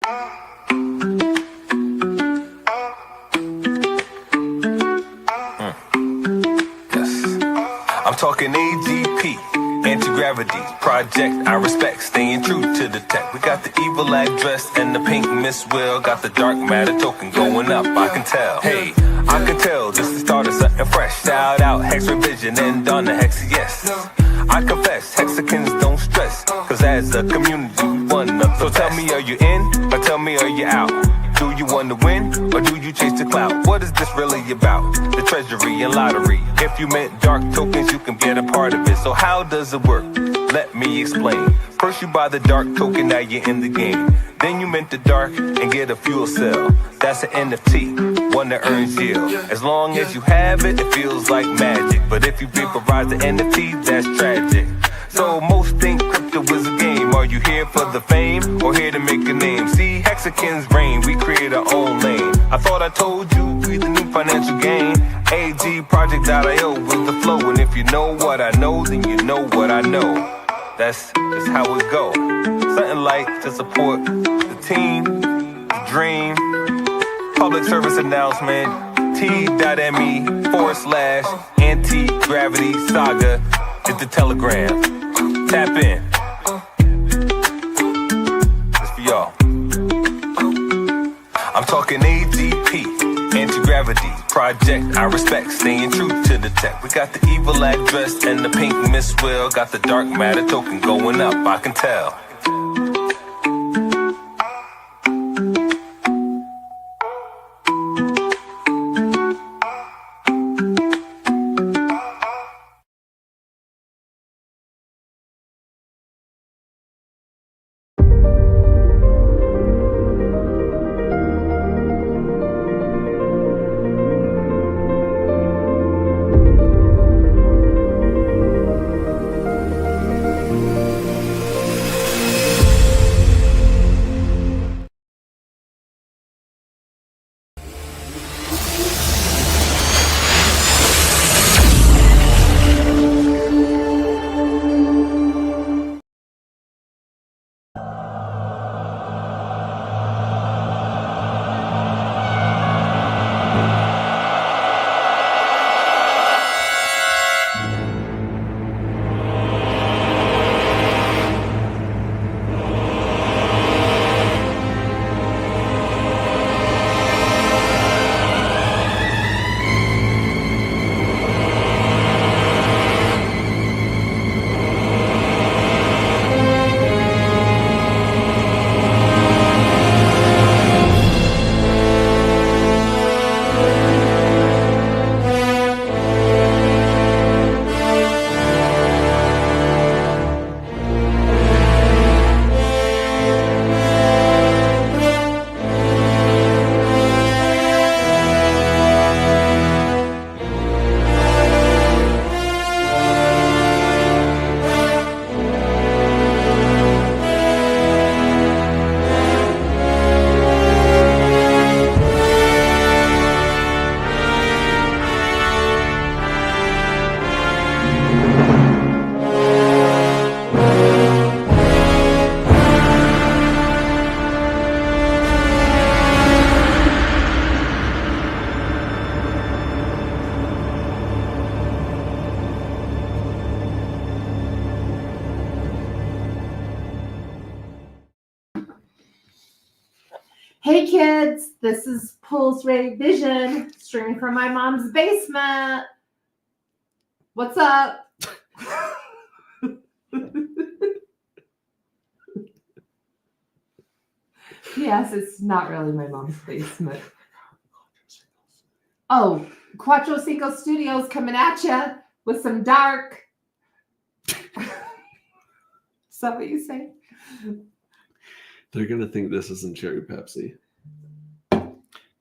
I'm talking AGP, anti-gravity project. I respect, staying true to the tech. We got the evil address and the pink Miss Will. Got the dark matter token going up, I can tell. Hey, I can tell this is the start of something fresh. Shout out Hex Revision and on the Hex, yes. I confess, Hexicans don't stress, cause as a community we one up. So tell me, are you in, or tell me, are you out? Do you want to win, or do you chase the clout? What is this really about? The treasury and lottery. If you meant dark tokens, you can get a part of it. So how does it work? Let me explain. First you buy the dark token, now you're in the game. Then you mint the dark and get a fuel cell. That's an NFT, one that earns yield. As long as you have it, it feels like magic. But if you vaporize the NFT, that's tragic. So most think crypto is a game. Are you here for the fame, or here to make a name? See, Hexicans reign, we create our own lane. I thought I told you, we the new financial gain. AGproject.io with the flow. And if you know what I know, then you know what I know. That's just how it go. Something like to support the team, the dream. Public service announcement, t.me/anti-gravity saga is the telegram. Tap in. It's for y'all. I'm talking AGP, anti-gravity project. I respect, staying true to the tech. We got the evil address and the pink Miss Will. Got the dark matter token going up, I can tell. Hey kids, this is Pulse Ray Vision, streaming from my mom's basement. What's up? Yes, it's not really my mom's basement. Oh, Cuatro Cinco Studios coming at you with some dark. Is that what you say? They're going to think this isn't Cherry Pepsi.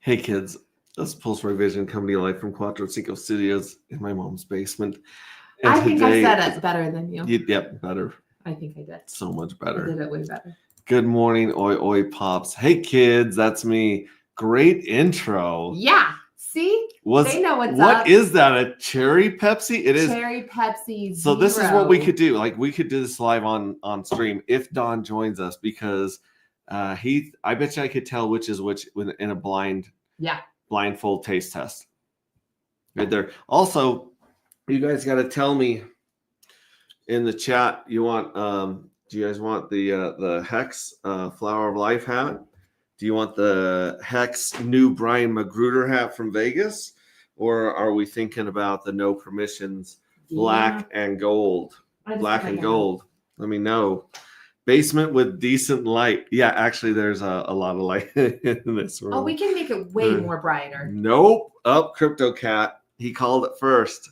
Hey kids, this is Pulse Revision coming to you live from Cuatro Cinco Studios in my mom's basement. And I think I said it better than you. Yep, better. I think I did. So much better. I did it way better. Good morning, oi oi pops. Hey kids, that's me. Great intro. Yeah. See? They know what's up. What is that? A Cherry Pepsi? It is Cherry Pepsi. So this is what we could do. Like we could do this live on stream if Don joins us, because I bet you I could tell which is which in a blindfold taste test. Right there. Also, you guys got to tell me in the chat. You want? Do you guys want the Hex Flower of Life hat? Do you want the Hex new Brian Magruder hat from Vegas, or are we thinking about the No Permissions black and gold? Black and gold. Let me know. Basement with decent light. Yeah, actually, there's a lot of light in this room. Oh, we can make it way more brighter. Nope. Up, Crypto Cat. He called it first.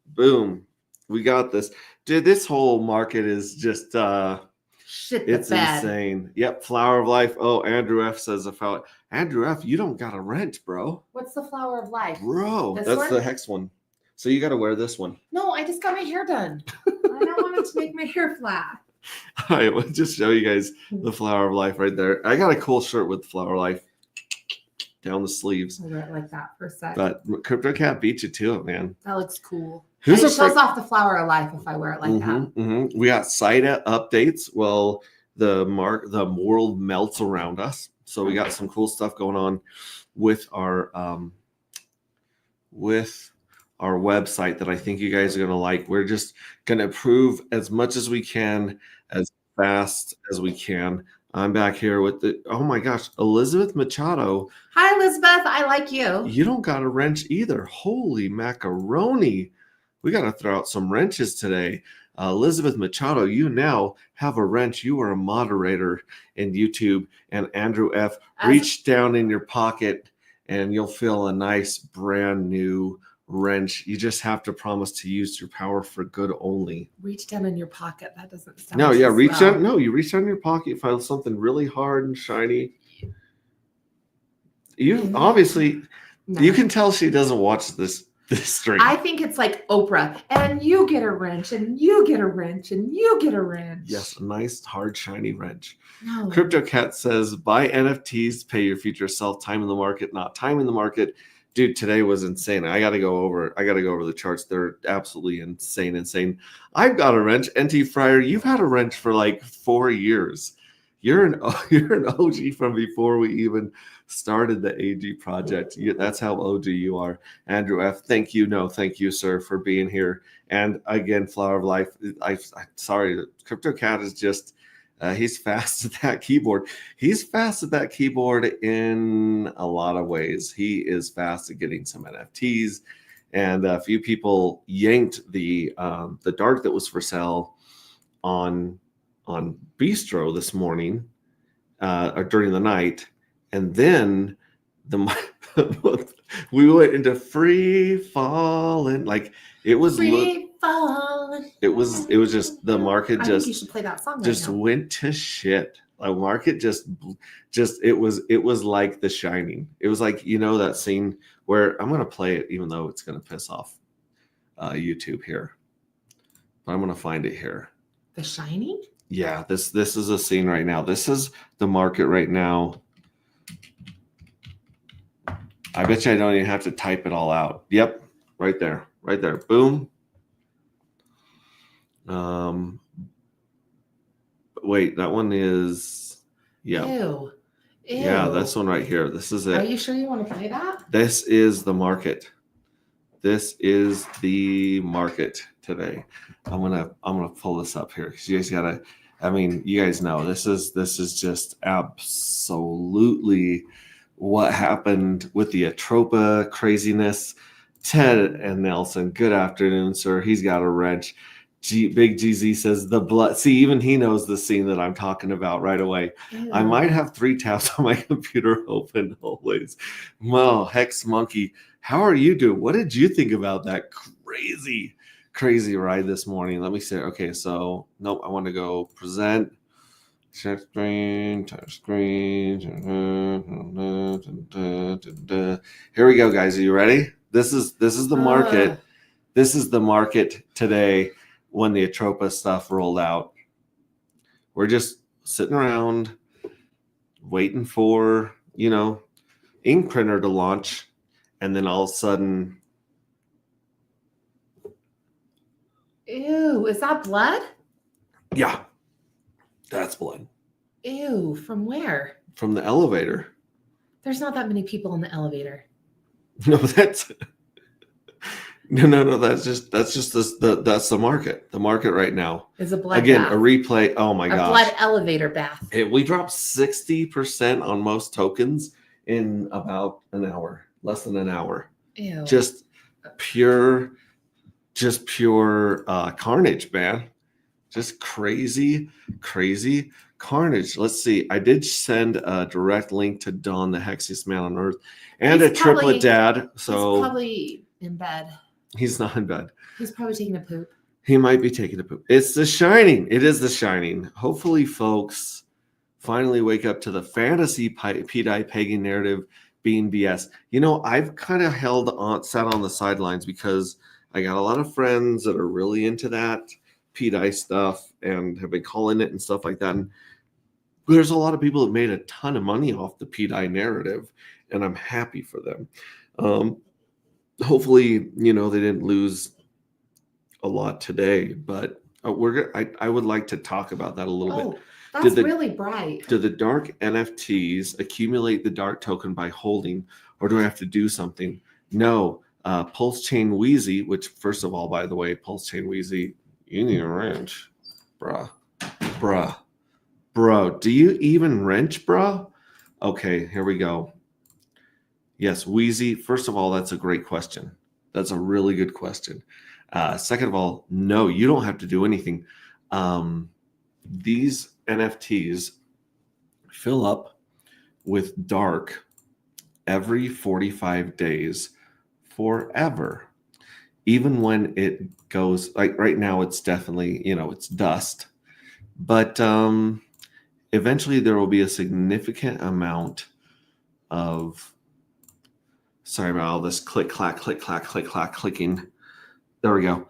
Boom. We got this. Dude, this whole market is just shit. It's insane. Yep. Flower of Life. Oh, Andrew F says Andrew F, you don't got a rent, bro. What's the Flower of Life? Bro, this that's one? the Hex one. So you got to wear this one. No, I just got my hair done. I don't want it to make my hair flat. All right, we'll just show you guys the Flower of Life right there. I got a cool shirt with the Flower of Life down the sleeves. I'll wear it like that for a sec. But Crypto Cat beat you to it, man. That looks cool. Who's it shows off the Flower of Life if I wear it like that. We got site updates. Well, the world melts around us, so we got some cool stuff going on with our website that I think you guys are gonna like. We're just gonna improve as much as we can, as fast as we can. I'm back here with oh my gosh, Elizabeth Machado. Hi, Elizabeth. I like you. You don't got a wrench either. Holy macaroni. We got to throw out some wrenches today. Elizabeth Machado, you now have a wrench. You are a moderator in YouTube. And Andrew F, reach down in your pocket and you'll feel a nice brand new wrench. You just have to promise to use your power for good only. Reach down in your pocket. That doesn't sound No, yeah, reach down. No, you reach down in your pocket, find something really hard and shiny. You obviously, you can tell she doesn't watch this stream. I think it's like Oprah, and you get a wrench, and you get a wrench, and you get a wrench. Yes, a nice, hard, shiny wrench. No. Crypto Cat says, buy NFTs, pay your future self, time in the market, not time in the market. Dude, today was insane. I got to go over the charts. They're absolutely insane. I've got a wrench. NT Fryer, you've had a wrench for like 4 years. You're an OG from before we even started the AG project. That's how OG you are. Andrew F, thank you. No, thank you, sir, for being here. And again, Flower of Life, I'm sorry, Crypto Cat is just, he's fast at that keyboard. He's fast at that keyboard in a lot of ways. He is fast at getting some NFTs. And a few people yanked the dart that was for sale on Bistro this morning or during the night, and then we went into free falling. Like it was free falling. It was just the market I think you should play that song just right now. went to shit. The market just it was like The Shining. It was like, you know, that scene where I'm gonna play it even though it's gonna piss off YouTube here, but I'm gonna find it here. The Shining? Yeah, this is a scene right now. This is the market right now. I bet you I don't even have to type it all out. Yep, right there. Boom. Wait, that one is Ew. Yeah, this one right here. This is it. Are you sure you want to play that? This is the market. This is the market today. I'm gonna pull this up here because you guys gotta. I mean, you guys know this is just absolutely what happened with the Atropa craziness. Ted and Nelson, good afternoon, sir. He's got a wrench. Big GZ says the blood. See, even he knows the scene that I'm talking about right away. Ew. I might have 3 tabs on my computer open always. Well, Hex Monkey, how are you doing? What did you think about that crazy ride this morning? Let me see. Okay, so nope, I want to go present. Check screen, touch screen. Here we go, guys. Are you ready? This is the market. This is the market today when the Atropa stuff rolled out. We're just sitting around waiting for, ink printer to launch, and then all of a sudden, Ew, is that blood? yeah, that's blood. Ew, from where? from the elevator. There's not that many people in the elevator. No, that's no. That's just that's the market. The market right now. It's a blood Again, bath. a replay. Oh my a gosh. blood elevator bath. We dropped 60% on most tokens in about an hour, less than an hour. Ew. Just pure carnage, man. Just crazy carnage. Let's see. I did send a direct link to Don, the hexiest man on earth, and He's a triplet probably- dad. He's So probably in bed. he's not in bed. He's probably taking a poop. He might be taking a poop. It's The Shining. It is The Shining. Hopefully, folks finally wake up to the fantasy P-Dye pagan narrative being BS. You know, I've kind of sat on the sidelines because I got a lot of friends that are really into that P-Dye stuff and have been calling it and stuff like that. And there's a lot of people that made a ton of money off the P-Dye narrative, and I'm happy for them. Hopefully, you know, they didn't lose a lot today, but I would like to talk about that a little bit. That's really bright. Do the dark NFTs accumulate the dark token by holding, or do I have to do something? No. Pulse Chain Wheezy, which, first of all, by the way, Pulse Chain Wheezy, you need a wrench. Bro, do you even wrench, bro? Okay, here we go. Yes, Wheezy, first of all, that's a great question. That's a really good question. Second of all, no, you don't have to do anything. These NFTs fill up with dark every 45 days forever. Even when it goes, like right now, it's definitely, you know, it's dust. But eventually there will be a significant amount of, sorry about all this click, clack, clicking. There we go.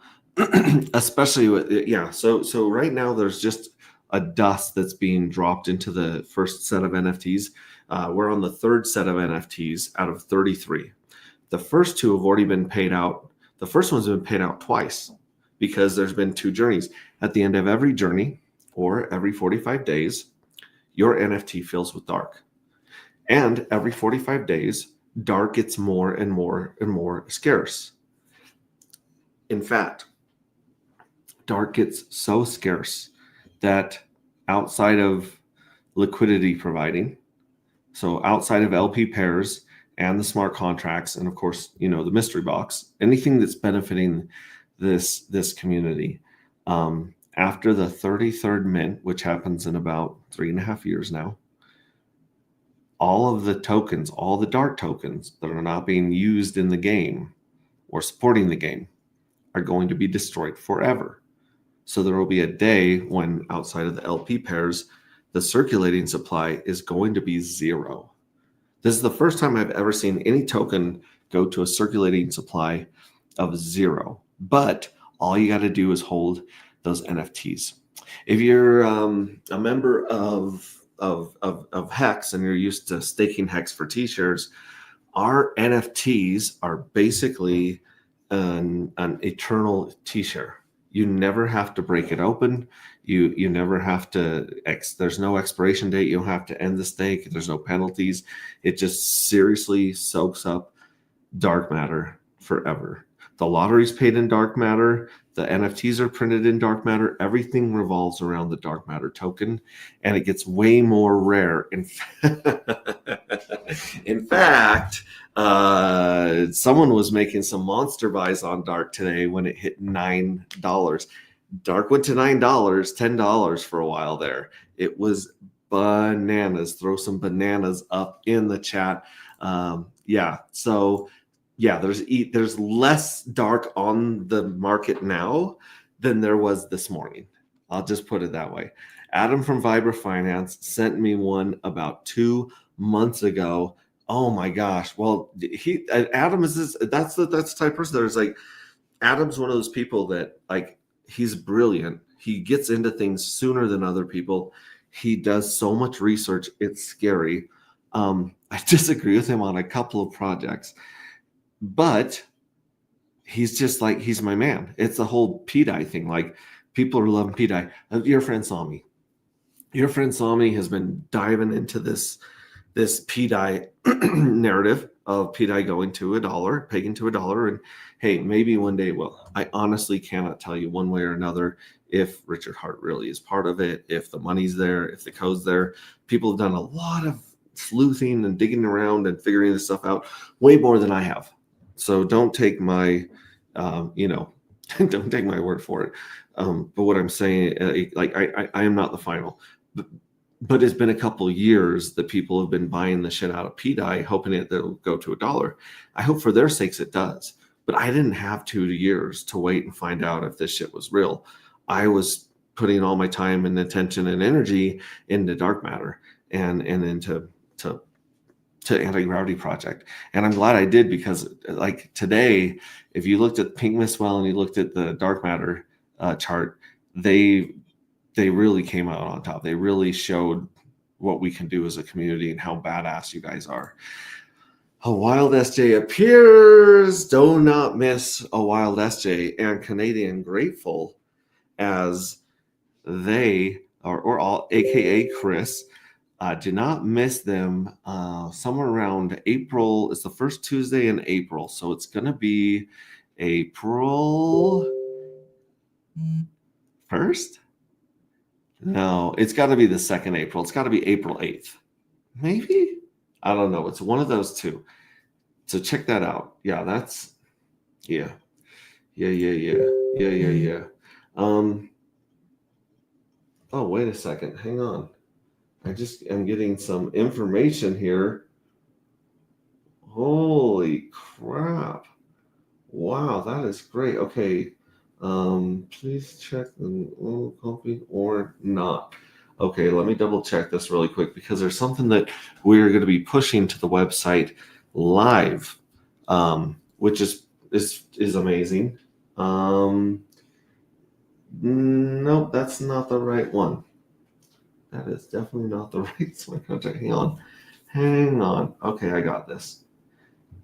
Especially with, yeah. So right now there's just a dust that's being dropped into the first set of NFTs. We're on the third set of NFTs out of 33. The first two have already been paid out. The first one's been paid out twice because there's been 2 journeys. At the end of every journey or every 45 days, your NFT fills with dark. And every 45 days, dark gets more and more and more scarce. In fact, dark gets so scarce that outside of liquidity providing, so outside of LP pairs and the smart contracts, and of course, you know, the mystery box, anything that's benefiting this community, after the 33rd mint, which happens in about 3.5 years now, all of the tokens, all the dark tokens that are not being used in the game or supporting the game are going to be destroyed forever. So there will be a day when outside of the LP pairs, the circulating supply is going to be 0. This is the first time I've ever seen any token go to a circulating supply of 0. But all you got to do is hold those NFTs. If you're a member of Hex and you're used to staking Hex for T-shares, our NFTs are basically an eternal T-share. You never have to break it open. You never have to, there's no expiration date. You don't have to end the stake. There's no penalties. It just seriously soaks up dark matter forever. The lottery's paid in dark matter. The NFTs are printed in dark matter. Everything revolves around the dark matter token, and it gets way more rare. In fact, someone was making some monster buys on dark today when it hit $9. Dark went to $9, $10 for a while there. It was bananas. Throw some bananas up in the chat. Yeah. So yeah, there's less dark on the market now than there was this morning. I'll just put it that way. Adam from Vibra Finance sent me one about 2 months ago. Oh my gosh. Well, Adam that's the type of person there's like, Adam's one of those people that like, he's brilliant. He gets into things sooner than other people. He does so much research. It's scary. I disagree with him on a couple of projects, but he's just like, he's my man. It's the whole P-Dye thing. Like people are loving P-Dye. Your friend saw me. Your friend Sami has been diving into this PDI narrative of PDI going to $1, pegging to $1, and hey, maybe one day it will. I honestly cannot tell you one way or another if Richard Hart really is part of it, if the money's there, if the code's there. People have done a lot of sleuthing and digging around and figuring this stuff out way more than I have. So don't take my, don't take my word for it. But what I'm saying, I am not the final. But it's been a couple of years that people have been buying the shit out of PDI, hoping it'll go to $1. I hope for their sakes it does. But I didn't have 2 years to wait and find out if this shit was real. I was putting all my time and attention and energy into dark matter and into Anti-Gravity Project. And I'm glad I did, because like today, if you looked at Pink Mistwell and you looked at the dark matter chart, they really came out on top. They really showed what we can do as a community and how badass you guys are. A Wild SJ appears. Do not miss A Wild SJ and Canadian Grateful, as they or all, aka Chris. Do not miss them. Somewhere around April. It's the first Tuesday in April, so it's gonna be April 1st. No, it's got to be the 2nd April. It's got to be April 8th. Maybe? I don't know. It's one of those two. So check that out. Yeah, that's, yeah. Oh, wait a second. Hang on. I just am getting some information here. Holy crap. Wow, that is great. Okay. Please check the copy or not. Okay, let me double check this really quick, because there's something that we're going to be pushing to the website live, which is amazing. Nope, that's not the right one. That is definitely not the right smart contract. Hang on. Okay, I got this.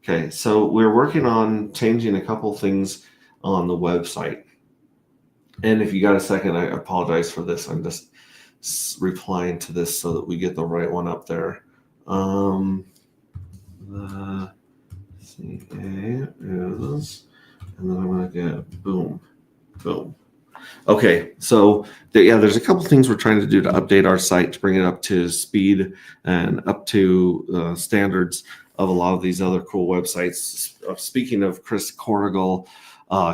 Okay, so we're working on changing a couple things on the website. And if you got a second, I apologize for this. I'm just replying to this so that we get the right one up there. The CA is, and then I'm going to get boom. Okay, so there's a couple things we're trying to do to update our site to bring it up to speed and up to standards of a lot of these other cool websites. Speaking of Chris Corrigal,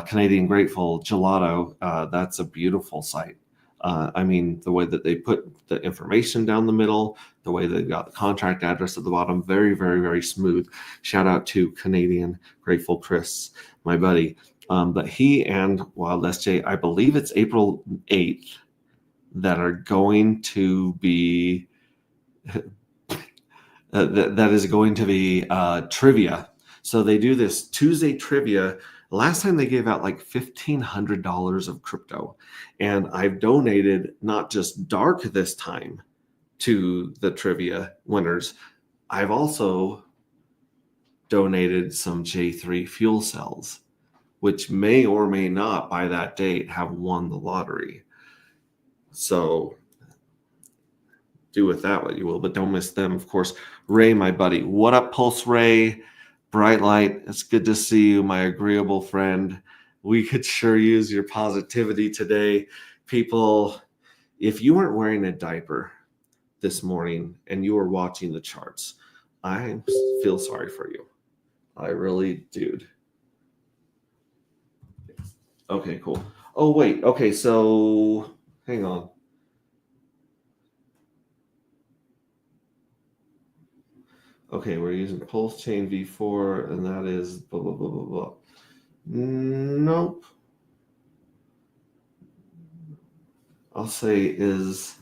Canadian Grateful, Gelato, that's a beautiful site. I mean, the way that they put the information down the middle, the way they've got the contract address at the bottom, very, very, very smooth. Shout out to Canadian Grateful Chris, my buddy. But he and Wild SJ, I believe it's April 8th, that are going to be that is going to be trivia. So they do this Tuesday trivia. Last time they gave out like $1,500 of crypto, and I've donated not just dark this time to the trivia winners. I've also donated some J3 fuel cells, which may or may not by that date have won the lottery. So do with that what you will, but don't miss them. Of course, Ray, my buddy. What up, Pulse Ray? Bright Light, it's good to see you, my agreeable friend. We could sure use your positivity today. People, if you weren't wearing a diaper this morning and you were watching the charts, I feel sorry for you. I really do. Okay, cool. Oh, wait. Okay, so hang on. Okay, we're using Pulse Chain V4, and that is blah, blah, blah, blah, blah. Nope. I'll say is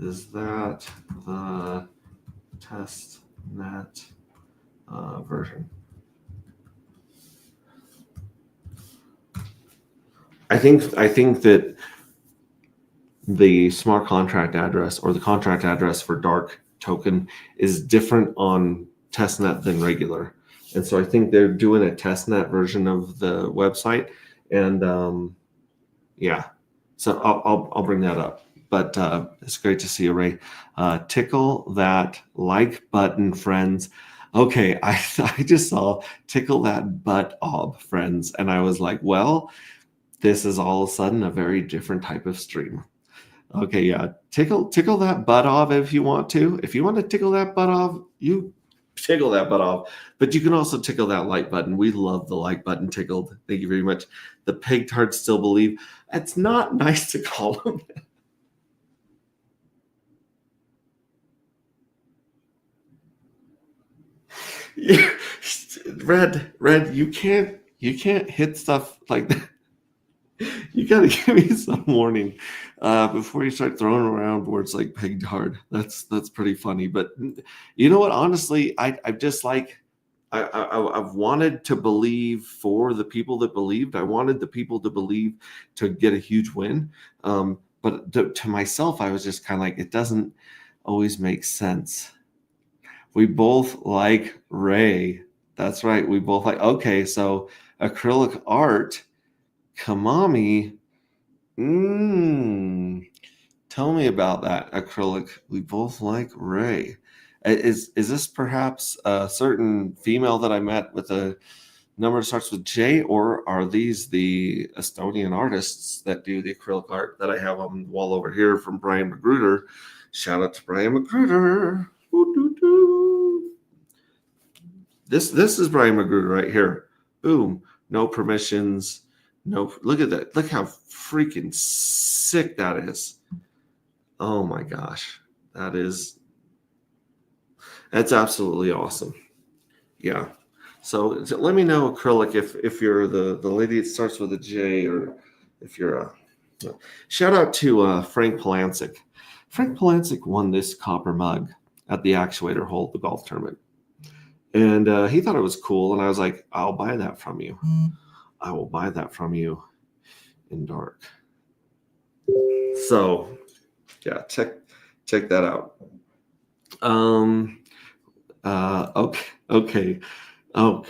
that the test net version? I think that the smart contract address or the contract address for dark token is different on testnet than regular, and so I think they're doing a testnet version of the website, and yeah, so I'll bring that up. but it's great to see you, Ray. Tickle that like button, friends. Okay, I just saw tickle that butt ob, friends, and I was like, well, this is all of a sudden a very different type of stream. Okay, yeah, tickle that butt off if you want to. If you want to tickle that butt off, you tickle that butt off. But you can also tickle that like button. We love the like button tickled. Thank you very much. The pig tarts still believe. It's not nice to call them. Yeah. Red, you can't hit stuff like that. You gotta give me some warning before you start throwing around words like pig tart. That's pretty funny. But you know what? Honestly, I just like I've wanted to believe for the people that believed. I wanted the people to believe to get a huge win. But to myself, I was just kind of like, it doesn't always make sense. We both like Ray. That's right. We both like. Okay, so acrylic art. Kamami. Tell me about that acrylic. We both like Ray. Is this perhaps a certain female that I met with a number that starts with J, or are these the Estonian artists that do the acrylic art that I have on the wall over here from Brian Magruder? Shout out to Brian Magruder. This is Brian Magruder right here. Boom. No permissions. No. Look at that. Look how freaking sick that is. Oh my gosh. That's absolutely awesome. Yeah. So let me know, acrylic, if you're the lady that starts with a J, or if you're a. Shout out to Frank Polancic. Frank Polancic won this copper mug at the Actuator hole of the golf tournament. And he thought it was cool. And I was like, I'll buy that from you. I will buy that from you in dark. So, yeah, check that out. Okay. Oh.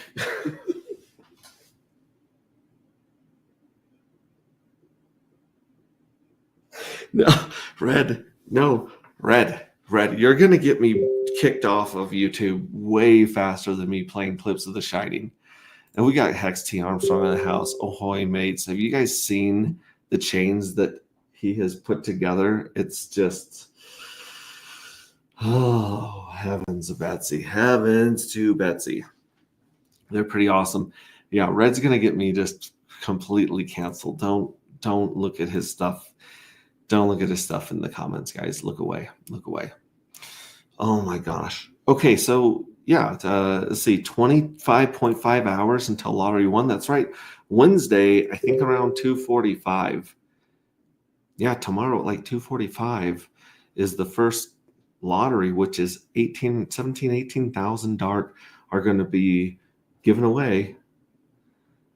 Red, you're gonna get me kicked off of YouTube way faster than me playing clips of The Shining. And we got Hex T. Armstrong in the house. Ahoy, mates. Have you guys seen the chains that he has put together? It's just, oh, heavens to Betsy. Heavens to Betsy. They're pretty awesome. Yeah, Red's going to get me just completely canceled. Don't look at his stuff. Don't look at his stuff in the comments, guys. Look away. Look away. Oh, my gosh. Okay, so yeah, let's see, 25.5 hours until Lottery 1. That's right. Wednesday, I think around 2:45. Yeah, tomorrow at like 2:45 is the first lottery, which is 18,000 dark are going to be given away.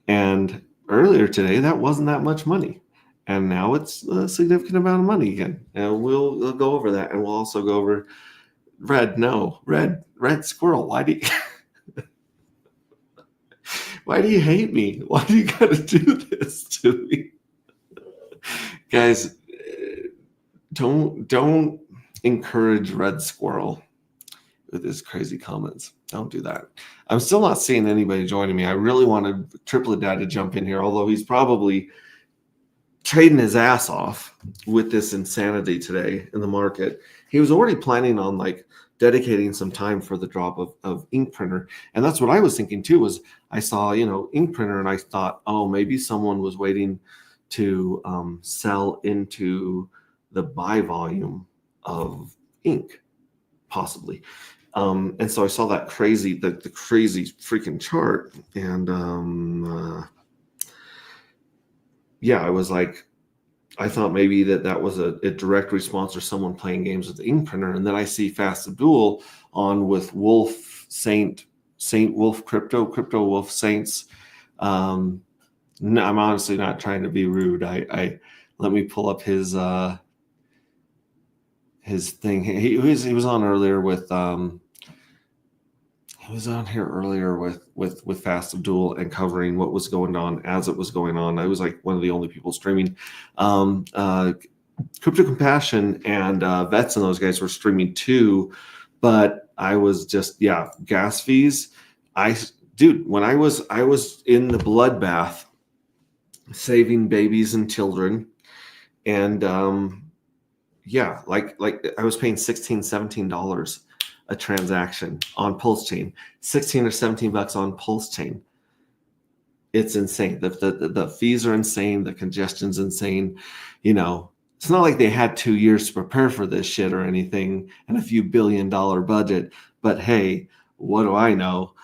And earlier today, that wasn't that much money. And now it's a significant amount of money again. And we'll go over that. And we'll also go over Red Squirrel. Why do you hate me? Why do you got to do this to me? Guys, don't encourage Red Squirrel with his crazy comments. Don't do that. I'm still not seeing anybody joining me. I really wanted Triplet Dad to jump in here, although he's probably trading his ass off with this insanity today in the market. He was already planning on like dedicating some time for the drop of ink printer. And that's what I was thinking too, was I saw, ink printer, and I thought, oh, maybe someone was waiting to sell into the buy volume of ink, possibly. And so I saw that the crazy freaking chart. And yeah, I was like, I thought maybe that was a direct response or someone playing games with the ink printer. And then I see Fast Abdul on with Wolf Saint Wolf Crypto Wolf Saints. No, I'm honestly not trying to be rude. I let me pull up his thing. He was on earlier with he was on here earlier with Fast Abdul and covering what was going on as it was going on. I was like one of the only people streaming. Crypto Compassion and Vets and those guys were streaming too, but I was just gas fees. Dude, when I was in the bloodbath saving babies and children, and like I was paying $16-17 a transaction on Pulse Chain, 16 or 17 bucks on Pulse Chain. It's insane. The fees are insane. The congestion's insane. It's not like they had 2 years to prepare for this shit or anything and a few $billion budget. But hey, what do I know?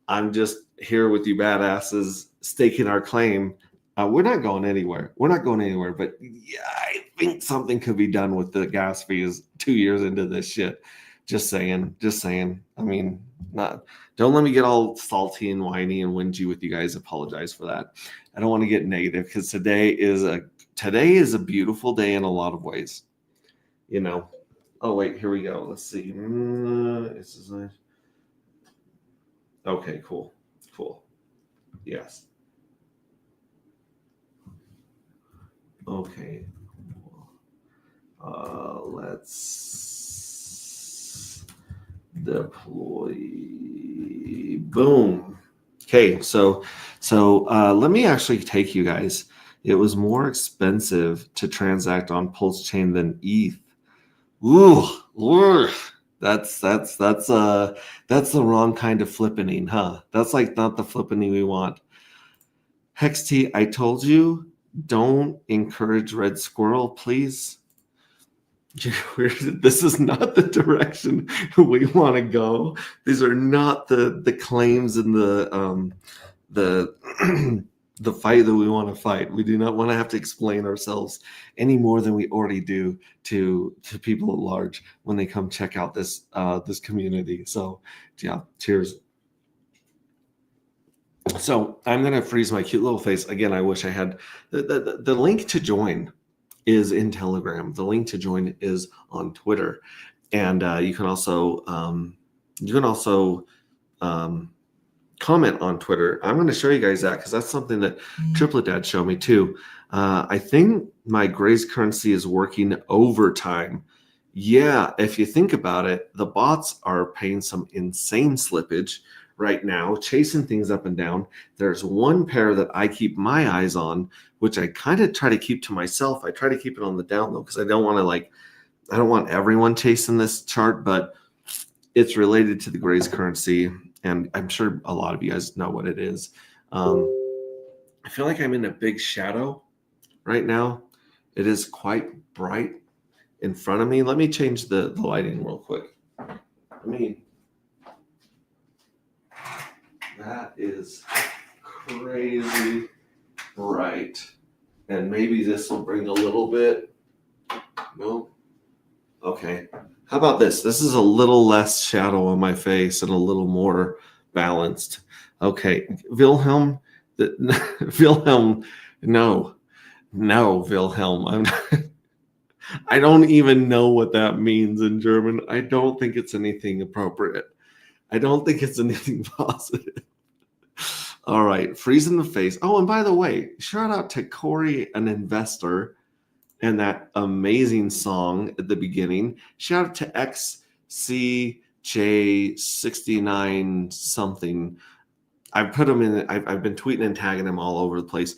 I'm just here with you badasses staking our claim. We're not going anywhere. But yeah, I think something could be done with the gas fees 2 years into this shit. Just saying. I mean, don't let me get all salty and whiny and whingy with you guys. Apologize for that. I don't want to get negative because today is a beautiful day in a lot of ways. Oh wait, here we go. Let's see. This is nice. Okay, cool. Yes. Okay. Let's deploy. Boom. Okay, so let me actually take you guys. It was more expensive to transact on Pulse Chain than ETH. Ooh, Lord. That's the wrong kind of flippening, huh? That's like not the flippening we want. Hex T, I told you, don't encourage Red Squirrel, please. This is not the direction we want to go. These are not the claims and the the fight that we want to fight. We do not want to have to explain ourselves any more than we already do to people at large when they come check out this community. So yeah, cheers. So I'm gonna freeze my cute little face again. I wish I had the link to join is in Telegram. The link to join is on Twitter, and you can also comment on Twitter. I'm going to show you guys that because that's something that Triplet Dad showed me too. I think my Graze currency is working overtime. Yeah, if you think about it, the bots are paying some insane slippage right now, chasing things up and down. There's one pair that I keep my eyes on, which I kind of try to keep to myself. I try to keep it on the down low because I don't want everyone chasing this chart, but it's related to the Graze currency. And I'm sure a lot of you guys know what it is. I feel like I'm in a big shadow right now. It is quite bright in front of me. Let me change the lighting real quick. That is crazy bright. And maybe this will bring a little bit. No. Okay. How about this? This is a little less shadow on my face and a little more balanced. Okay. Wilhelm, no, Wilhelm. I don't even know what that means in German. I don't think it's anything appropriate. I don't think it's anything positive. All right. Freeze in the face. Oh, and by the way, shout out to Corey, an investor, and that amazing song at the beginning. Shout out to XCJ69 something. I've put him in. I've been tweeting and tagging him all over the place.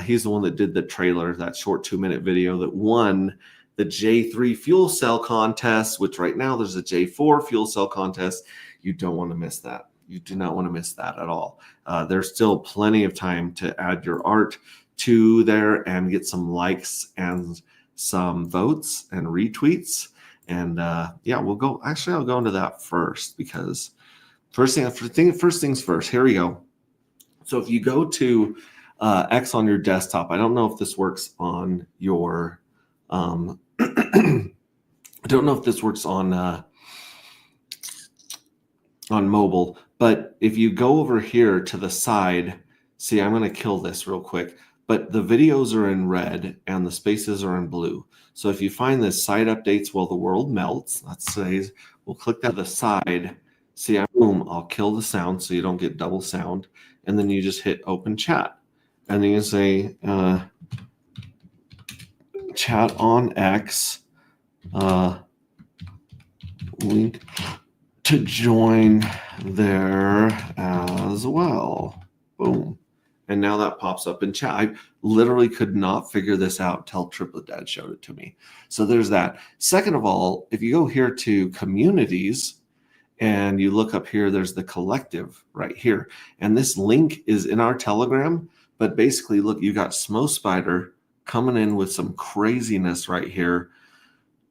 He's the one that did the trailer, that short 2-minute video that won the J3 fuel cell contest, which right now there's a J4 fuel cell contest. You don't want to miss that. You do not want to miss that at all. There's still plenty of time to add your art to there and get some likes and some votes and retweets. And we'll go. Actually, I'll go into that first because first things first. Here we go. So if you go to X on your desktop, I don't know if this works on your. I don't know if this works on mobile, but if you go over here to the side, see, I'm going to kill this real quick. But the videos are in red and the spaces are in blue. So if you find this side updates while the world melts, let's say we'll click that to the side. See, boom, I'll kill the sound so you don't get double sound. And then you just hit open chat. And then you say, chat on X. Link to join there as well. Boom. And now that pops up in chat. I literally could not figure this out till Triplet Dad showed it to me. So there's that. Second of all, if you go here to communities and you look up here, there's the collective right here. And this link is in our Telegram. But basically, look, you got Smo Spider coming in with some craziness right here.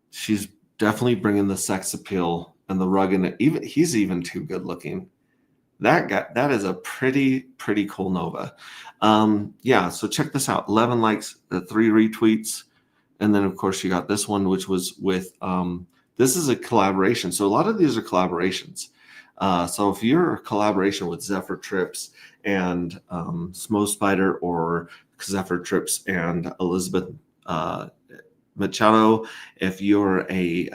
She's definitely bringing the sex appeal and the rug in it. He's even too good looking. That is a pretty cool Nova. Yeah, so check this out. 11 likes, 3 retweets, and then of course you got this one, which was with this is a collaboration. So a lot of these are collaborations. So if you're a collaboration with Zephyr Trips and Smo Spider, or Zephyr Trips and Elizabeth Machado, if you're a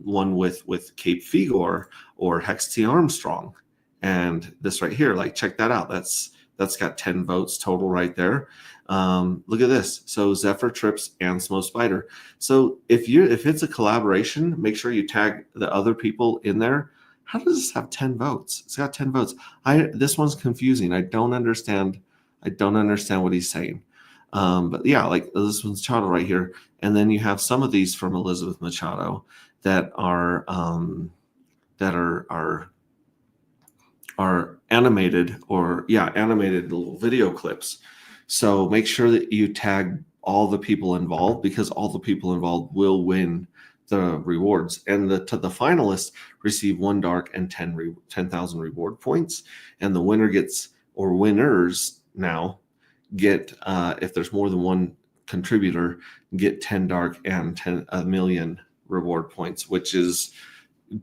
one with Cape Figure or Hex T Armstrong, and this right here, like check that out. That's got 10 votes total right there. Look at this. So Zephyr Trips and Smo Spider. So if it's a collaboration, make sure you tag the other people in there. How does this have 10 votes? It's got 10 votes. This one's confusing. I don't understand what he's saying. But yeah, like this one's Machado right here. And then you have some of these from Elizabeth Machado that are animated, or animated little video clips. So make sure that you tag all the people involved, because all the people involved will win the rewards. And the finalists receive 1 dark and 10,000 reward points. And the winner gets, or winners now get, if there's more than one contributor, get 10 dark and 1 million reward points, which is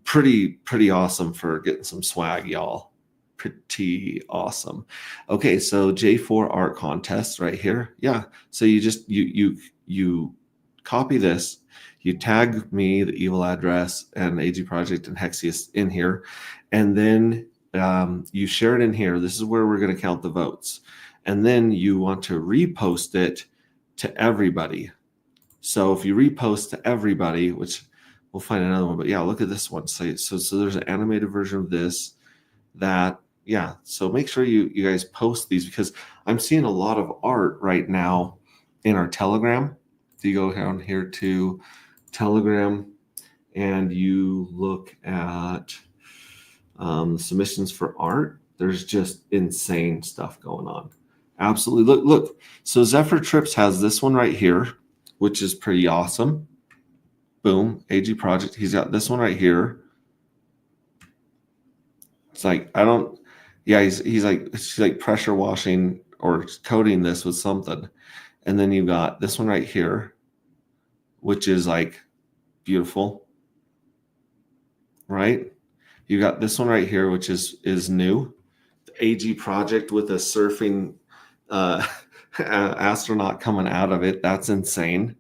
pretty awesome for getting some swag, y'all. Pretty awesome. Okay, so J4 art contest right here. Yeah, so you just you copy this, you tag me, the Evil Address, and AG Project and Hexius in here, and then you share it in here. This is where we're going to count the votes, and then you want to repost it to everybody. So if you repost to everybody, which we'll find another one, but yeah, look at this one. So there's an animated version of this. Yeah, so make sure you guys post these, because I'm seeing a lot of art right now in our Telegram. So you go down here to Telegram and you look at submissions for art. There's just insane stuff going on. Absolutely. Look. So Zephyr Trips has this one right here, which is pretty awesome. Boom. AG Project. He's got this one right here. It's like, she's like pressure washing or coating this with something. And then you've got this one right here, which is like beautiful, right? You got this one right here, which is new. The AG Project with a surfing astronaut coming out of it. That's insane.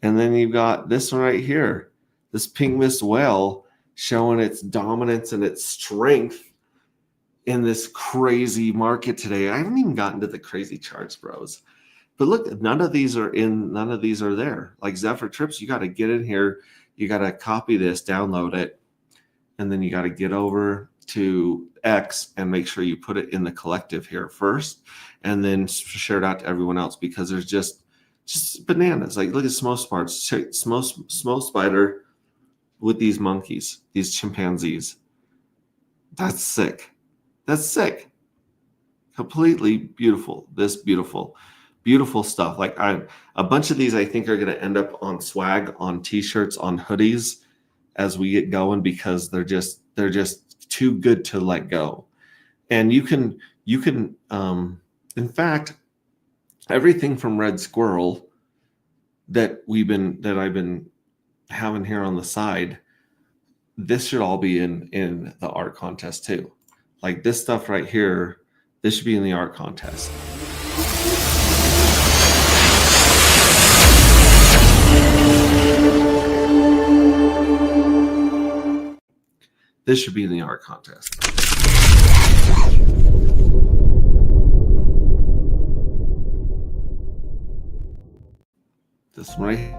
And then you've got this one right here, this pink mist whale showing its dominance and its strength in this crazy market today. I haven't even gotten to the crazy charts, bros. But look, none of these are there. Like Zephyr Trips, you got to get in here. You got to copy this, download it, and then you got to get over to X and make sure you put it in the collective here first, and then share it out to everyone else, because there's just bananas. Like look at Smo Spider with these monkeys, these chimpanzees. That's sick. That's sick. Completely beautiful. This beautiful stuff. Like a bunch of these I think are going to end up on swag, on t-shirts, on hoodies as we get going, because they're just too good to let go. And you can in fact, everything from Red Squirrel that I've been having here on the side, this should all be in the art contest too. Like this stuff right here, this should be in the art contest. This should be in the art contest. this one right.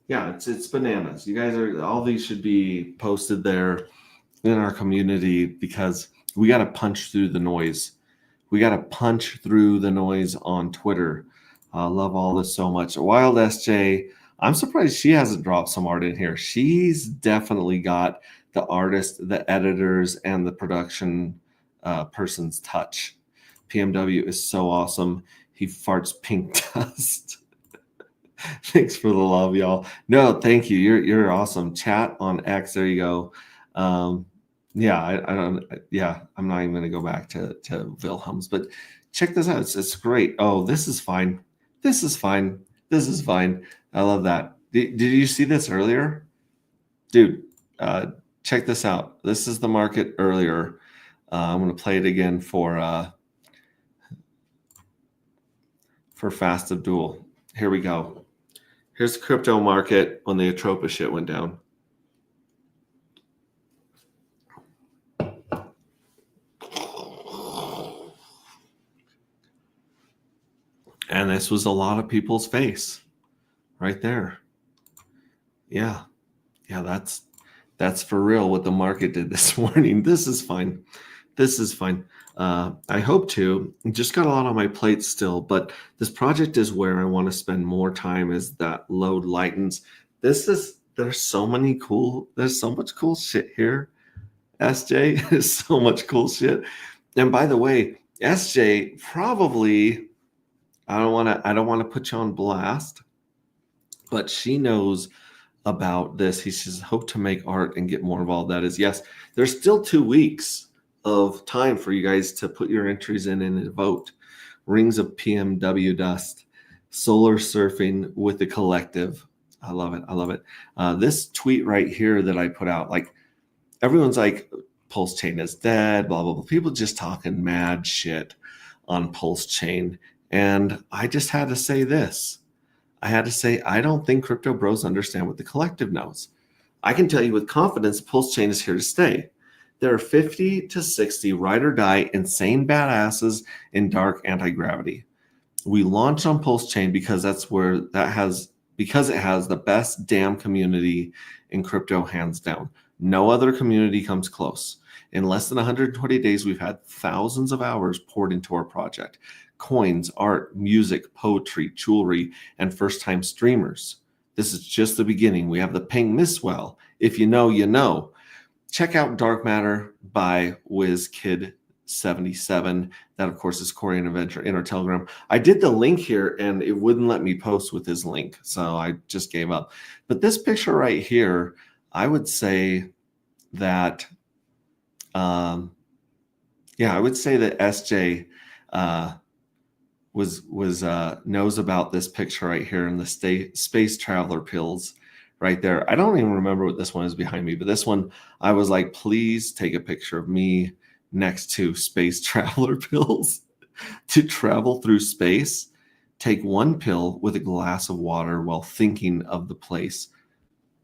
Yeah, it's bananas. You guys are all these should be posted there in our community because we got to punch through the noise. We got to punch through the noise on Twitter. Love all this so much. Wild SJ, I'm surprised she hasn't dropped some art in here. She's definitely got the artist, the editors, and the production person's touch. PMW is so awesome. He farts pink dust. Thanks for the love, y'all. No, thank you. You're awesome. Chat on X. There you go. Yeah, I don't. Yeah, I'm not even going to go back to Wilhelm's, but check this out. It's great. Oh, this is fine. This is fine. This is fine. I love that. Did you see this earlier, dude? Check this out. This is the market earlier. I'm going to play it again for Fast Abdul. Here we go. Here's the crypto market when the Atropa shit went down. And this was a lot of people's face right there. Yeah. Yeah, that's for real what the market did this morning. This is fine. This is fine. I hope to. Just got a lot on my plate still, but this project is where I want to spend more time as that load lightens. There's so much cool shit here. SJ, there's so much cool shit. And by the way, SJ probably, I don't want to put you on blast, but she knows about this. He says, hope to make art and get more involved. That is, yes, there's still 2 weeks of time for you guys to put your entries in and vote. Rings of PMW dust, solar surfing with the collective. I love it. I love it. This tweet right here that I put out, like everyone's like, Pulse Chain is dead, blah, blah, blah. People just talking mad shit on Pulse Chain. And I just had to say this. I had to say, I don't think crypto bros understand what the collective knows. I can tell you with confidence, Pulse Chain is here to stay. There are 50 to 60 ride or die insane badasses in dark anti-gravity. We launched on Pulse Chain because it has the best damn community in crypto, hands down. No other community comes close. In less than 120 days, we've had thousands of hours poured into our project. Coins, art, music, poetry, jewelry, and first-time streamers. This is just the beginning. We have the Ping Miswell. If you know, you know. Check out Dark Matter by WizKid77. That, of course, is Korean Adventure in our Telegram. I did the link here, and it wouldn't let me post with his link, so I just gave up. But this picture right here, I would say that, I would say that SJ knows about this picture right here in the Space Traveler pills. Right there. I don't even remember what this one is behind me, but this one, I was like, please take a picture of me next to Space Traveler pills to travel through space. Take one pill with a glass of water while thinking of the place.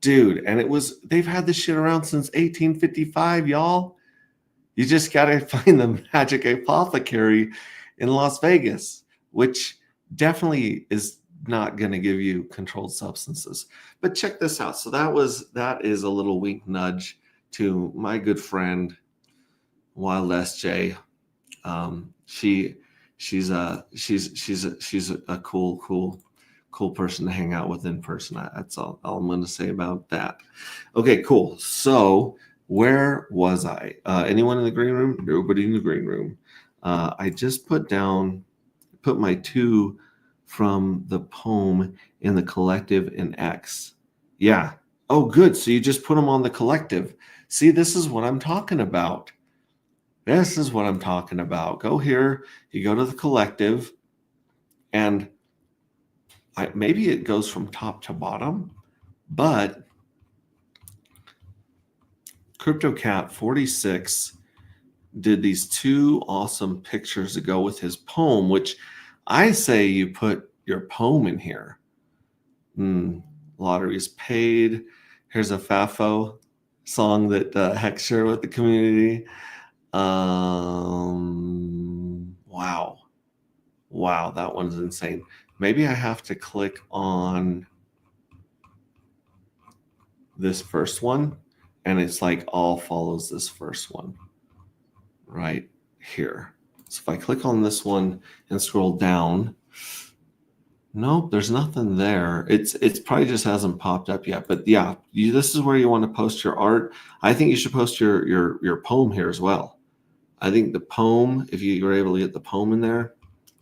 Dude, and they've had this shit around since 1855, y'all. You just got to find the Magic Apothecary in Las Vegas, which definitely is not going to give you controlled substances. But check this out. So that is a little wink nudge to my good friend Wild SJ. She's a cool person to hang out with in person. That's all I'm going to say about that. Okay, cool. So where was I? Anyone in the green room? Nobody in the green room. I just put my 2 from the poem in the collective in X. Yeah. Oh, good. So you just put them on the collective. See, this is what I'm talking about. This is what I'm talking about. Go here. You go to the collective, and maybe it goes from top to bottom, but CryptoCat 46 did these 2 awesome pictures to go with his poem, which I say you put your poem in here. Lottery is paid. Here's a FAFO song that Hex shared with the community. Wow, that one's insane. Maybe I have to click on this first one, and it's like all follows this first one right here. So if I click on this one and scroll down, nope, there's nothing there. It's probably just hasn't popped up yet. But yeah, this is where you want to post your art. I think you should post your poem here as well. I think the poem, if you were able to get the poem in there,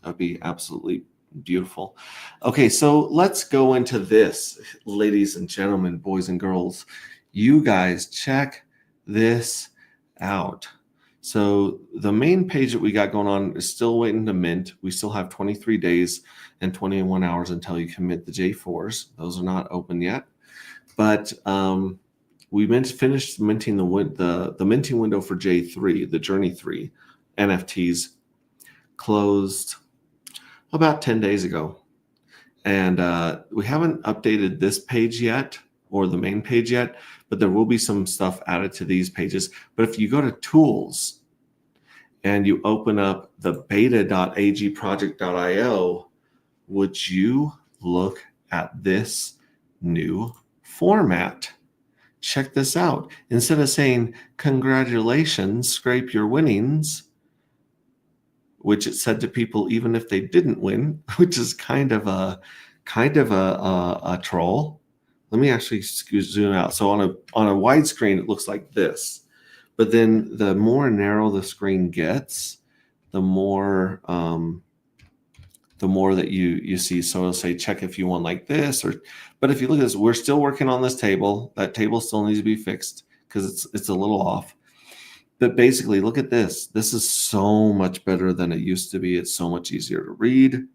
that would be absolutely beautiful. Okay, so let's go into this, ladies and gentlemen, boys and girls. You guys check this out. So the main page that we got going on is still waiting to mint. We still have 23 days and 21 hours until you can mint the J4s. Those are not open yet. But we finished minting the minting window for J3, the Journey 3 NFTs closed about 10 days ago. And we haven't updated this page yet or the main page yet, but there will be some stuff added to these pages. But if you go to tools and you open up the beta.agproject.io, would you look at this new format? Check this out. Instead of saying, congratulations, scrape your winnings, which it said to people even if they didn't win, which is kind of a troll. Let me actually zoom out. So on a wide screen, it looks like this. But then the more narrow the screen gets, the more that you see. So it'll say, check if you won like this. But if you look at this, we're still working on this table. That table still needs to be fixed because it's a little off. But basically, look at this. This is so much better than it used to be. It's so much easier to read. You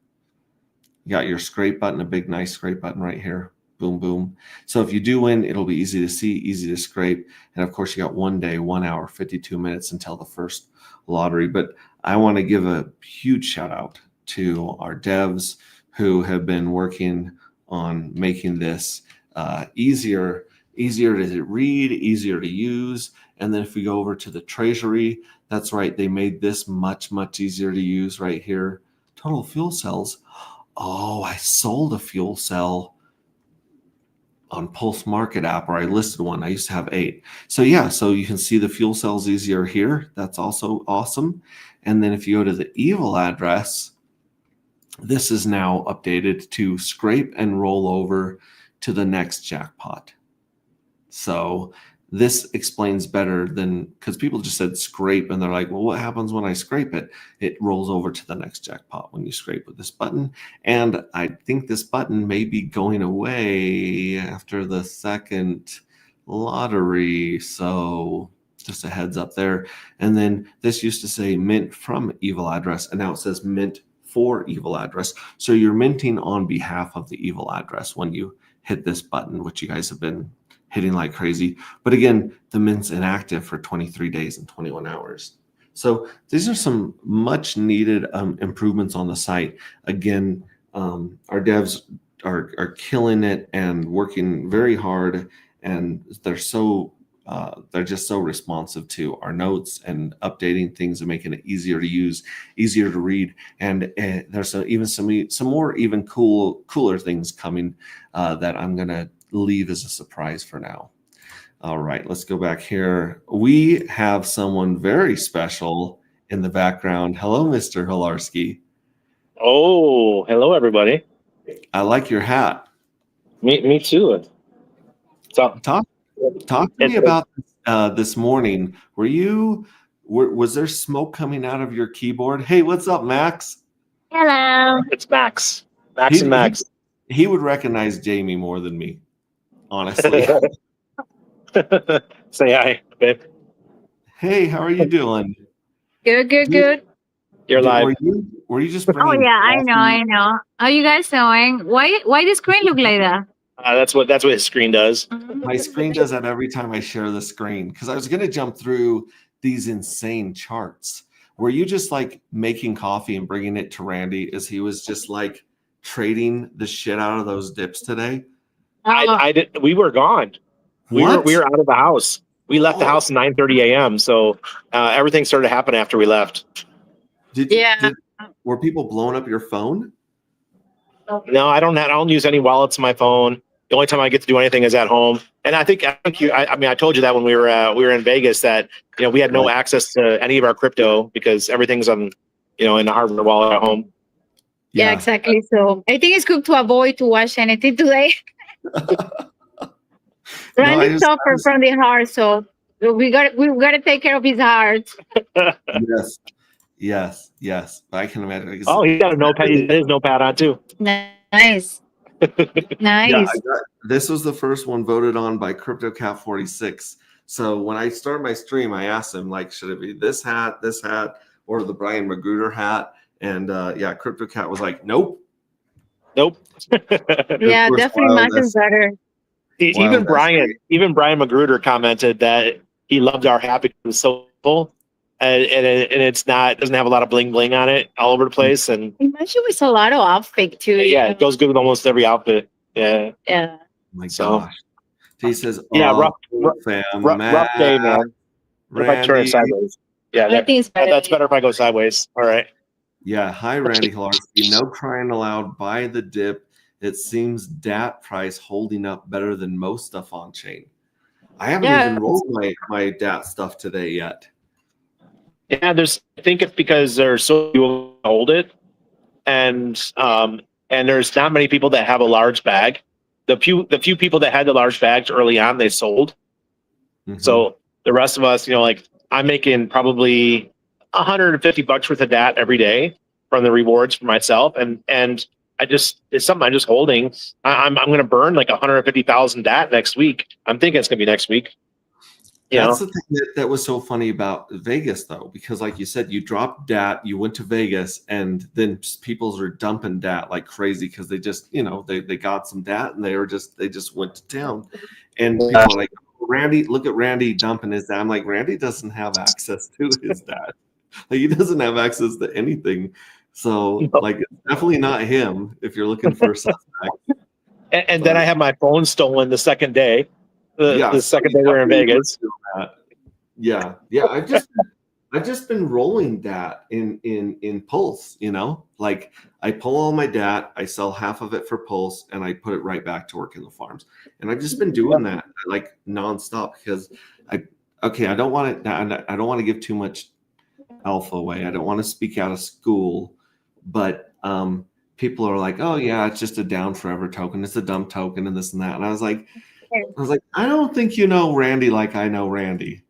got your scrape button, a big, nice scrape button right here. Boom, boom. So if you do win, it'll be easy to see, easy to scrape. And of course, you got 1 day, 1 hour, 52 minutes until the first lottery. But I want to give a huge shout out to our devs who have been working on making this easier to read, easier to use. And then if we go over to the treasury, that's right, they made this much, much easier to use right here. Total fuel cells. Oh, I sold a fuel cell on Pulse Market app, or I listed one. I used to have 8. So yeah, so you can see the fuel cells easier here. That's also awesome. And then if you go to the evil address, this is now updated to scrape and roll over to the next jackpot. So this explains better than, because people just said scrape and they're like, well, what happens when I scrape it? It rolls over to the next jackpot when you scrape with this button. And I think this button may be going away after the second lottery. So just a heads up there. And then this used to say mint from evil address, and now it says mint for evil address. So you're minting on behalf of the evil address when you hit this button, which you guys have been hitting like crazy. But again, the mint's inactive for 23 days and 21 hours. So these are some much needed improvements on the site. Again, our devs are killing it and working very hard, and they're just so responsive to our notes and updating things and making it easier to use, easier to read. And there's even some more even cooler things coming that I'm gonna leave as a surprise for now. All right, let's go back here. We have someone very special in the background. Hello, Mr. Hilarski. Oh, hello, everybody. I like your hat. Me too. Talk to me about this morning. Was there smoke coming out of your keyboard? Hey, what's up, Max? Hello. It's Max. Max. He would recognize Jamie more than me, honestly. Say hi, babe. Hey, how are you doing? Good. You're live. Were you just Oh bringing yeah, coffee? I know. How you guys doing? Why the screen look like that? That's what his screen does. My screen does that every time I share the screen, because I was going to jump through these insane charts. Were you just like making coffee and bringing it to Randy as he was just like trading the shit out of those dips today? I did. We were gone. We were out of the house. We left the house at 9:30 a.m. So everything started to happen after we left. Were people blowing up your phone? No, I don't use any wallets on my phone. The only time I get to do anything is at home. And I think you. I mean, I told you that when we were in Vegas that we had no access to any of our crypto because everything's on in the hardware wallet at home. Yeah, exactly. So I think it's good to avoid to watch anything today. Randy suffered from the heart, so we got to take care of his heart. Yes. I can imagine. Oh, he got a notepad. His notepad on too. Nice. Yeah, this was the first one voted on by CryptoCat46. So when I started my stream, I asked him should it be this hat, or the Brian Magruder hat? And CryptoCat was like, nope. Yeah, definitely Martin's better. Even Brian Magruder commented that he loved our hat because it was so full, and it's doesn't have a lot of bling bling on it all over the place. And it matches with a lot of outfit too. Yeah, it goes good with almost every outfit. Yeah. Yeah. My gosh. He says, rough day, man. Randy, if I turn it sideways. Yeah, that's better if I go sideways. All right. Yeah. Hi, Randy Hilarski. No crying aloud. Buy the dip. It seems DAT price holding up better than most stuff on chain. I haven't even rolled my DAT stuff today yet. Yeah, I think it's because there's so few who hold it, and there's not many people that have a large bag. The few people that had the large bags early on, they sold. Mm-hmm. So the rest of us, I'm making probably $150 worth of DAT every day from the rewards for myself, and it's something I'm just holding. I'm going to burn like 150,000 DAT next week. I'm thinking it's going to be next week. That's the thing that was so funny about Vegas, though, because like you said, you dropped DAT, you went to Vegas, and then people are dumping DAT like crazy because they just, they got some DAT and they just went to town. And people are like, Randy, look at Randy dumping his DAT. I'm like, Randy doesn't have access to his DAT. He doesn't have access to anything. So it's definitely not him if you're looking for a suspect. And then I had my phone stolen the second day. The second day we were in Vegas. Yeah. I've just been rolling DAT in Pulse, I pull all my DAT, I sell half of it for Pulse, and I put it right back to work in the farms. And I've just been doing that nonstop because I don't want to give too much alpha away. I don't want to speak out of school, but people are like, oh yeah, it's just a down forever token, it's a dump token and this and that. And I was like, I don't think you know Randy like I know Randy.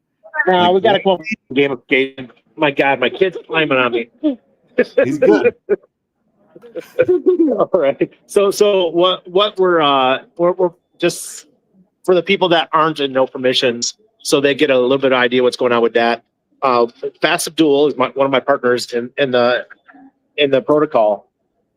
No, we got to come up with a game of game. My God, my kid's climbing on me. He's good. All right. So what we're just for the people that aren't in no permissions, so they get a little bit of idea what's going on with that. Fast Abdul is one of my partners in the protocol,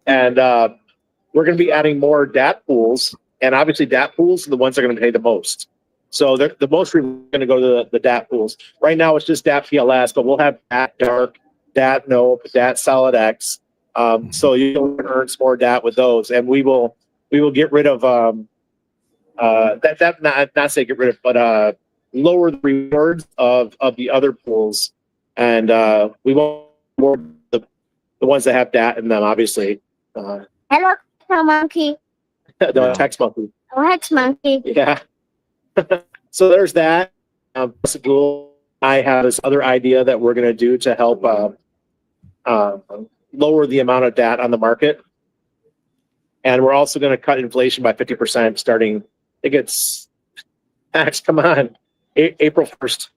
and we're going to be adding more DAT pools. And obviously, DAT pools are the ones that are going to pay the most. So the most we're going to go to the DAT pools. Right now, it's just DAT PLS, but we'll have DAT Dark, DAT Nope, DAT Solid X. So you can earn some more DAT with those, and we will get rid of not say get rid of, but lower the rewards of the other pools, and we won't reward the ones that have DAT in them. Obviously. Hello, monkey. The text monkey. Oh, hex monkey. Yeah. So there's that. I have this other idea that we're going to do to help lower the amount of DAT on the market. And we're also going to cut inflation by 50% starting, I think it's, Max, come on, April 1st.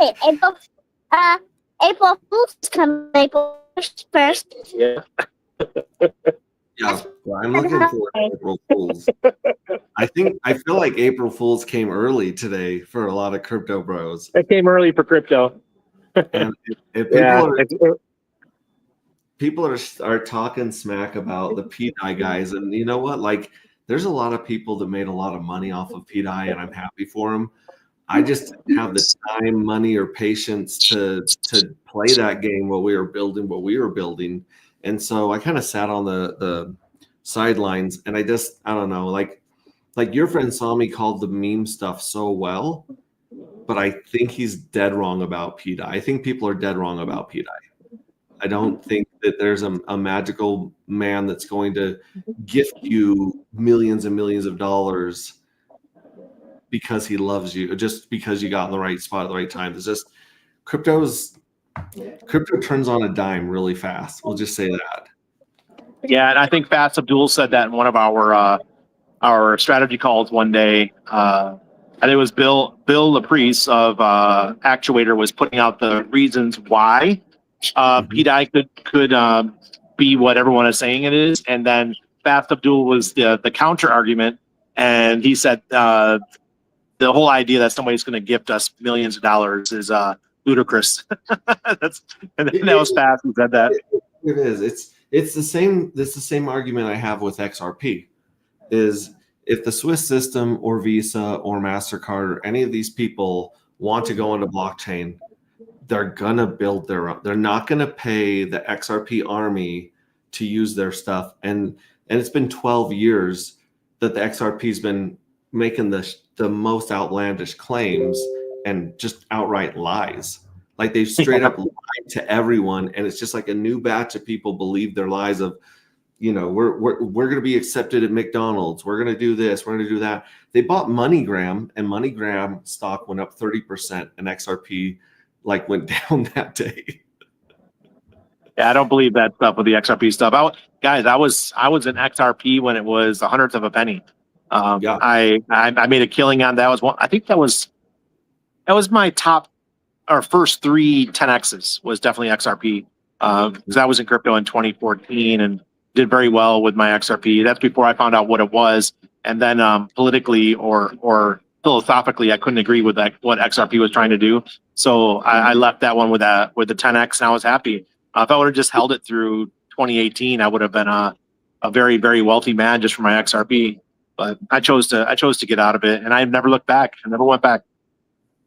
Hey, April Fool's coming April 1st. Yeah. Yeah, well, I'm looking for April Fools. I feel like April Fools came early today for a lot of crypto bros. It came early for crypto. And if people are talking smack about the PDI guys, and you know what? There's a lot of people that made a lot of money off of PDI, and I'm happy for them. I just didn't have the time, money, or patience to play that game while we were building what we were building. And so I kind of sat on the sidelines, and I don't know, like your friend Sami called the meme stuff so well, but I think he's dead wrong about PETA. I think people are dead wrong about PETA. I don't think that there's a magical man that's going to gift you millions and millions of dollars because he loves you, just because you got in the right spot at the right time. It's just crypto turns on a dime really fast. We'll just say that. Yeah, and I think Fats Abdul said that in one of our strategy calls one day. And it was Bill Laprise of Actuator was putting out the reasons why PETA could be what everyone is saying it is, and then Fats Abdul was the counter argument, and he said the whole idea that somebody's going to gift us millions of dollars is ludicrous. That was Fats who said that. It is. It's the same argument I have with XRP. Is if the Swiss system or Visa or MasterCard or any of these people want to go into blockchain, they're gonna build their own. They're not gonna pay the XRP army to use their stuff. And it's been 12 years that the XRP's been making the most outlandish claims and just outright lies. Like they've straight up lied to everyone, and it's just like a new batch of people believe their lies of, we're going to be accepted at McDonald's. We're going to do this. We're going to do that. They bought MoneyGram, and MoneyGram stock went up 30%, and XRP went down that day. Yeah, I don't believe that stuff with the XRP stuff. I was in XRP when it was a hundredth of a penny. Yeah. I made a killing on that. I think that was my top, our first 3 10Xs was definitely XRP. Because I was in crypto in 2014 and did very well with my XRP. That's before I found out what it was. And then politically or philosophically, I couldn't agree with what XRP was trying to do. So I left that one with the 10X, and I was happy. If I would have just held it through 2018, I would have been a very, very wealthy man just for my XRP. But I chose to get out of it, and I never looked back. I never went back.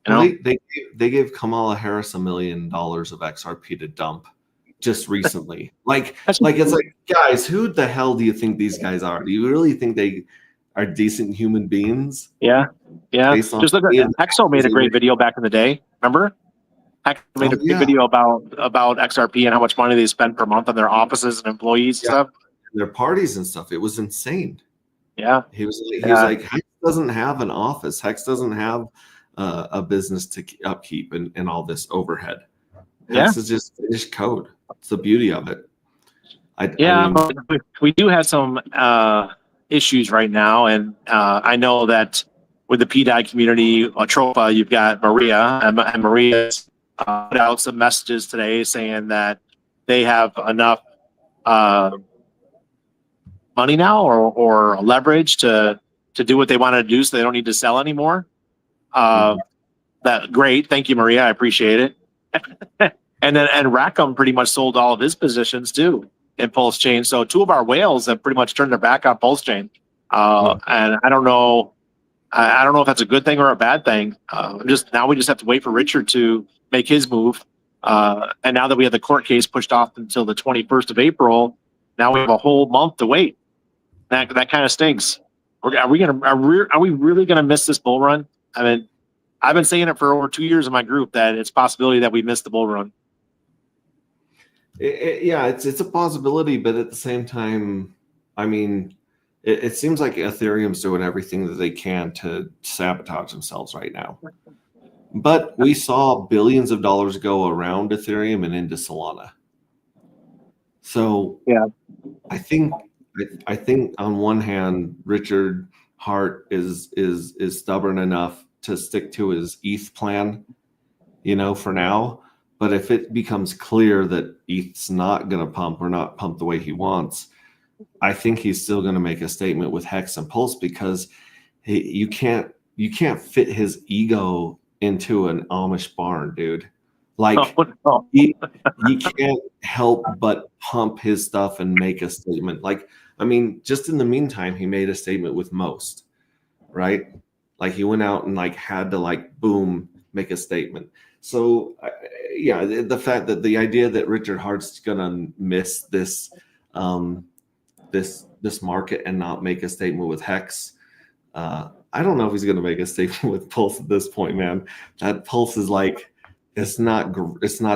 They gave Kamala Harris $1 million of XRP to dump just recently. It's like, guys, who the hell do you think these guys are? Do you really think they are decent human beings? Yeah. Just look at Hexo made a great video back in the day. Remember? Hexo made a big video about XRP and how much money they spend per month on their offices and employees and stuff. Their parties and stuff. It was insane. Yeah. He was like, Hex doesn't have an office. Hex doesn't have a business to upkeep and all this overhead. Hex is just finished code. It's the beauty of it. But we do have some issues right now, and I know that with the PDI community, Tropa, you've got Maria, and Maria's put out some messages today saying that they have enough money now or leverage to do what they want to do, so they don't need to sell anymore. That great, thank you, Maria, I appreciate it. And Rackham pretty much sold all of his positions too in Pulse Chain. So 2 of our whales have pretty much turned their back on Pulse Chain. And I don't know if that's a good thing or a bad thing. Now we just have to wait for Richard to make his move. And now that we have the court case pushed off until the 21st of April, now we have a whole month to wait. That kind of stinks. Are we really gonna miss this bull run? I mean, I've been saying it for over 2 years in my group that it's a possibility that we missed the bull run. It's a possibility, but at the same time, I mean, it seems like Ethereum's doing everything that they can to sabotage themselves right now. But we saw billions of dollars go around Ethereum and into Solana. So yeah, I think on one hand, Richard Hart is stubborn enough to stick to his ETH plan, for now. But if it becomes clear that ETH's not going to pump or not pump the way he wants, I think he's still going to make a statement with Hex and Pulse, because you can't fit his ego into an Amish barn, dude. He can't help but pump his stuff and make a statement. Just in the meantime, he made a statement with Most, right? He went out and had to boom, make a statement. So yeah, the fact that the idea that Richard Hart's gonna miss this this market and not make a statement with Hex. I don't know if he's gonna make a statement with Pulse at this point, man. That Pulse is like it's not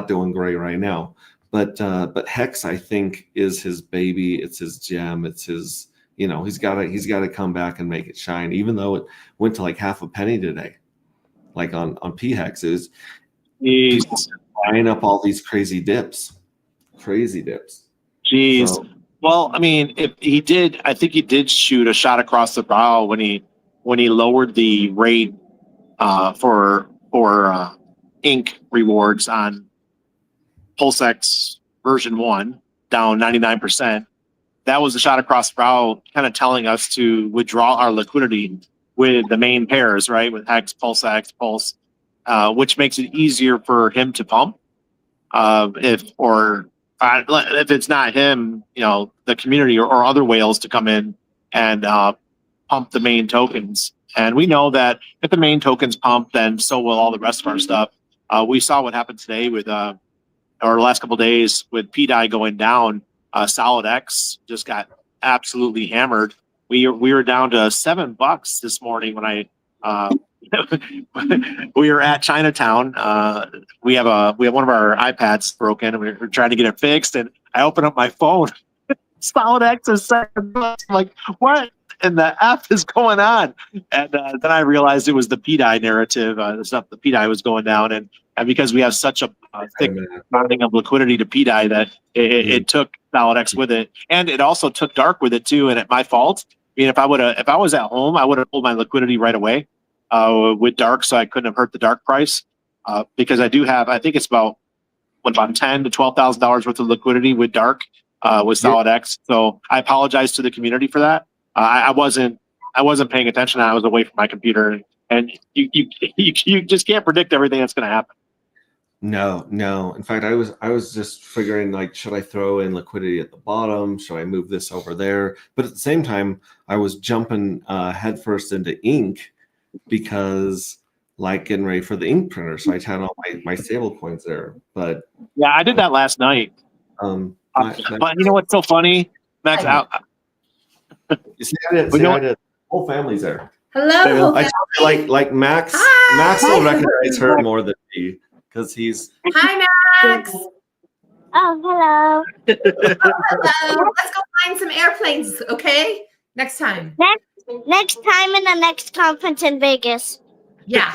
doing great right now. But Hex, I think, is his baby. It's his gem. It's his, he's got to come back and make it shine. Even though it went to like half a penny today, like on PHEX, it was buying up all these crazy dips. Jeez. So, Well, I mean, I think he did shoot a shot across the bow when he lowered the rate for ink rewards on PulseX version 1 down 99%. That was a shot across the bow, kind of telling us to withdraw our liquidity with the main pairs, right? With Hex, PulseX, Pulse, which makes it easier for him to pump. If it's not him, the community or other whales to come in and pump the main tokens. And we know that if the main tokens pump, then so will all the rest of our stuff. We saw what happened today with, or the last couple of days with PDI going down. SolidX just got absolutely hammered. We were down to $7 this morning when we were at Chinatown. We have one of our iPads broken, and we were trying to get it fixed. And I open up my phone. SolidX is $7. I'm like, what in the F is going on? And then I realized it was the PDI narrative. The stuff the PDI was going down, and because we have such a thick mounting of liquidity to PDI that it took SolidX with it, and it also took Dark with it too. And at my fault. I mean, if I was at home, I would have pulled my liquidity right away with Dark, so I couldn't have hurt the Dark price because I do have. I think it's about $10,000 to $12,000 worth of liquidity with Dark with SolidX. So I apologize to the community for that. I wasn't paying attention. I was away from my computer, and you just can't predict everything that's going to happen. No. In fact, I was just figuring, like, should I throw in liquidity at the bottom? Should I move this over there? But at the same time, I was jumping headfirst into ink because, like, getting ready for the ink printer. So I had all my stable coins there. But yeah, I did that last night. But you know what's so funny, Max? You see, I did. Whole family's there. Hello. I like Max. Hi. Max will recognize her more than me because he's. Hi, Max. Oh, hello. Hello. Let's go find some airplanes, okay? Next time. Next time in the next conference in Vegas. Yeah.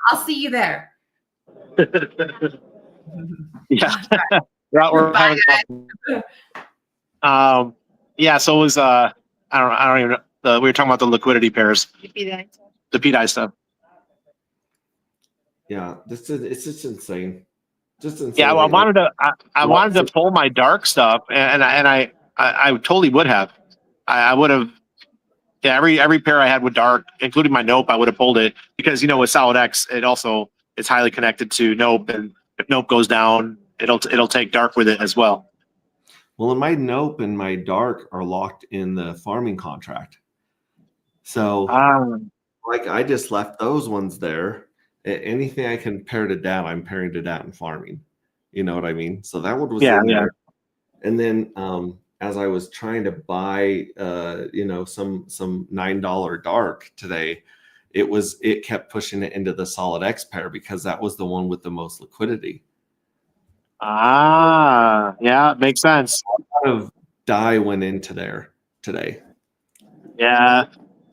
I'll see you there. Yeah. We're having fun. Yeah, so it was I don't even know. We were talking about the liquidity pairs. The PDI stuff. Yeah, it's just insane. Just insane. Yeah, I wanted to pull my Dark stuff, and I totally would have. I would have. Yeah, every pair I had with Dark, including my Nope, I would have pulled it because with SolidX, it also is highly connected to Nope, and if Nope goes down, it'll take Dark with it as well. Well, and my Nope and my Dark are locked in the farming contract, so like I just left those ones there. Anything I can pair to that, I'm pairing to that in farming. You know what I mean? So that one was in there. And then as I was trying to buy some $9 Dark today, it kept pushing it into the SolidX pair because that was the one with the most liquidity. Yeah, makes sense. A lot of dye went into there today. Yeah.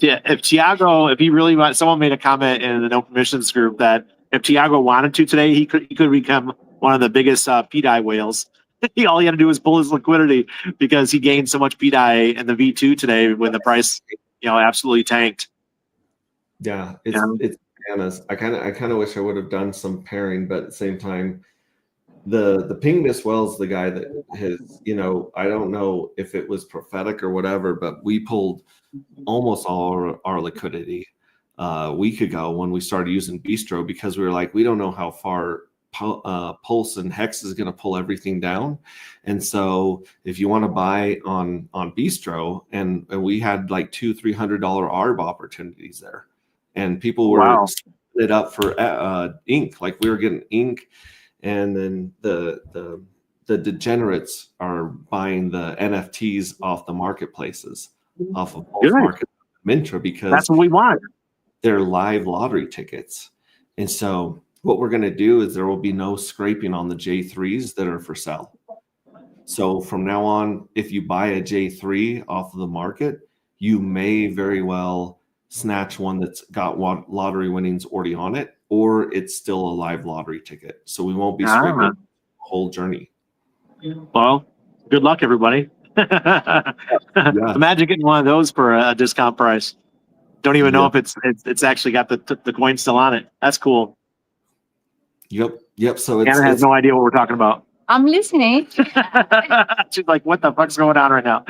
If Tiago, if he really wants, someone made a comment in the No Permissions group that if Tiago wanted to today, he could become one of the biggest PDI whales. All he had to do was pull his liquidity because he gained so much PDI in the V2 today when the price, absolutely tanked. Yeah, it's bananas. I kind of wish I would have done some pairing, but at the same time, the Ping Miss Wells, the guy that has, I don't know if it was prophetic or whatever, but we pulled almost all our liquidity a week ago when we started using Bistro because we were like, we don't know how far Pulse and Hex is going to pull everything down. And so if you want to buy on Bistro, and we had like $200-300 ARB opportunities there, and people were it up for ink. Like we were getting ink and then the degenerates are buying the NFTs off the marketplaces, off of both Good. market Mintra, because That's what we want. they're live lottery tickets. And so what we're going to do is there will be no scraping on the J3s that are for sale. So from now on, if you buy a J3 off of the market, you may very well snatch one that's got lottery winnings already on it, or it's still a live lottery ticket. So we won't be scraping the whole journey. Well, good luck, everybody. Imagine getting one of those for a discount price. Don't even know if it's actually got the coin still on it. That's cool. Yep. So Anna has no idea what we're talking about. I'm listening. She's like, "What the fuck's going on right now?"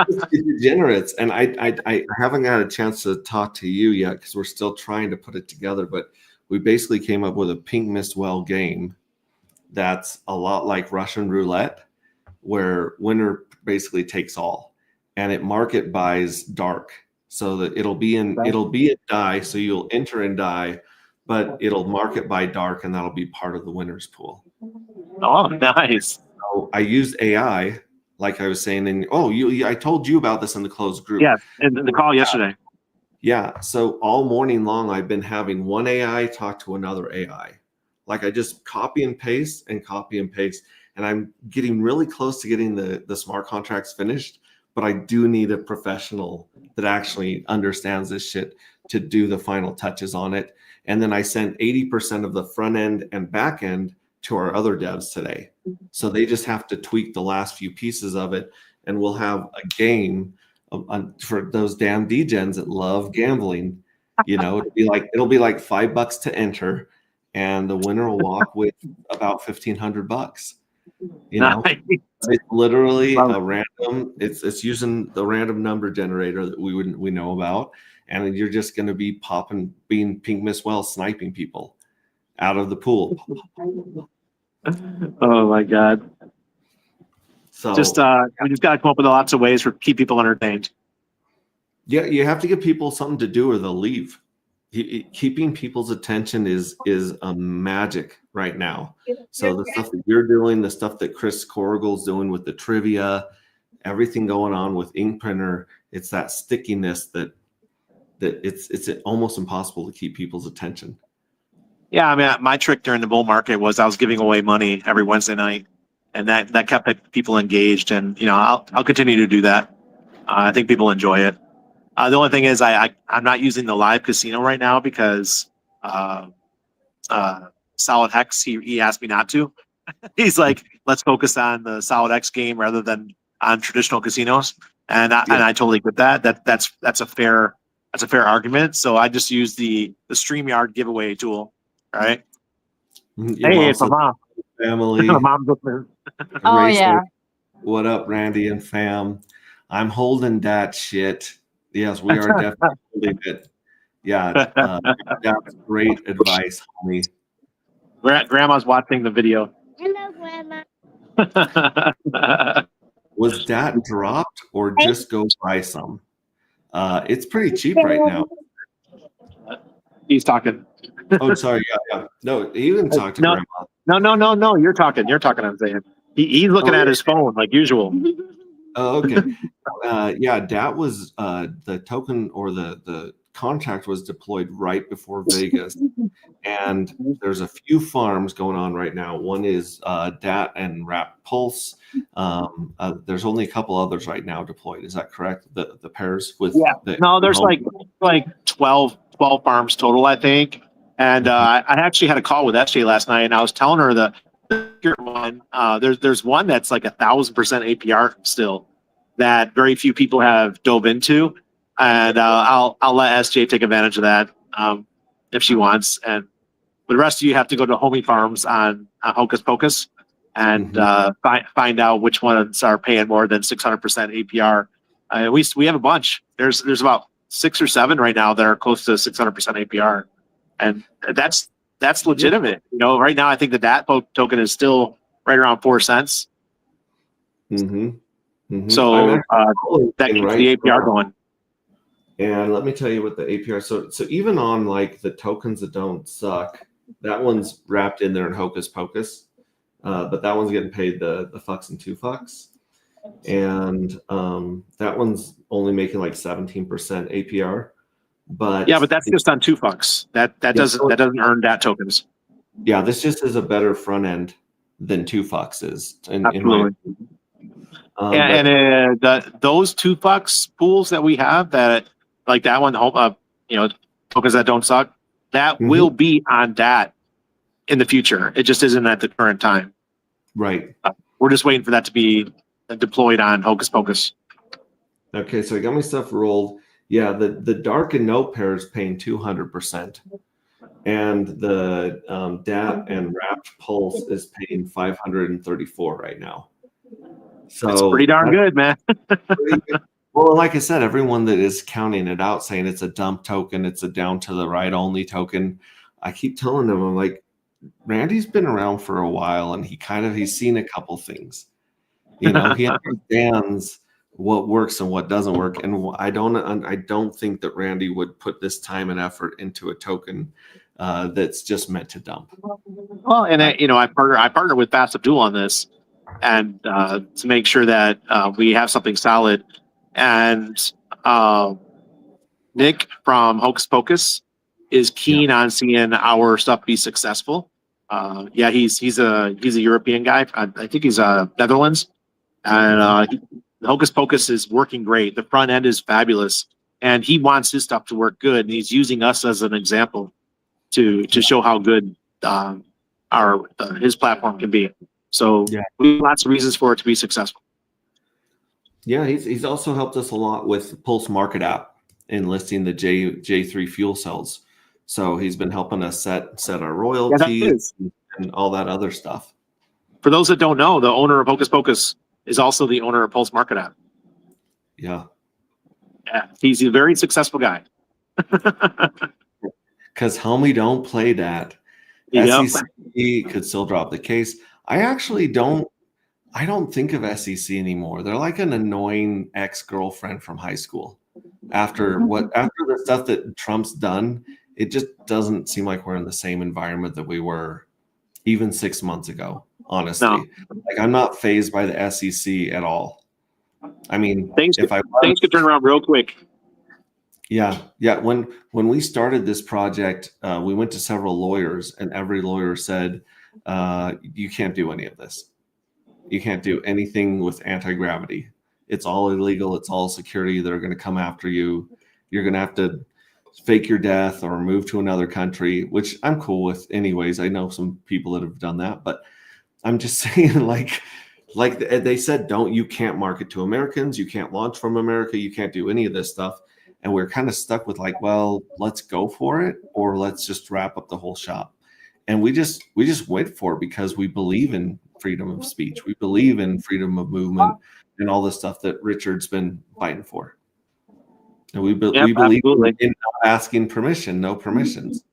It's degenerates, and I haven't got a chance to talk to you yet because we're still trying to put it together. But we basically came up with a Pink Miss Well game that's a lot like Russian roulette, where winner basically takes all, and it market buys dark, so that it'll be a die, so you'll enter and die, but it'll market by dark, and that'll be part of the winner's pool. Oh, nice. So I used AI, like I was saying, and I told you about this in the closed group. Yeah, in the call yesterday. Yeah. So all morning long, I've been having one AI talk to another AI. Like I just copy and paste, and I'm getting really close to getting the smart contracts finished, but I do need a professional that actually understands this shit to do the final touches on it. And then I sent 80% of the front end and back end to our other devs today. So they just have to tweak the last few pieces of it, and we'll have a game for those damn degens that love gambling. It'll be like $5 to enter, and the winner will walk with about $1,500. Nice. It's literally a random. It's using the random number generator that we know about, and you're just going to be being Pink Miss Well, sniping people out of the pool. Oh my God. So we just got to come up with lots of ways to keep people entertained. Yeah, you have to give people something to do or they'll leave. Keeping people's attention is a magic right now. So the stuff that you're doing, the stuff that Chris Corrigal's doing with the trivia, everything going on with Ink Printer, it's that stickiness that it's almost impossible to keep people's attention. Yeah, I mean, my trick during the bull market was I was giving away money every Wednesday night, and that kept people engaged. And I'll continue to do that. I think people enjoy it. The only thing is I'm not using the live casino right now because Solid Hex he asked me not to. He's like, let's focus on the Solid X game rather than on traditional casinos, and I totally get that. That's a fair argument. So I just use the StreamYard giveaway tool. Right. Hey, it's my mom. Family. My mom's up there. Oh, yeah. What up, Randy and fam? I'm holding that shit. Yes, we are definitely holding it. Yeah, that's great advice, homie. Grandma's watching the video. Hello, Grandma. Was that dropped or just go buy some? It's pretty cheap right now. He's talking. Oh, sorry. Yeah. No, he didn't talk to Grandma. No. You're talking. I'm saying he's looking at his phone like usual. Oh, okay. Yeah, that was the token or the contract was deployed right before Vegas, and there's a few farms going on right now. One is DAT and Wrap Pulse. There's only a couple others right now deployed. Is that correct? The pairs with there's like 12 farms total, I think. And I actually had a call with SJ last night, and I was telling her the one. There's one that's like 1,000% APR still that very few people have dove into, and I'll let SJ take advantage of that if she wants. And for the rest of you have to go to Homie Farms on Hocus Pocus and find out which ones are paying more than 600% APR. We have a bunch. There's about 6 or 7 right now that are close to 600% APR. And that's legitimate. Right now I think the DAT token is still right around 4 cents. So that keeps the APR going. And let me tell you what the APR. So even on like the tokens that don't suck, That one's wrapped in there in Hocus Pocus, but that one's getting paid the fucks and 2 fucks, and that one's only making like 17% APR. But Yeah, but that's just on 2 fucks. That doesn't earn DAT tokens. yeah, this just is a better front end than 2 fucks is. Absolutely. Those 2 fucks pools that we have, that like that one, tokens that don't suck, that will be on DAT in the future. It just isn't at the current time. Right. We're just waiting for that to be deployed on Hocus Pocus. Okay, so I got my stuff rolled. Yeah, the dark and no pair is paying 200%, and the DAT and wrapped pulse is paying 534 right now. So That's pretty darn good, man. pretty good. Well, like I said, everyone that is counting it out, saying it's a dump token, it's a down to the right only token, I keep telling them, I'm like, Randy's been around for a while, and he's seen a couple things. He understands what works and what doesn't work, and I don't think that Randy would put this time and effort into a token that's just meant to dump. Well, and I partner with Fast Abdul on this, and to make sure that we have something solid. And Nick from Hocus Pocus is keen on seeing our stuff be successful. He's a European guy. I think he's Netherlands, and Hocus Pocus is working great. The front end is fabulous, and he wants his stuff to work good. And he's using us as an example to show how good his platform can be. So we have lots of reasons for it to be successful. Yeah, he's also helped us a lot with Pulse Market app in listing the J3 fuel cells. So he's been helping us set our royalties and all that other stuff. For those that don't know, the owner of Hocus Pocus is also the owner of Pulse Market app. Yeah. Yeah, he's a very successful guy. Because homie don't play that. Yep. SEC could still drop the case. I don't think of SEC anymore. They're like an annoying ex-girlfriend from high school. After the stuff that Trump's done, it just doesn't seem like we're in the same environment that we were even 6 months ago, honestly. No. Like, I'm not fazed by the SEC at all. I mean, things could turn around real quick. Yeah. When we started this project, we went to several lawyers, and every lawyer said, you can't do any of this. You can't do anything with anti-gravity. It's all illegal. It's all security. They're going to come after you. You're going to have to fake your death or move to another country, which I'm cool with anyways. I know some people that have done that, but I'm just saying, like they said, you can't market to Americans. You can't launch from America. You can't do any of this stuff. And we're kind of stuck with like, well, let's go for it, or let's just wrap up the whole shop. And we just went for it because we believe in freedom of speech. We believe in freedom of movement and all the stuff that Richard's been fighting for. And we believe absolutely. in not asking permission, no permissions.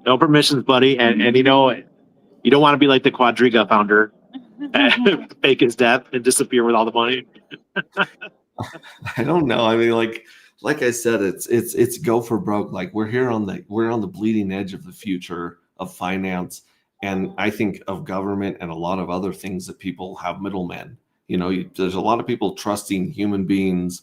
No permissions, buddy. And you don't want to be like the Quadriga founder, fake his death and disappear with all the money. I don't know. I mean, like I said, it's go for broke. Like we're on the bleeding edge of the future of finance, and I think of government and a lot of other things that people have middlemen. There's a lot of people trusting human beings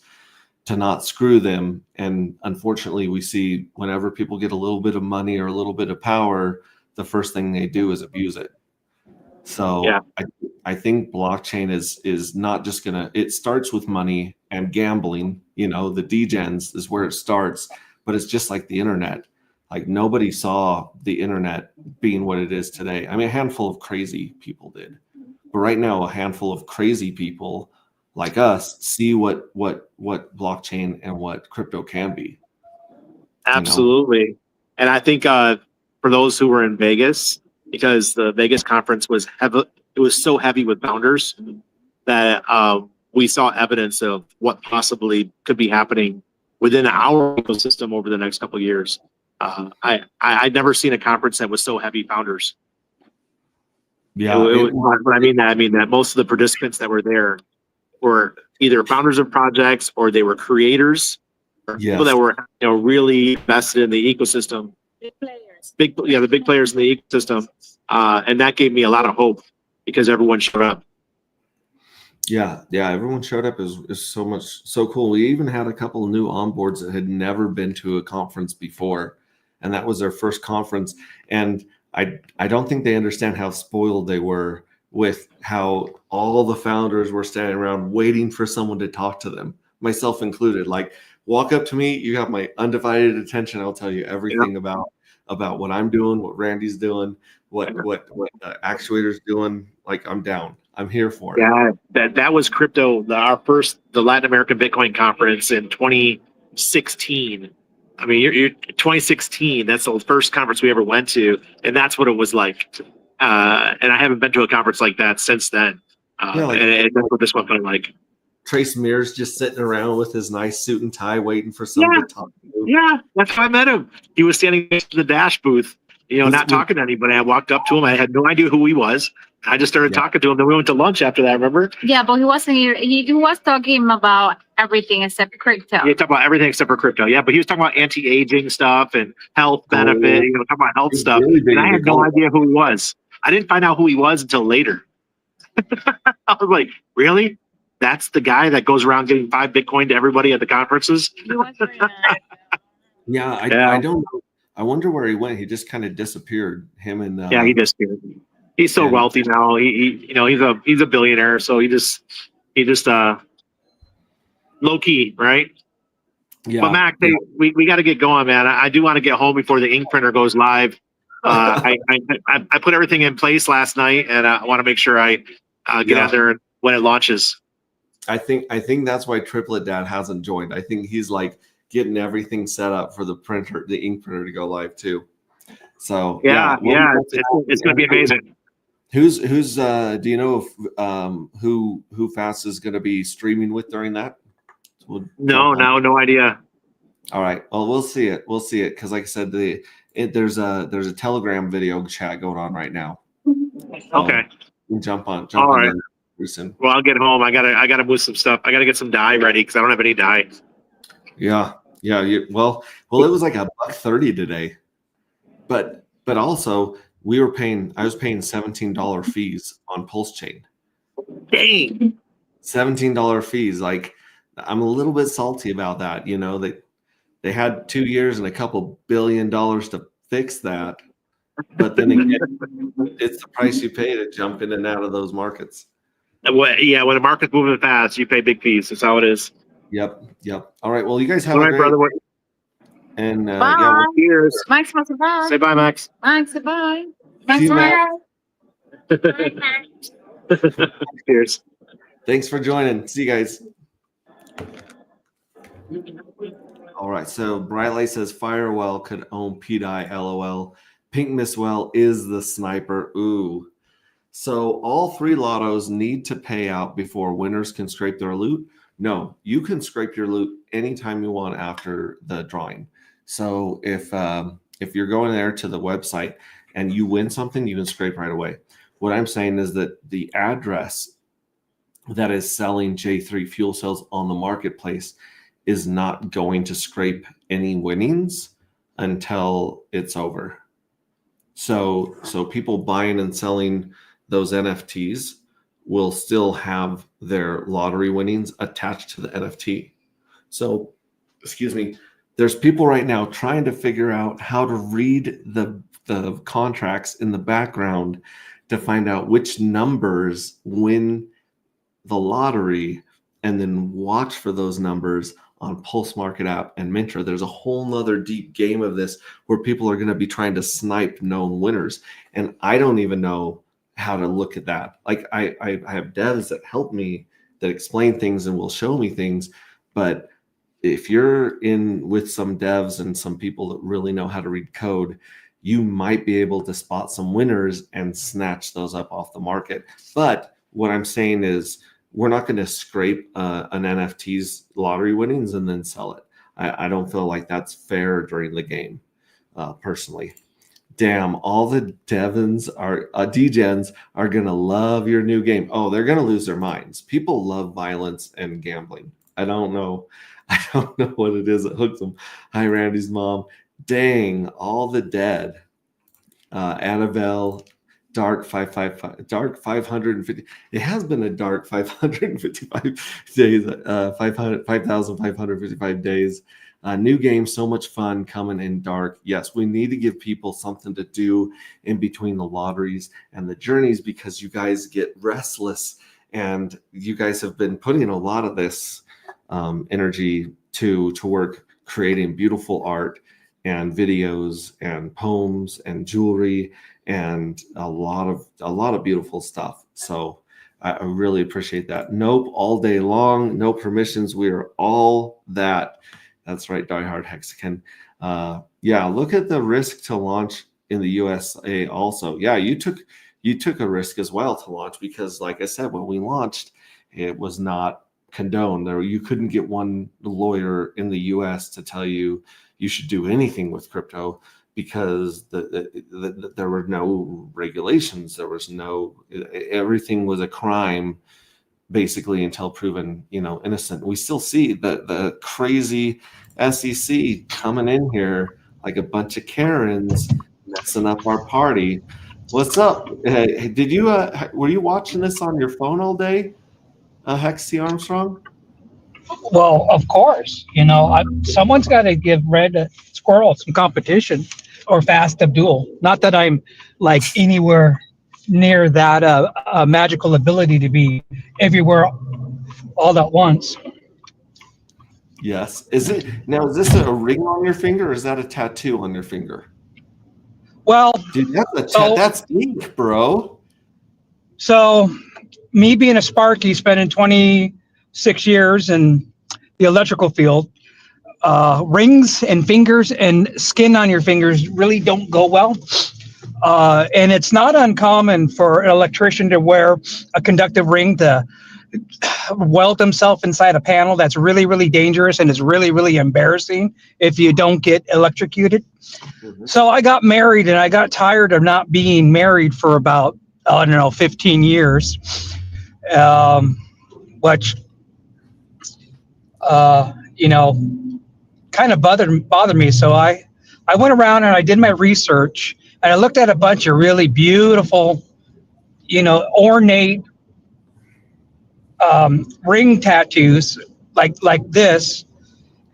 to not screw them, and unfortunately, we see whenever people get a little bit of money or a little bit of power, the first thing they do is abuse it. So yeah. I think blockchain is not just it starts with money and gambling. The degens is where it starts, but it's just like the internet. Like nobody saw the internet being what it is today. I mean, a handful of crazy people did, but right now, a handful of crazy people like us see what blockchain and what crypto can be. Absolutely. And I think for those who were in Vegas, because the Vegas conference was heavy, it was so heavy with founders that we saw evidence of what possibly could be happening within our ecosystem over the next couple of years. I'd never seen a conference that was so heavy founders. Yeah. When I mean that most of the participants that were there were either founders of projects or they were creators or people that were really invested in the ecosystem. the big players in the ecosystem. And that gave me a lot of hope because everyone showed up. Yeah, everyone showed up is so cool. We even had a couple of new onboards that had never been to a conference before, and that was their first conference. And I don't think they understand how spoiled they were with how all the founders were standing around waiting for someone to talk to them, myself included. Like, walk up to me, you have my undivided attention. I'll tell you everything about what I'm doing, what Randy's doing, what Actuator's doing. Like, I'm down. I'm here for it. Yeah, that was crypto. The Latin American Bitcoin conference in 2016. I mean, you're 2016. That's the first conference we ever went to, and that's what it was like. And I haven't been to a conference like that since then. And that's what this one felt like. Trace Mears just sitting around with his nice suit and tie, waiting for someone to talk to. Yeah, that's how I met him. He was standing next to the dash booth, not talking to anybody. I walked up to him. I had no idea who he was. I just started talking to him. Then we went to lunch after that, remember? Yeah, but he wasn't here. He was talking about everything except crypto. He talked about everything except for crypto. Yeah, but he was talking about anti-aging stuff and health benefit, talking about health stuff. Really big and I had no idea who he was. I didn't find out who he was until later. I was like, really? That's the guy that goes around giving 5 Bitcoin to everybody at the conferences? He was very nice. Yeah, I don't know. I wonder where he went. He just kind of disappeared. Him and yeah, he just he's so wealthy now. He's a billionaire, so he just low key, right? Yeah. But Mac, we got to get going, man. I do want to get home before the ink printer goes live. I put everything in place last night, and I want to make sure I get out there when it launches. I think that's why Triplet Dad hasn't joined. I think he's like getting everything set up for the ink printer to go live too. So it's gonna be amazing. Who's do you know if who Fast is gonna be streaming with during that? No idea. All right. Well, we'll see it because, like I said, there's a Telegram video chat going on right now. Okay. Jump on. All right. On there soon. Well, I'll get home. I gotta move some stuff. I gotta get some dye ready because I don't have any dye. Yeah. Well, it was like $1.30 today, but also I was paying $17 fees on Pulse Chain. Dang. $17 fees. Like, I'm a little bit salty about that. They had 2 years and a couple $1 billion to fix that. But then again, it's the price you pay to jump in and out of those markets. Yeah, when the market's moving fast, you pay big fees. That's how it is. Yep. All right. Well, you guys have all a right, great brother. And Bye. Cheers. Max, say bye. Say bye, Max. Max, say bye. See you, Max. Cheers. Thanks for joining. See you guys. All right. So Bright Light says Firewell could own PDI. LOL. Pink Misswell is the sniper. Ooh. So all 3 lottos need to pay out before winners can scrape their loot. No, you can scrape your loot anytime you want after the drawing. So if you're going there to the website and you win something, you can scrape right away. What I'm saying is that the address that is selling J3 fuel cells on the marketplace is not going to scrape any winnings until it's over. So people buying and selling those NFTs will still have their lottery winnings attached to the NFT. So, excuse me, there's people right now trying to figure out how to read the contracts in the background to find out which numbers win the lottery and then watch for those numbers on Pulse Market app and Mintra. There's a whole nother deep game of this where people are going to be trying to snipe known winners. And I don't even know how to look at that. Like I have devs that help me, that explain things and will show me things. But if you're in with some devs and some people that really know how to read code, you might be able to spot some winners and snatch those up off the market. But what I'm saying is we're not going to scrape an NFT's lottery winnings and then sell it. I don't feel like that's fair during the game, personally. Damn, all the degens are going to love your new game. Oh, they're going to lose their minds. People love violence and gambling. I don't know what it is that hooks them. Hi, Randy's mom. Dang, all the dead Annabelle, dark 550. It has been a dark 555 days, 5,555 days. New game, so much fun coming in dark. Yes, we need to give people something to do in between the lotteries and the journeys, because you guys get restless, and you guys have been putting a lot of this energy to work creating beautiful art and videos and poems and jewelry and a lot of beautiful stuff. So I really appreciate that. Nope, all day long, no permissions. We are all that. That's right, diehard Hexagon. Yeah, look at the risk to launch in the USA also. Yeah, you took a risk as well to launch, because like I said, when we launched, it was not condoned. You couldn't get one lawyer in the US to tell you should do anything with crypto, because there were no regulations. There was everything was a crime basically until proven, innocent. We still see the crazy SEC coming in here like a bunch of Karens messing up our party. What's up? Did you were you watching this on your phone all day, Hex T. Armstrong? Well, of course, someone's got to give Red Squirrel some competition, or Fast Abdul. Not that I'm like anywhere near that magical ability to be everywhere all at once. Yes. Is this a ring on your finger, or is that a tattoo on your finger? Well, Dude, that's ink, bro. So me being a Sparky, spending 26 years in the electrical field, rings and fingers and skin on your fingers really don't go well. And it's not uncommon for an electrician to wear a conductive ring to weld himself inside a panel. That's really, really dangerous, and it's really, really embarrassing if you don't get electrocuted. Mm-hmm. So I got married, and I got tired of not being married for about, 15 years, which, kind of bothered me. So I went around and I did my research, and I looked at a bunch of really beautiful, ornate ring tattoos like this.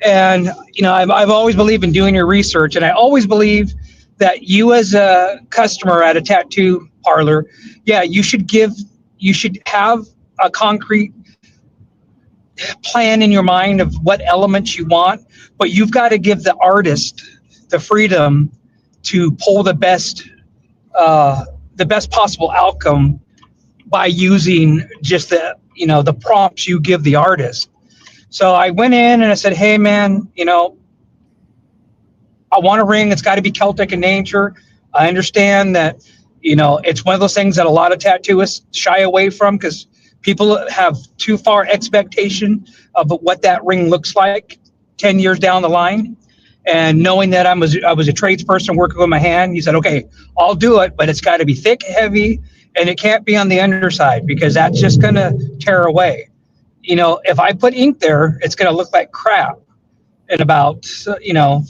And, I've always believed in doing your research, and I always believe that you as a customer at a tattoo parlor, you should have a concrete plan in your mind of what elements you want, but you've got to give the artist the freedom to pull the best possible outcome by using just the prompts you give the artist. So I went in and I said, hey man, I want a ring. It's got to be Celtic in nature. I understand that, it's one of those things that a lot of tattooists shy away from, because people have too far expectation of what that ring looks like 10 years down the line. And knowing that I was a tradesperson working with my hand, he said, okay, I'll do it, but it's got to be thick, heavy, and it can't be on the underside, because that's just going to tear away. If I put ink there, it's going to look like crap in about, 4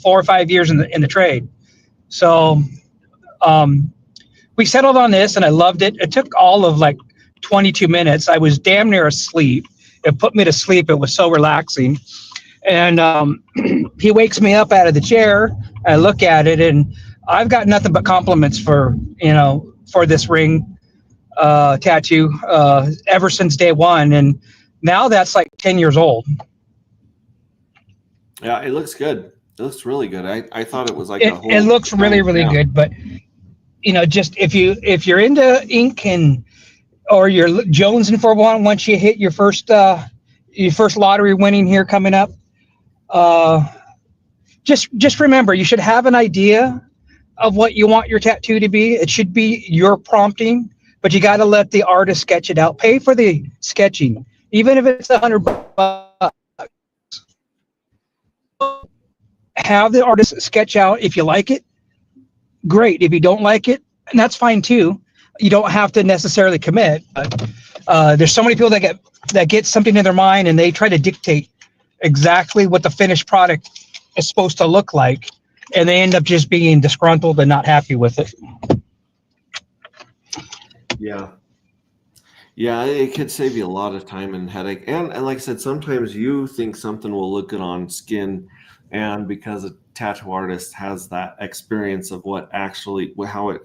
or 5 years in the trade. So we settled on this, and I loved it. It took all of 22 minutes. I was damn near asleep. It put me to sleep. It was so relaxing. And he wakes me up out of the chair. I look at it, and I've got nothing but compliments for this ring tattoo ever since day one. And now that's 10 years old. Yeah, it looks good. It looks really good. I thought it was it looks really, really good. But just if you're into ink or you're jonesing for one, once you hit your first lottery winning here coming up, just remember, you should have an idea of what you want your tattoo to be. It should be your prompting, but you got to let the artist sketch it out. Pay for the sketching, even if it's $100. Have the artist sketch out. If you like it, great. If you don't like it, and that's fine too. You don't have to necessarily commit. But there's so many people that get something in their mind, and they try to dictate exactly what the finished product is supposed to look like, and they end up just being disgruntled and not happy with it. Yeah. Yeah, it could save you a lot of time and headache. And like I said, sometimes you think something will look good on skin, and because a tattoo artist has that experience of what actually how it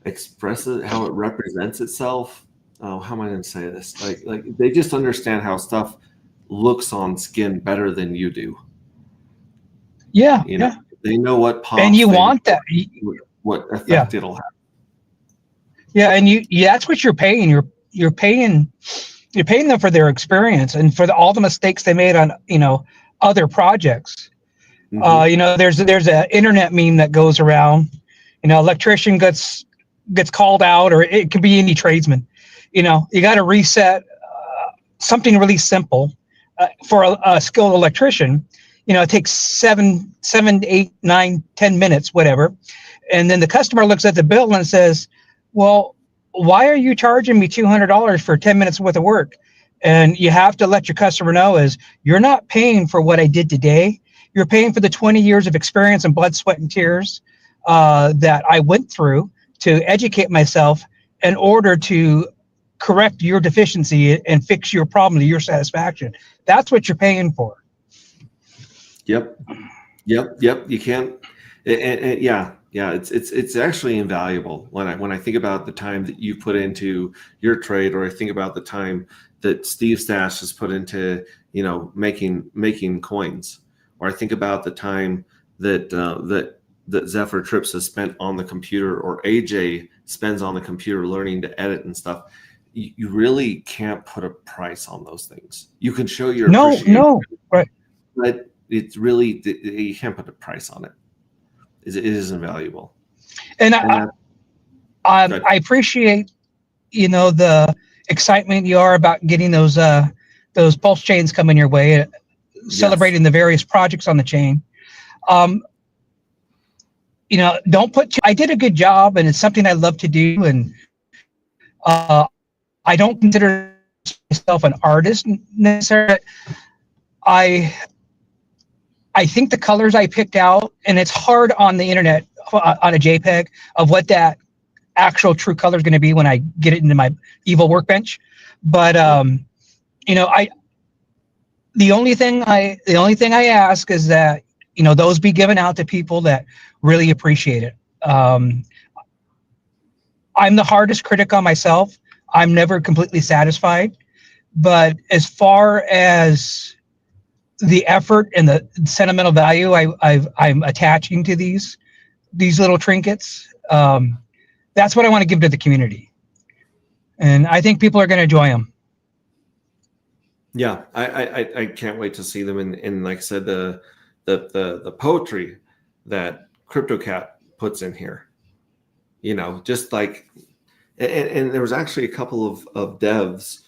expresses, how it represents itself. Oh, how am I going to say this? Like they just understand how stuff looks on skin better than you do. Yeah. You know, they know what pops. And you they want know that. what effect it'll have. Yeah, and that's what you're paying. You're paying them for their experience and for all the mistakes they made on, other projects. Mhm. There's a internet meme that goes around, electrician gets called out, or it could be any tradesman. You got to reset something really simple for a skilled electrician. It takes 7, 8, 9, 10 minutes, whatever. And then the customer looks at the bill and says, well, why are you charging me $200 for 10 minutes worth of work? And you have to let your customer know is you're not paying for what I did today. You're paying for the 20 years of experience and blood, sweat, and tears that I went through to educate myself in order to correct your deficiency and fix your problem to your satisfaction. That's what you're paying for. Yep. You can't. Yeah. It's actually invaluable when I think about the time that you put into your trade, or I think about the time that Steve Stash has put into making coins, or I think about the time that that Zephyr Trips has spent on the computer, or AJ spends on the computer learning to edit and stuff. You really can't put a price on those things. You can show your appreciation, right, but it's really, you can't put a price on it. It is invaluable. And I appreciate the excitement you are about getting those pulse chains coming your way, celebrating the various projects on the chain. Don't put. I did a good job, and it's something I love to do, and I don't consider myself an artist necessarily. I think the colors I picked out, and it's hard on the internet on a JPEG of what that actual true color is going to be when I get it into my evil workbench. But the only thing I ask is that those be given out to people that really appreciate it. I'm the hardest critic on myself. I'm never completely satisfied, but as far as the effort and the sentimental value I'm attaching to these little trinkets, that's what I want to give to the community, and I think people are going to enjoy them. Yeah, I can't wait to see them. And like I said, the poetry that CryptoCat puts in here, just like, and there was actually a couple of devs,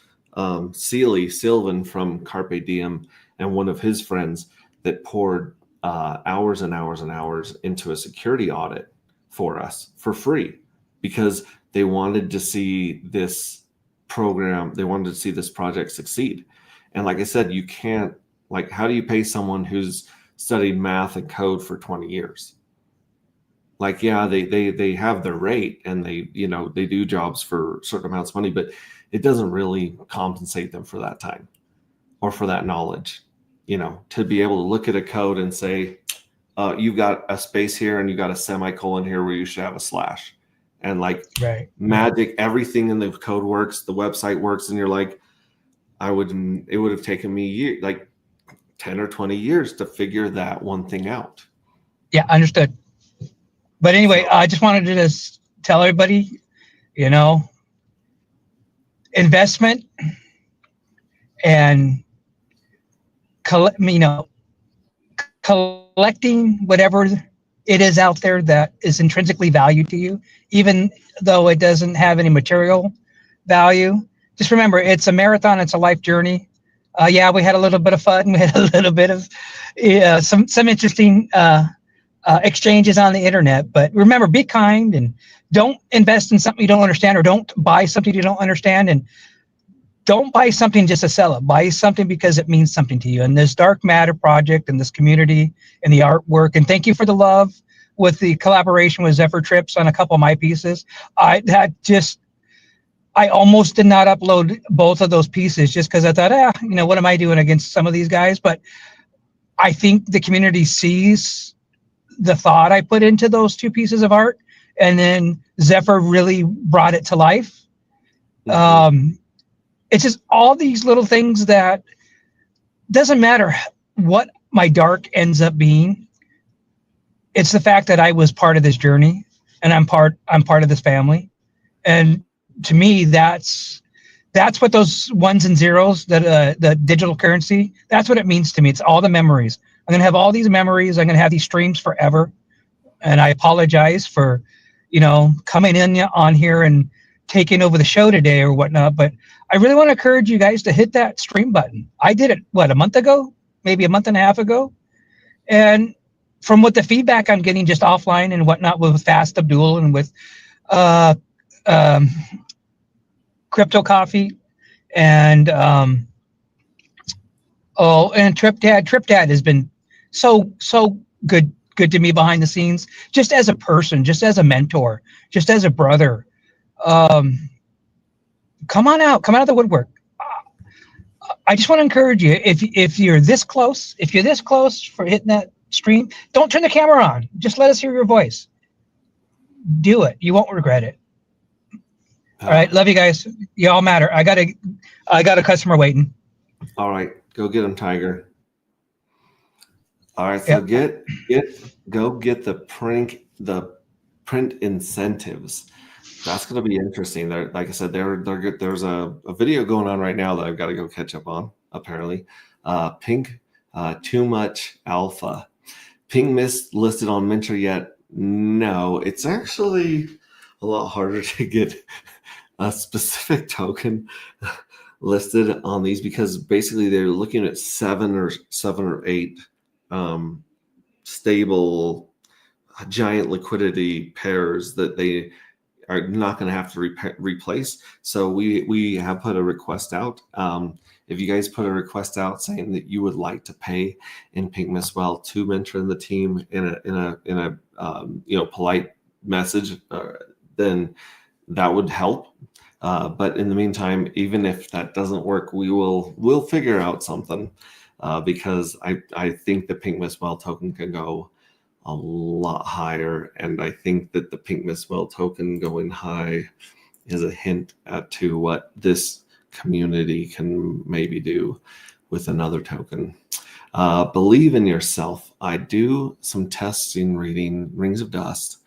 Sylvan from Carpe Diem, and one of his friends that poured hours and hours and hours into a security audit for us for free, because they wanted to see this program, they wanted to see this project succeed. And like I said, you can't, how do you pay someone who's studied math and code for 20 years? Yeah, they have their rate, and they do jobs for certain amounts of money, but it doesn't really compensate them for that time or for that knowledge. To be able to look at a code and say, you've got a space here and you got a semicolon here where you should have a slash, and magic, everything in the code works, the website works, and you're like, it would have taken me 10 or 20 years to figure that one thing out. Yeah, understood. But anyway, I just wanted to just tell everybody, investment and collecting whatever it is out there that is intrinsically valued to you, even though it doesn't have any material value. Just remember, it's a marathon. It's a life journey. We had a little bit of fun. We had a little bit of some interesting exchanges on the internet. But remember, be kind and don't invest in something you don't understand, or don't buy something you don't understand. And don't buy something just to sell it. Buy something because it means something to you. And this Dark Matter project and this community and the artwork. And thank you for the love. with the collaboration with Zephyr Trips on a couple of my pieces. I almost did not upload both of those pieces just because I thought, what am I doing against some of these guys? But I think the community sees the thought I put into those two pieces of art, and then Zephyr really brought it to life. It's just all these little things that doesn't matter what my dark ends up being. It's the fact that I was part of this journey, and I'm part of this family. And to me, that's what those ones and zeros, that the digital currency, that's what it means to me. It's all the memories. I'm going to have all these memories. I'm going to have these streams forever. And I apologize for, coming in on here and taking over the show today or whatnot. But I really want to encourage you guys to hit that stream button. I did it, a month ago, maybe a month and a half ago. And from what the feedback I'm getting just offline and whatnot with Fast Abdul and with Crypto Coffee and and Trip Dad has been so good to me behind the scenes, just as a person, just as a mentor, just as a brother. Come on out of the woodwork. I just want to encourage you, if you're this close for hitting that stream, don't turn the camera on. Just let us hear your voice. Do it. You won't regret it. All right. Love you guys. You all matter. I got a customer waiting. All right. Go get him, Tiger. All right. So go get the print incentives. That's going to be interesting. Like I said, they're good. There's a video going on right now that I've got to go catch up on, apparently. Pink, too much alpha. Pink Mist listed on Minter yet? No, it's actually a lot harder to get a specific token listed on these, because basically they're looking at seven or eight stable giant liquidity pairs that they are not going to have to replace. So we have put a request out. If you guys put a request out saying that you would like to pay in Pink Mist Well to mentor the team in a polite message, then that would help. But in the meantime, even if that doesn't work, we'll figure out something, because I think the Pink Mist Well token can go a lot higher, and I think that the Pink Mist Well token going high is a hint to what this community can maybe do with another token. Believe in yourself. I do some testing reading Rings of Dust.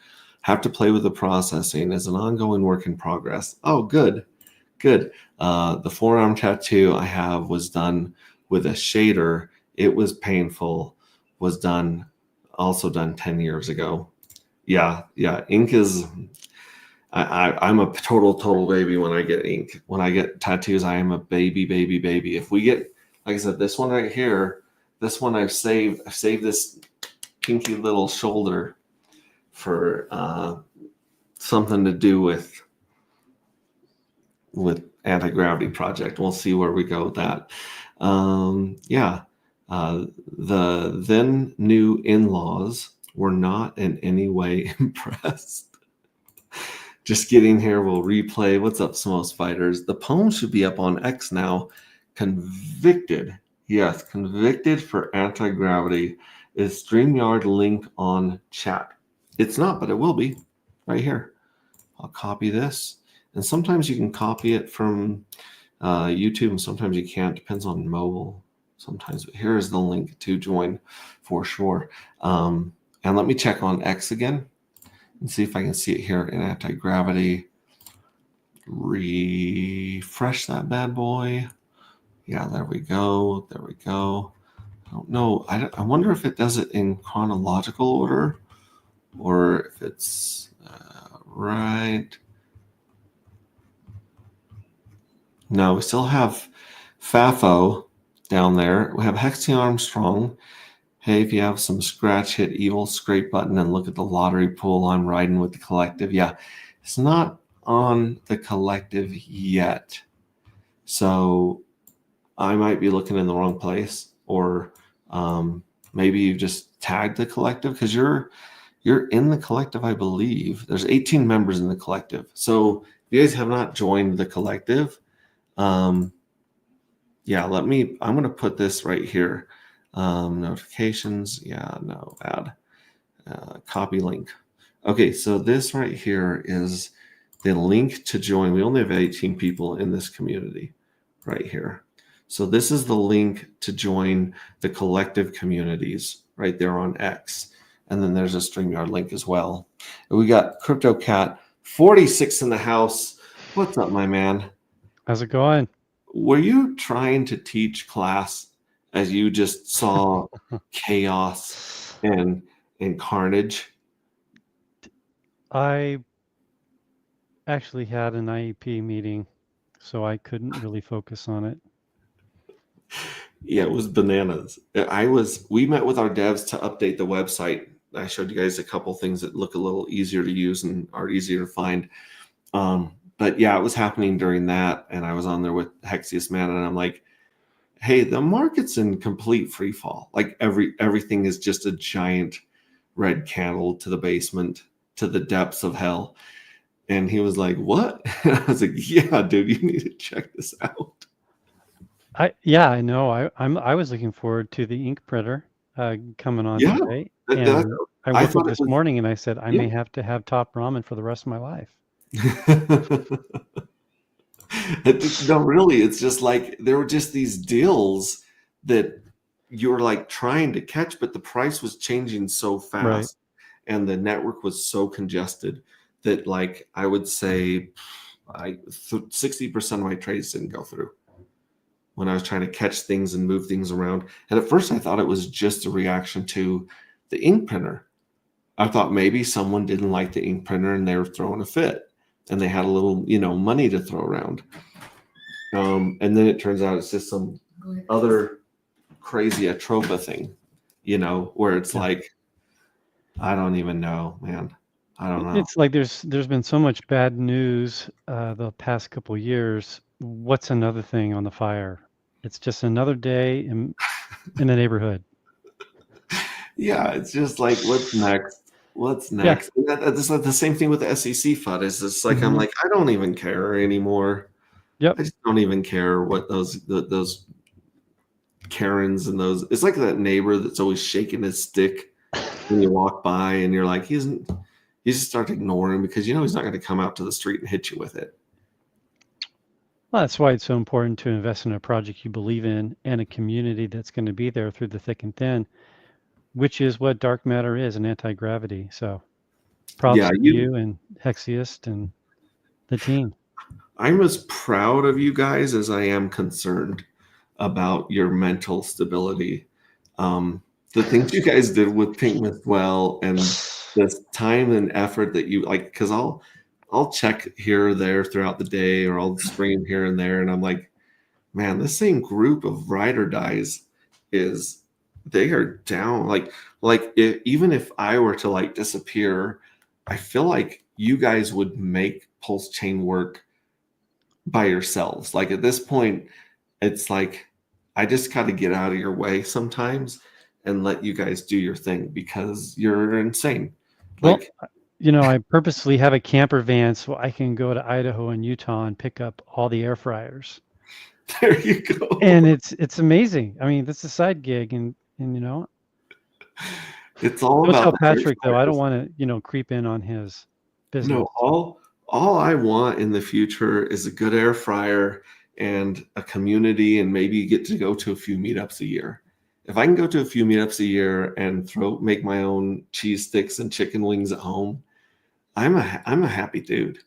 Have to play with the processing as an ongoing work in progress. Oh, good. The forearm tattoo I have was done with a shader. It was painful. Was also done 10 years ago. Yeah. Ink is. I'm a total baby when I get ink. When I get tattoos, I am a baby. If we get, like I said, this one right here, this one I've saved this pinky little shoulder for something to do with Anti-Gravity Project. We'll see where we go with that. The then new in-laws were not in any way impressed. Just getting here, we'll replay. What's up, Smos Fighters? The poem should be up on X now. Convicted. Yes, convicted for anti-gravity. Is StreamYard link on chat? It's not, but it will be right here. I'll copy this. And sometimes you can copy it from YouTube, and sometimes you can't. Depends on mobile sometimes. But here is the link to join for sure. And let me check on X again and see if I can see it here in anti-gravity. Refresh that bad boy. Yeah, there we go. I don't know. I wonder if it does it in chronological order or if it's right. No, we still have Fafo down there. We have Hexy Armstrong. Hey, if you have some scratch, hit evil scrape button and look at the lottery pool. I'm riding with the collective. Yeah, it's not on the collective yet. So I might be looking in the wrong place, or maybe you just tagged the collective because you're You're in the collective, I believe. There's 18 members in the collective. So if you guys have not joined the collective, yeah, I'm going to put this right here. Notifications. Yeah, no, add copy link. Okay, so this right here is the link to join. We only have 18 people in this community right here. So this is the link to join the collective communities right there on X. And then there's a StreamYard link as well. And we got CryptoCat 46 in the house. What's up, my man? How's it going? Were you trying to teach class as you just saw chaos and carnage? I actually had an IEP meeting, so I couldn't really focus on it. Yeah, it was bananas. We met with our devs to update the website. I showed you guys a couple things that look a little easier to use and are easier to find. But yeah, it was happening during that. And I was on there with Hexius Man, and I'm like, hey, the market's in complete free fall. Like everything is just a giant red candle to the basement, to the depths of hell. And he was like, what? And I was like, yeah, dude, you need to check this out. I know. I was looking forward to the ink printer coming on Yeah, today. that- And that- I I woke up thought it this was- morning and I said, I Yeah. may have to have top ramen for the rest of my life. No, really, it's just like there were just these deals that you were like trying to catch, but the price was changing so fast, Right. and the network was so congested that, like, I would say 60% of my trades didn't go through when I was trying to catch things and move things around. And at first I thought it was just a reaction to the ink printer. I thought maybe someone didn't like the ink printer and they were throwing a fit and they had a little, money to throw around. And then it turns out it's just some other crazy Atropa thing, where it's like, I don't even know, man. I don't know. It's like there's been so much bad news the past couple years. What's another thing on the fire? It's just another day in the neighborhood. Yeah, it's just like, what's next? What's next? And that's like the same thing with the SEC FUD. Is it's like I'm like, I don't even care anymore. Yep. I just don't even care what those Karens and those. It's like that neighbor that's always shaking his stick when you walk by, and you're like, you just start ignoring him because he's not going to come out to the street and hit you with it. Well, that's why it's so important to invest in a project you believe in and a community that's going to be there through the thick and thin, which is what dark matter is, an anti-gravity. So props to you and Hexiest and the team. I'm as proud of you guys as I am concerned about your mental stability. The things you guys did with Pink Mist Well and this time and effort that you like, because I'll check here or there throughout the day, or I'll stream here and there, and I'm like, man, this same group of ride or dies they are down. Even if I were to like disappear, I feel like you guys would make Pulse Chain work by yourselves. Like at this point, it's like I just got to get out of your way sometimes and let you guys do your thing because you're insane. Like, well, I purposely have a camper van so I can go to Idaho and Utah and pick up all the air fryers. there you go. And it's amazing. I mean, that's a side gig, and it's all don't about tell the Patrick though. I air don't want to creep in on his business. No, all I want in the future is a good air fryer and a community, and maybe get to go to a few meetups a year. If I can go to a few meetups a year and make my own cheese sticks and chicken wings at home, I'm a happy dude.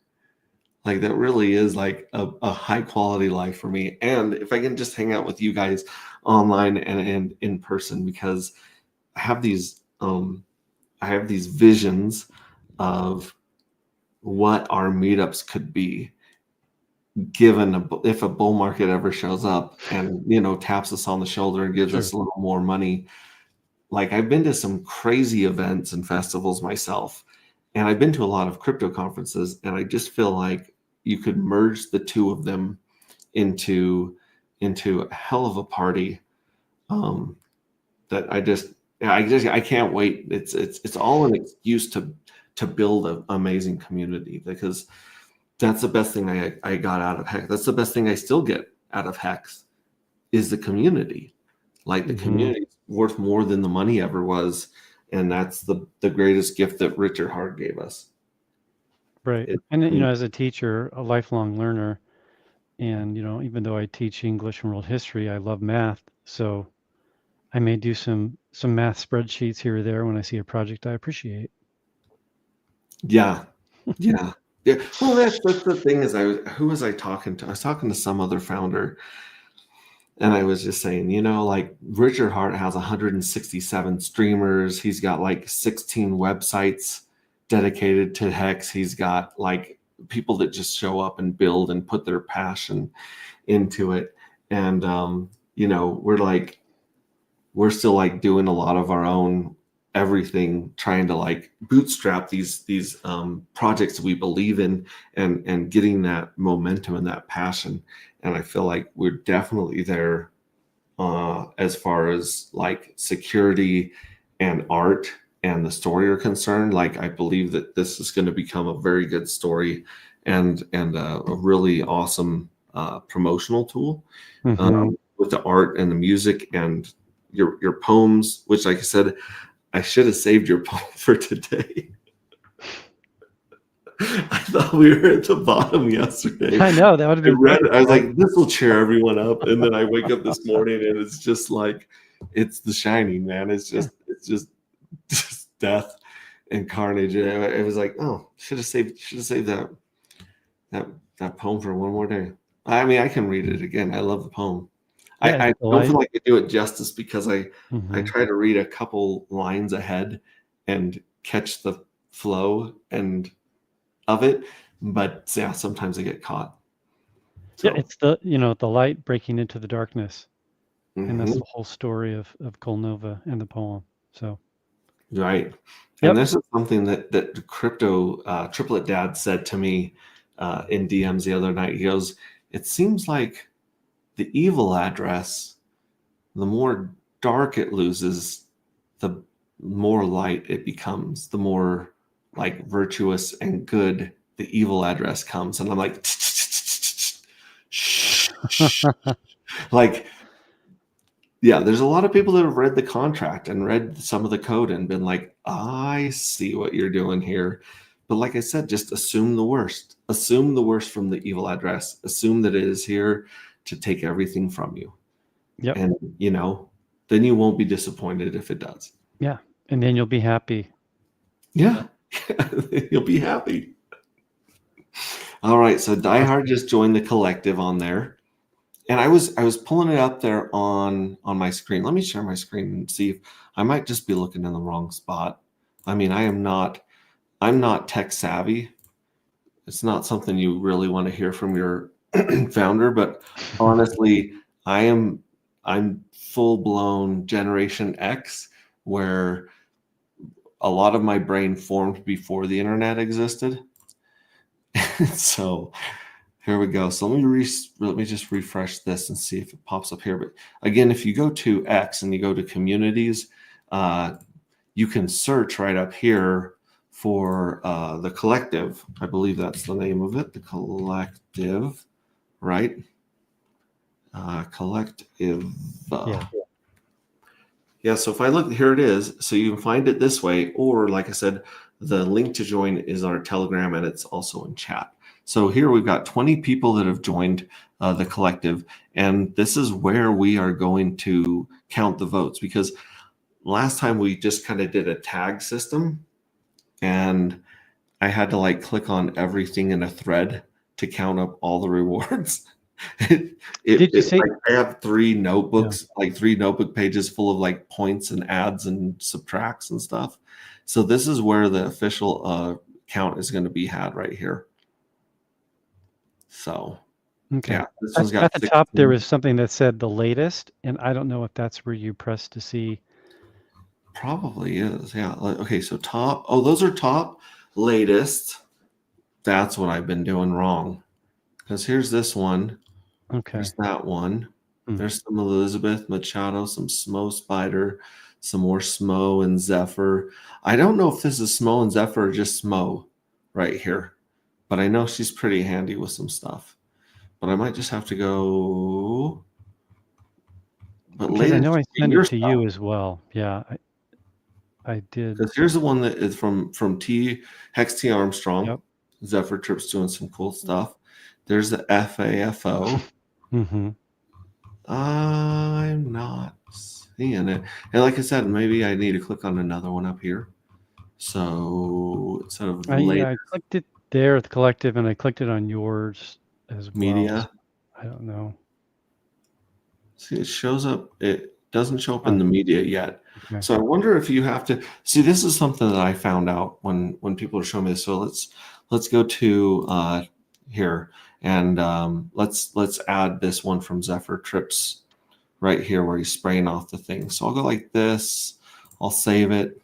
Like that really is like a high quality life for me. And if I can just hang out with you guys online and in person, because I have these visions of what our meetups could be given if a bull market ever shows up and taps us on the shoulder and gives us a little more money. Like I've been to some crazy events and festivals myself, and I've been to a lot of crypto conferences, and I just feel like you could merge the two of them into a hell of a party that Yeah, I can't wait. It's all an excuse to build an amazing community, because that's the best thing I got out of Hex. That's the best thing I still get out of Hex is the community. Like the Mhm. community is worth more than the money ever was, and that's the greatest gift that Richard Hart gave us. Right. It- And, as a teacher, a lifelong learner, and, even though I teach English and world history, I love math. So I may do some math spreadsheets here or there when I see a project I appreciate. Yeah, yeah, yeah. Well, that's the thing is, who was I talking to? I was talking to some other founder, and I was just saying, like Richard Hart has 167 streamers. He's got like 16 websites dedicated to Hex. He's got like people that just show up and build and put their passion into it. And we're still like doing a lot of our own everything, trying to like bootstrap these projects we believe in, and getting that momentum and that passion. And I feel like we're definitely there as far as like security and art and the story are concerned. Like I believe that this is going to become a very good story and a really awesome promotional tool Mhm. with the art and the music and your poems, which, like I said, I should have saved your poem for today. I thought we were at the bottom yesterday. I know that would have I been read it. I was perfect. like, this will cheer everyone up. And then I wake up this morning and it's just like, it's The Shining, man. It's just death and carnage. And I was like, oh, should have saved that poem for one more day. I mean, I can read it again. I love the poem. Yeah, I it's don't feel delightful. like I do it justice because I Mhm. try to read a couple lines ahead and catch the flow and of it. But yeah, sometimes I get caught. Yeah, So, it's the light breaking into the darkness, and that's mhm, the whole story of Kolnova and the poem. So, right. And yep. this is something that crypto triplet dad said to me in DMs the other night. He goes, "It seems like the evil address, the more dark it loses, the more light it becomes, the more like virtuous and good the evil address comes." And I'm like, shh. Like, yeah, there's a lot of people that have read the contract and read some of the code and been like, I see what you're doing here. But like I said, just assume the worst. Assume the worst from the evil address. Assume that it is here to take everything from you. Yep. And, then you won't be disappointed if it does. Yeah, and then you'll be happy. Yeah, you'll be happy. All right, so Die Hard just joined the collective on there, and I was pulling it up there on my screen. Let me share my screen and see if I might just be looking in the wrong spot. I mean, I'm not tech savvy. It's not something you really want to hear from your founder, but honestly, I'm full blown Generation X, where a lot of my brain formed before the internet existed. So here we go. So let me just refresh this and see if it pops up here. But again, if you go to X and you go to communities, you can search right up here for the collective. I believe that's the name of it, the collective, right? Collective. Yeah. Yeah, so if I look, here it is. So you can find it this way, or like I said, the link to join is our Telegram, and it's also in chat. So here we've got 20 people that have joined the collective, and this is where we are going to count the votes, because last time we just kind of did a tag system, and I had to like click on everything in a thread to count up all the rewards. Did you say? Like, I have three notebooks, like 3 notebook pages full of like points and adds and subtracts and stuff. So this is where the official count is going to be had right here. So Okay. yeah, this one's got At the top, there 16. was something that said the latest, and I don't know if that's where you press to see. Probably is. Yeah. Okay. So top. Oh, those are top latest. That's what I've been doing wrong. Because here's this one. Okay. There's that one. Hmm. There's some Elizabeth Machado, some Smo Spider, some more Smo and Zephyr. I don't know if this is Smo and Zephyr or just Smo right here, but I know she's pretty handy with some stuff. But I might just have to go. But Because I know I sent your it to you as well. Yeah, I did. Because here's the one that is from Hex T Armstrong. Yep. Zephyr Trip's doing some cool stuff. There's the FAFO. Mm-hmm. I'm not seeing it. And like I said, maybe I need to click on another one up here. So instead of I clicked it there at the collective, and I clicked it on yours as well. media, I don't know. see, it shows up. It doesn't show up in the media yet. Okay. So I wonder if you have to see. This is something that I found out when people are showing me this. So let's go to here, and let's add this one from Zephyr Trips right here where he's spraying off the thing. So I'll go like this. I'll save it,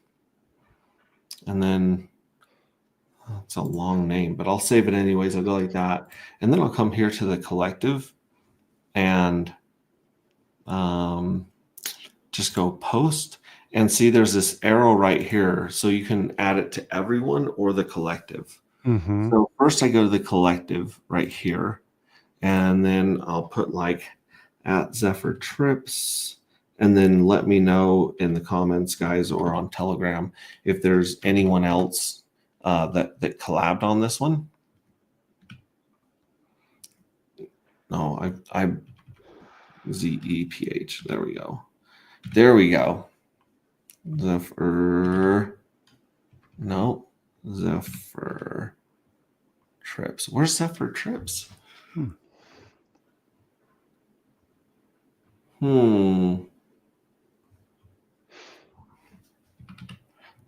and then it's a long name, but I'll save it anyways. I'll go like that, and then I'll come here to the collective, and just go post. And see, there's this arrow right here. So you can add it to everyone or the collective. Mm-hmm. So first I go to the collective right here. And then I'll put like at Zephyr Trips. And then let me know in the comments, guys, or on Telegram if there's anyone else that collabed on this one. No, I ZEPH. There we go. There we go. Zephyr. No. Zephyr Trips. Where's Zephyr Trips?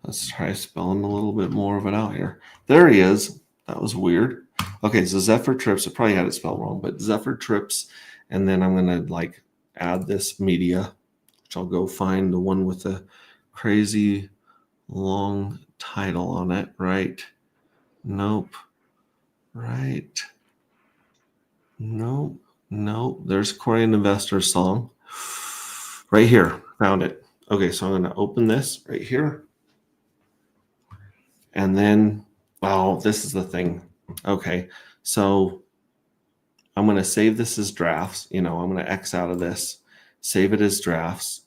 Let's try spelling a little bit more of it out here. There he is. That was weird. Okay, so Zephyr Trips. I probably had it spelled wrong, but Zephyr Trips. And then I'm going to like add this media, which I'll go find the one with the crazy long title on it. Right. Nope. Right. Nope. Nope. There's Korean Investor song. Right here. Found it. Okay, so I'm going to open this right here. And then, oh, this is the thing. Okay, so I'm going to save this as drafts. I'm going to X out of this, save it as drafts.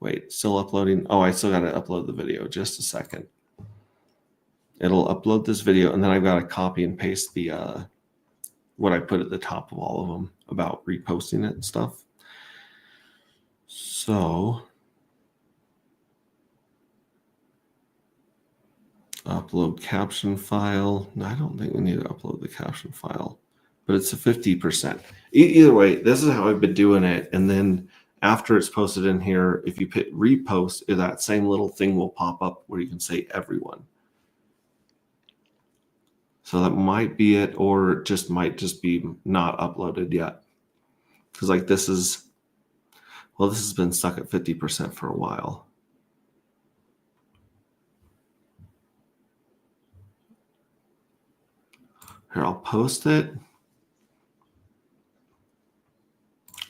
Wait, still uploading. Oh, I still got to upload the video. Just a second. It'll upload this video, and then I've got to copy and paste the what I put at the top of all of them about reposting it and stuff. So upload caption file. No, I don't think we need to upload the caption file, but it's a 50%. Either way, this is how I've been doing it. And then after it's posted in here, if you hit repost, that same little thing will pop up where you can say everyone. So that might be it, or it just might just be not uploaded yet. Because like this has been stuck at 50% for a while. Here, I'll post it.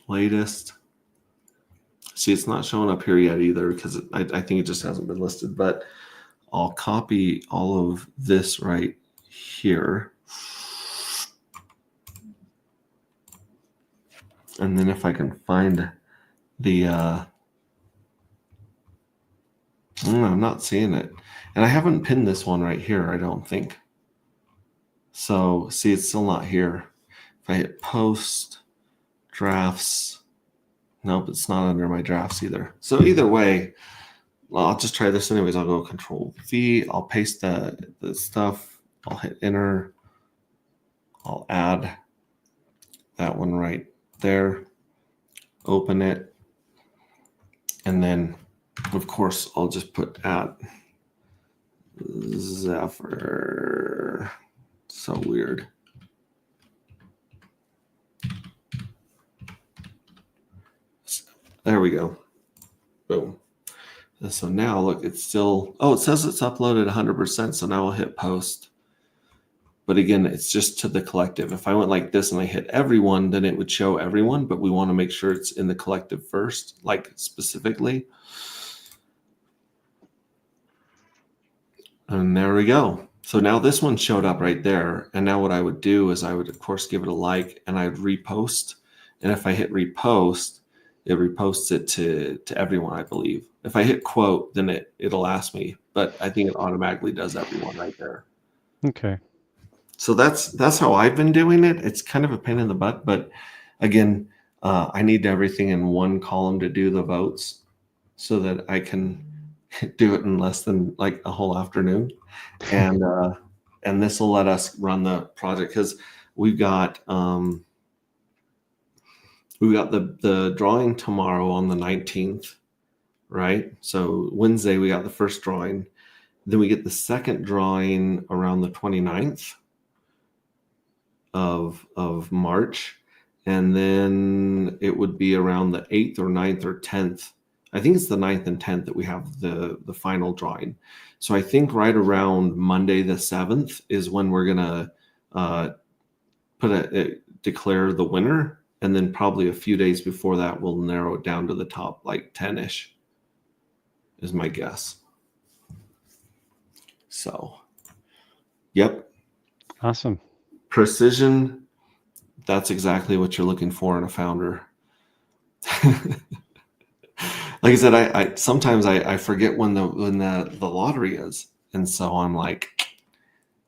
Latest. See, it's not showing up here yet either because I think it just hasn't been listed, but I'll copy all of this right here. And then if I can find the, I'm not seeing it. And I haven't pinned this one right here, I don't think. So see, it's still not here. If I hit post, drafts, nope, it's not under my drafts either. So either way, I'll just try this anyways. I'll go Control V. I'll paste the stuff. I'll hit enter. I'll add that one right there. Open it. And then, of course, I'll just put at Zephyr. So weird. There we go. Boom. So now look, it's still, it says it's uploaded 100%. So now I'll hit post. But again, it's just to the collective. If I went like this and I hit everyone, then it would show everyone, but we want to make sure it's in the collective first, like specifically. And there we go. So now this one showed up right there. And now what I would do is I would, of course, give it a like and I'd repost. And if I hit repost, it reposts it to everyone, I believe. If I hit quote, then it'll ask me. But I think it automatically does everyone right there. Okay. So that's how I've been doing it. It's kind of a pain in the butt. But again, I need everything in one column to do the votes so that I can do it in less than like a whole afternoon. And this will let us run the project because we've got the drawing tomorrow on the 19th, right? So Wednesday we got the first drawing. Then we get the second drawing around the 29th of March. And then it would be around the 8th or 9th or 10th. I think it's the 9th and 10th that we have the final drawing. So I think right around Monday the 7th is when we're gonna declare the winner, and then probably a few days before that we'll narrow it down to the top like 10-ish is my guess. So, yep, Awesome. precision. That's exactly what you're looking for in a founder. Like I said, I sometimes I forget when the lottery is, and so I'm like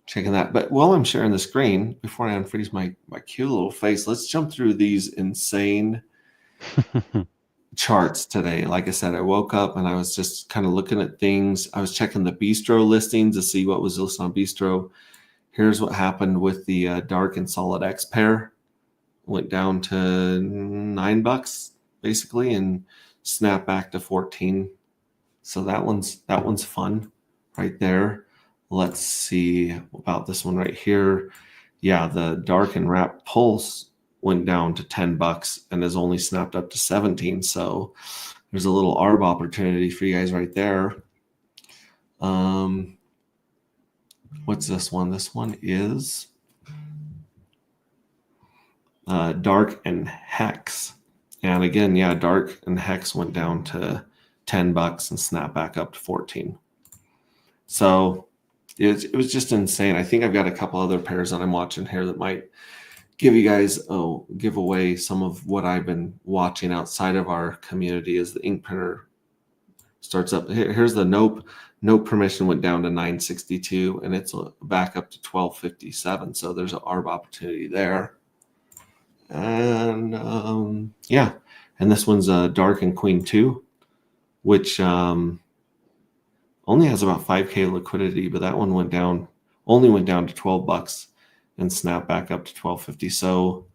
checking that. But while I'm sharing the screen, before I unfreeze my cute little face, let's jump through these insane charts today. Like I said, I woke up and I was just kind of looking at things. I was checking the Bistro listings to see what was listed on Bistro. Here's what happened with the dark and solid X pair. Went down to $9 basically, and snap back to 14. So that one's fun right there. Let's see about this one right here. Yeah, the dark and wrap pulse went down to $10 and has only snapped up to 17. So there's a little ARB opportunity for you guys right there. What's this one? This one is dark and hex. And again, yeah, dark and hex went down to $10 and snapped back up to 14. So it was just insane. I think I've got a couple other pairs that I'm watching here that might give you guys give away some of what I've been watching outside of our community as the ink printer starts up. Here's the nope permission went down to 962 and it's back up to 1257. So there's an ARB opportunity there. And yeah, and this one's dark and queen 2, which only has about 5K liquidity, but that one only went down to $12 and snapped back up to 1250. So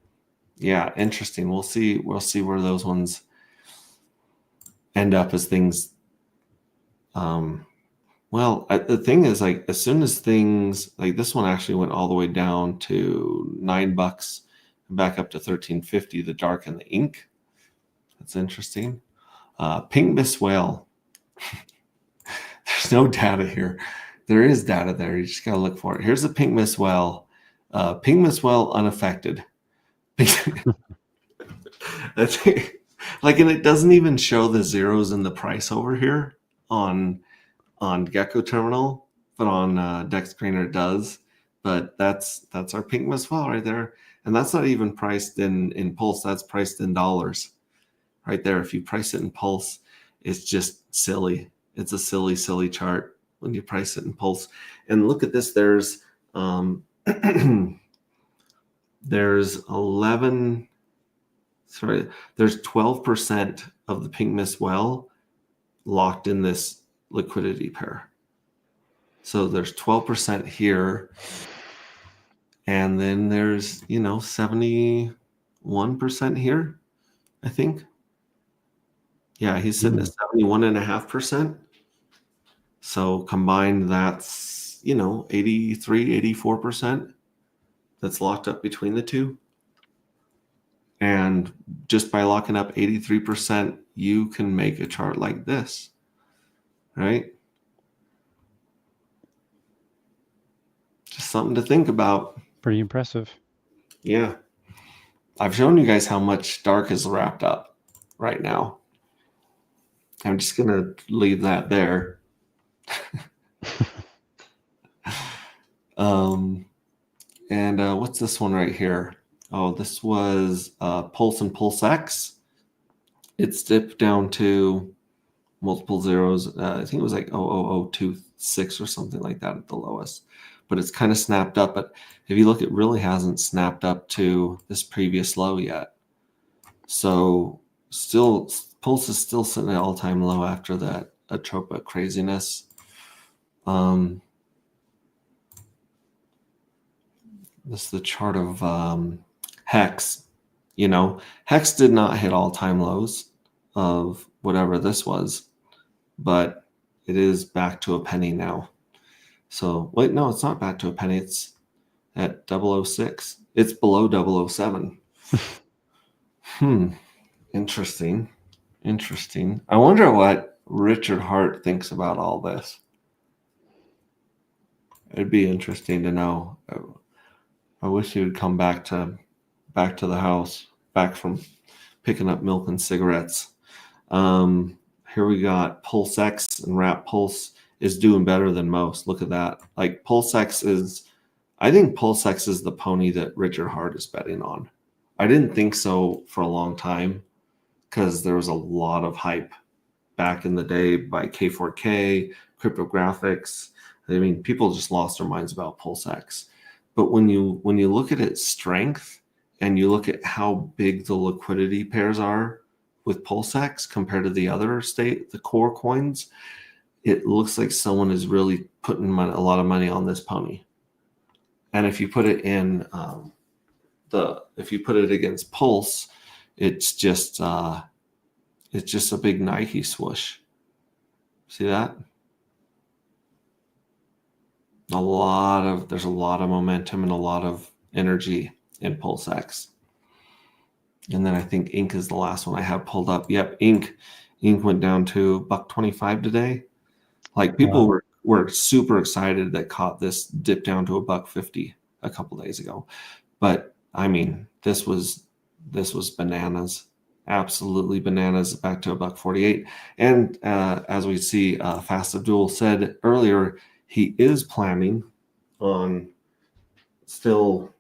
yeah, interesting. We'll see where those ones end up as things. Well, the thing is, like, as soon as things like this one actually went all the way down to $9 and back up to 1350, the dark and the ink. That's interesting. Pink Miss Whale. There's no data here. There is data there. You just got to look for it. Here's the Pink Miss Whale. Pink Miss Whale unaffected. That's like, and it doesn't even show the zeros in the price over here on Gecko Terminal, but on Dex Screener it does. But that's our Pink Miss Whale right there, and that's not even priced in Pulse. That's priced in dollars, right there. If you price it in Pulse, it's just silly. It's a silly chart when you price it in Pulse. And look at this. There's there's 12% of the Pink Miss Whale locked in this liquidity pair. So there's 12% here, and then there's 71% here, I think. Yeah, he's sitting at 71.5%. So combined, that's 84% that's locked up between the two. And just by locking up 83%, you can make a chart like this, right? Just something to think about. Pretty impressive. Yeah. I've shown you guys how much dark is wrapped up right now. I'm just going to leave that there. And what's this one right here? Oh, this was Pulse and Pulse X. It's dipped down to multiple zeros. I think it was like 0.0026 or something like that at the lowest. But it's kind of snapped up. But if you look, it really hasn't snapped up to this previous low yet. So still, Pulse is still sitting at all-time low after that Atropa craziness. This is the chart of Hex. You know, Hex did not hit all-time lows of whatever this was, but it is back to a penny now. So wait, no, it's not back to a penny. It's at 006. It's below 007. Interesting. I wonder what Richard Hart thinks about all this. It'd be interesting to know. I wish he would come back to the house, back from picking up milk and cigarettes. Here we got Pulse X, and Wrap Pulse is doing better than most. Look at that. Like Pulse X I think Pulse X is the pony that Richard Hart is betting on. I didn't think so for a long time because there was a lot of hype back in the day by K4K, Cryptographics. I mean, people just lost their minds about Pulse X. But when you look at its strength and you look at how big the liquidity pairs are with Pulse X compared to the other the core coins, it looks like someone is really putting a lot of money on this pony. And if you put it in if you put it against Pulse, it's just a big Nike swoosh. See that? There's a lot of momentum and a lot of energy in Pulse X. And then I think Ink is the last one I have pulled up. Yep, Ink went down to $1.25 today. Like people were super excited that caught this dip down to $1.50 a couple days ago. But I mean, this was bananas. Absolutely bananas, back to $1.48. And as we see, Fast Abdul said earlier, he is planning on still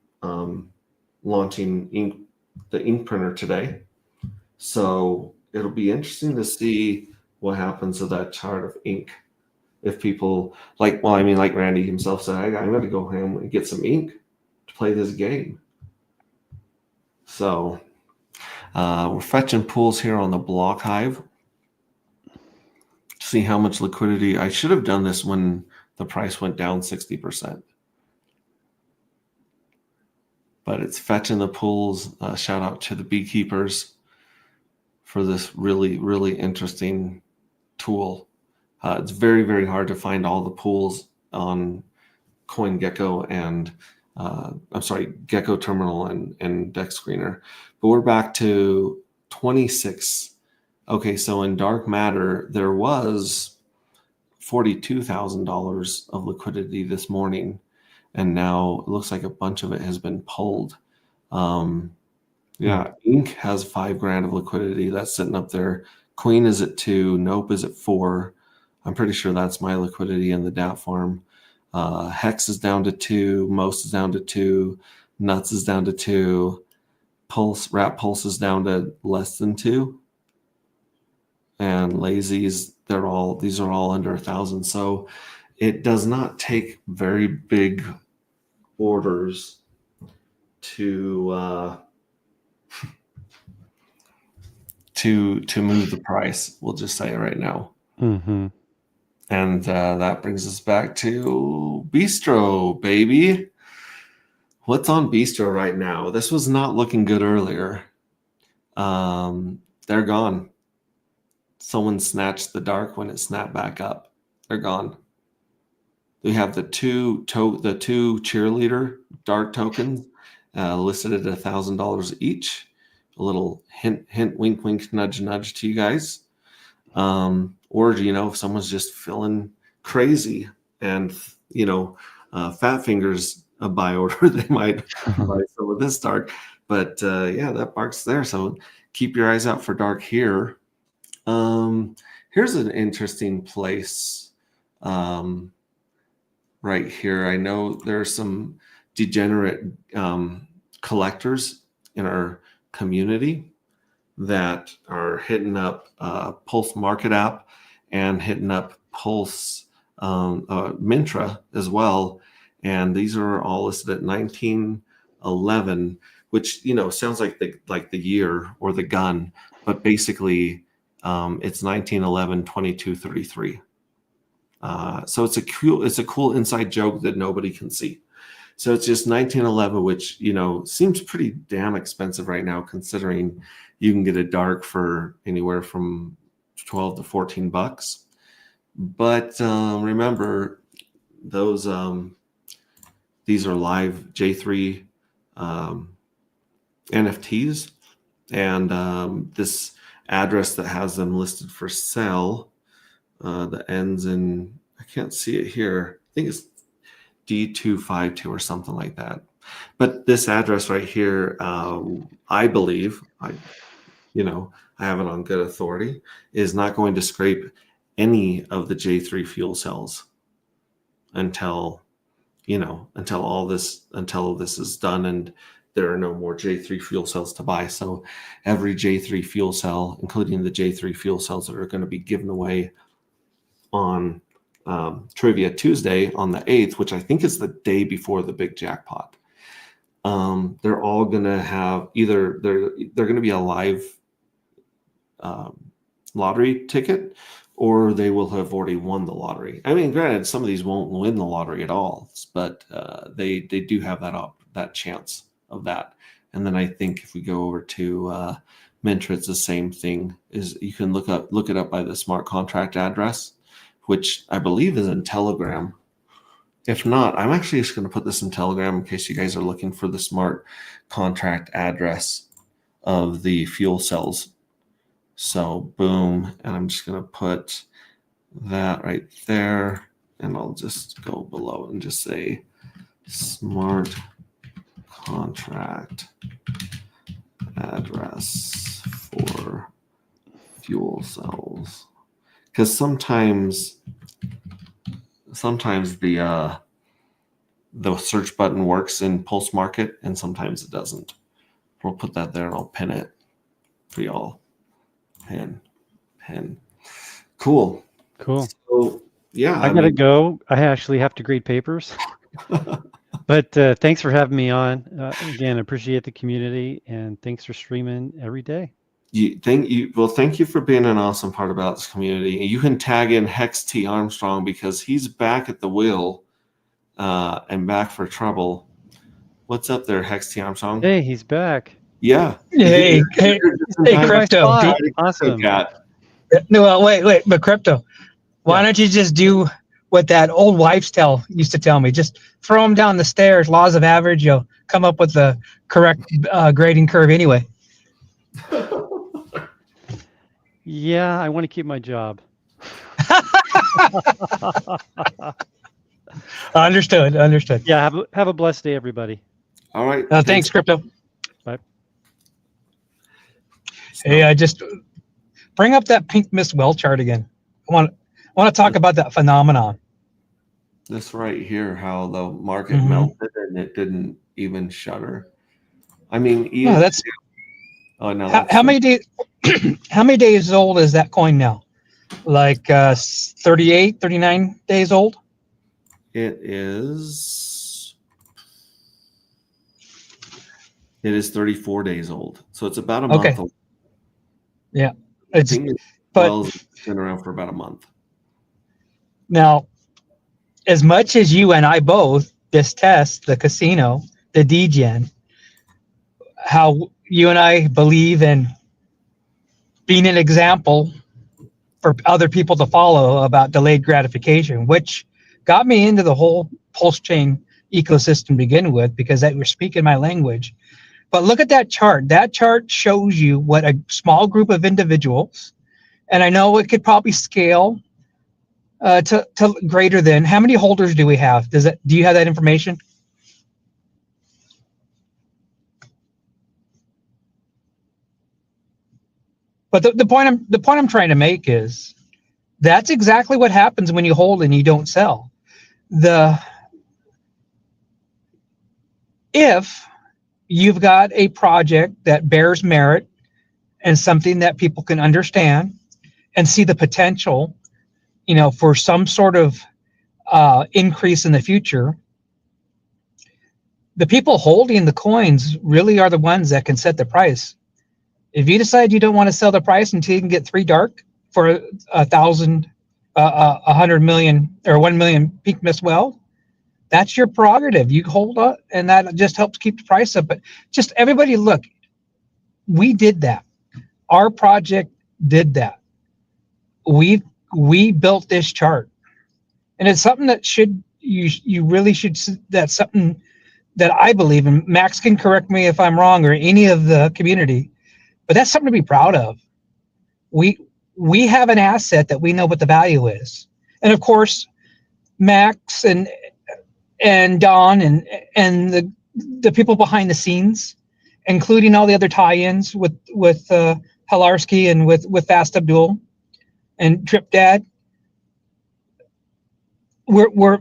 launching the ink printer today. So it'll be interesting to see what happens to that chart of ink. If people like Randy himself said, I'm going to go home and get some ink to play this game. So we're fetching pools here on the Block Hive. See how much liquidity. I should have done this when the price went down 60%. But it's fetching the pools. Shout out to the beekeepers for this really, really interesting tool. It's very, very hard to find all the pools on CoinGecko and Gecko Terminal and Dex Screener. But we're back to 26. Okay, so in dark matter, there was $42,000 of liquidity this morning, and now it looks like a bunch of it has been pulled. Ink has $5,000 of liquidity that's sitting up there. Queen is at 2. Nope is at 4. I'm pretty sure that's my liquidity in the DApp farm. Hex is down to 2. Most is down to 2. Nuts is down to 2. Wrap Pulse is down to less than 2. And Lazy's, these are all under 1,000. So it does not take very big orders to move the price. We'll just say it right now. Mm-hmm. And that brings us back to Bistro, baby. What's on Bistro right now? This was not looking good earlier. They're gone. Someone snatched the dark when it snapped back up. They're gone. We have the two cheerleader dark tokens listed at $1,000 each. A little hint, wink, wink, nudge, nudge to you guys. Or, if someone's just feeling crazy and, fat fingers a buy order, they might buy some of this dark. But that bark's there. So keep your eyes out for dark here. Here's an interesting place. right here. I know there are some degenerate collectors in our community that are hitting up Pulse Market app and hitting up Pulse Mintra as well. And these are all listed at 1911, which, you know, sounds like the year or the gun, but basically it's 1911 2233. So it's a cool inside joke that nobody can see. So it's just 1911, which, you know, seems pretty damn expensive right now, considering you can get a dark for anywhere from 12 to 14 bucks. But remember, those these are live J3 NFTs, and this address that has them listed for sale that ends in, I can't see it here, I think it's D252 or something like that. But this address right here, I believe, I have it on good authority, is not going to scrape any of the J3 fuel cells until this is done and there are no more J3 fuel cells to buy. So every J3 fuel cell, including the J3 fuel cells that are going to be given away on Trivia Tuesday on the 8th, which I think is the day before the big jackpot, they're all going to have either they're going to be a live lottery ticket, or they will have already won the lottery. I mean, granted, some of these won't win the lottery at all, but they do have that chance of that. And then I think if we go over to Mintra, it's the same thing. Is you can look it up by the smart contract address, which I believe is in Telegram. If not, I'm actually just going to put this in Telegram in case you guys are looking for the smart contract address of the fuel cells. So boom, and I'm just going to put that right there, and I'll just go below and just say smart contract address for fuel cells. Because sometimes the search button works in Pulse Market and sometimes it doesn't. We'll put that there and I'll pin it for y'all. Pin. Cool. So yeah, I gotta go. I actually have to grade papers. But thanks for having me on. Again, I appreciate the community, and thanks for streaming every day. Thank you for being an awesome part about this community. You can tag in Hex T Armstrong because he's back at the wheel and back for trouble. What's up there, Hex T Armstrong? Hey, he's back. Yeah. Hey, Crypto. Awesome. No, wait, but Crypto, why don't you just do what that old wives' tale used to tell me? Just throw them down the stairs, laws of average, you'll come up with the correct grading curve anyway. Yeah, I want to keep my job. Understood. Yeah, have a blessed day, everybody. All right. Thanks, Crypto. Bye. Hey, just bring up that pink Miss Well chart again. I want to talk about that phenomenon. This right here, how the market melted and it didn't even shudder. I mean, that's oh no. How many days? How many days old is that coin now? Like 38, 39 days old? It is 34 days old. So it's about a month old. Yeah. It's been around for about a month. Now, as much as you and I both test the casino, the DGen, how you and I believe in being an example for other people to follow about delayed gratification, which got me into the whole pulse chain ecosystem to begin with, because that you're speaking my language. But look at that chart. That chart shows you what a small group of individuals, and I know it could probably scale to greater than. How many holders do we have? Do you have that information? But the point I'm trying to make is that's exactly what happens when you hold and you don't sell. if you've got a project that bears merit and something that people can understand and see the potential, for some sort of increase in the future, the people holding the coins really are the ones that can set the price. If you decide you don't want to sell the price until you can get 3 dark for 100 million or 1 million Pink Mist Well, that's your prerogative. You hold up, and that just helps keep the price up. But just everybody, look, we did that. Our project did that. We built this chart, and it's something that you really should. That's something that I believe in. Max can correct me if I'm wrong, or any of the community, but that's something to be proud of. We have an asset that we know what the value is, and of course, Max and Don and the people behind the scenes, including all the other tie-ins with Halarski and with Fast Abdul and Trip Dad. We're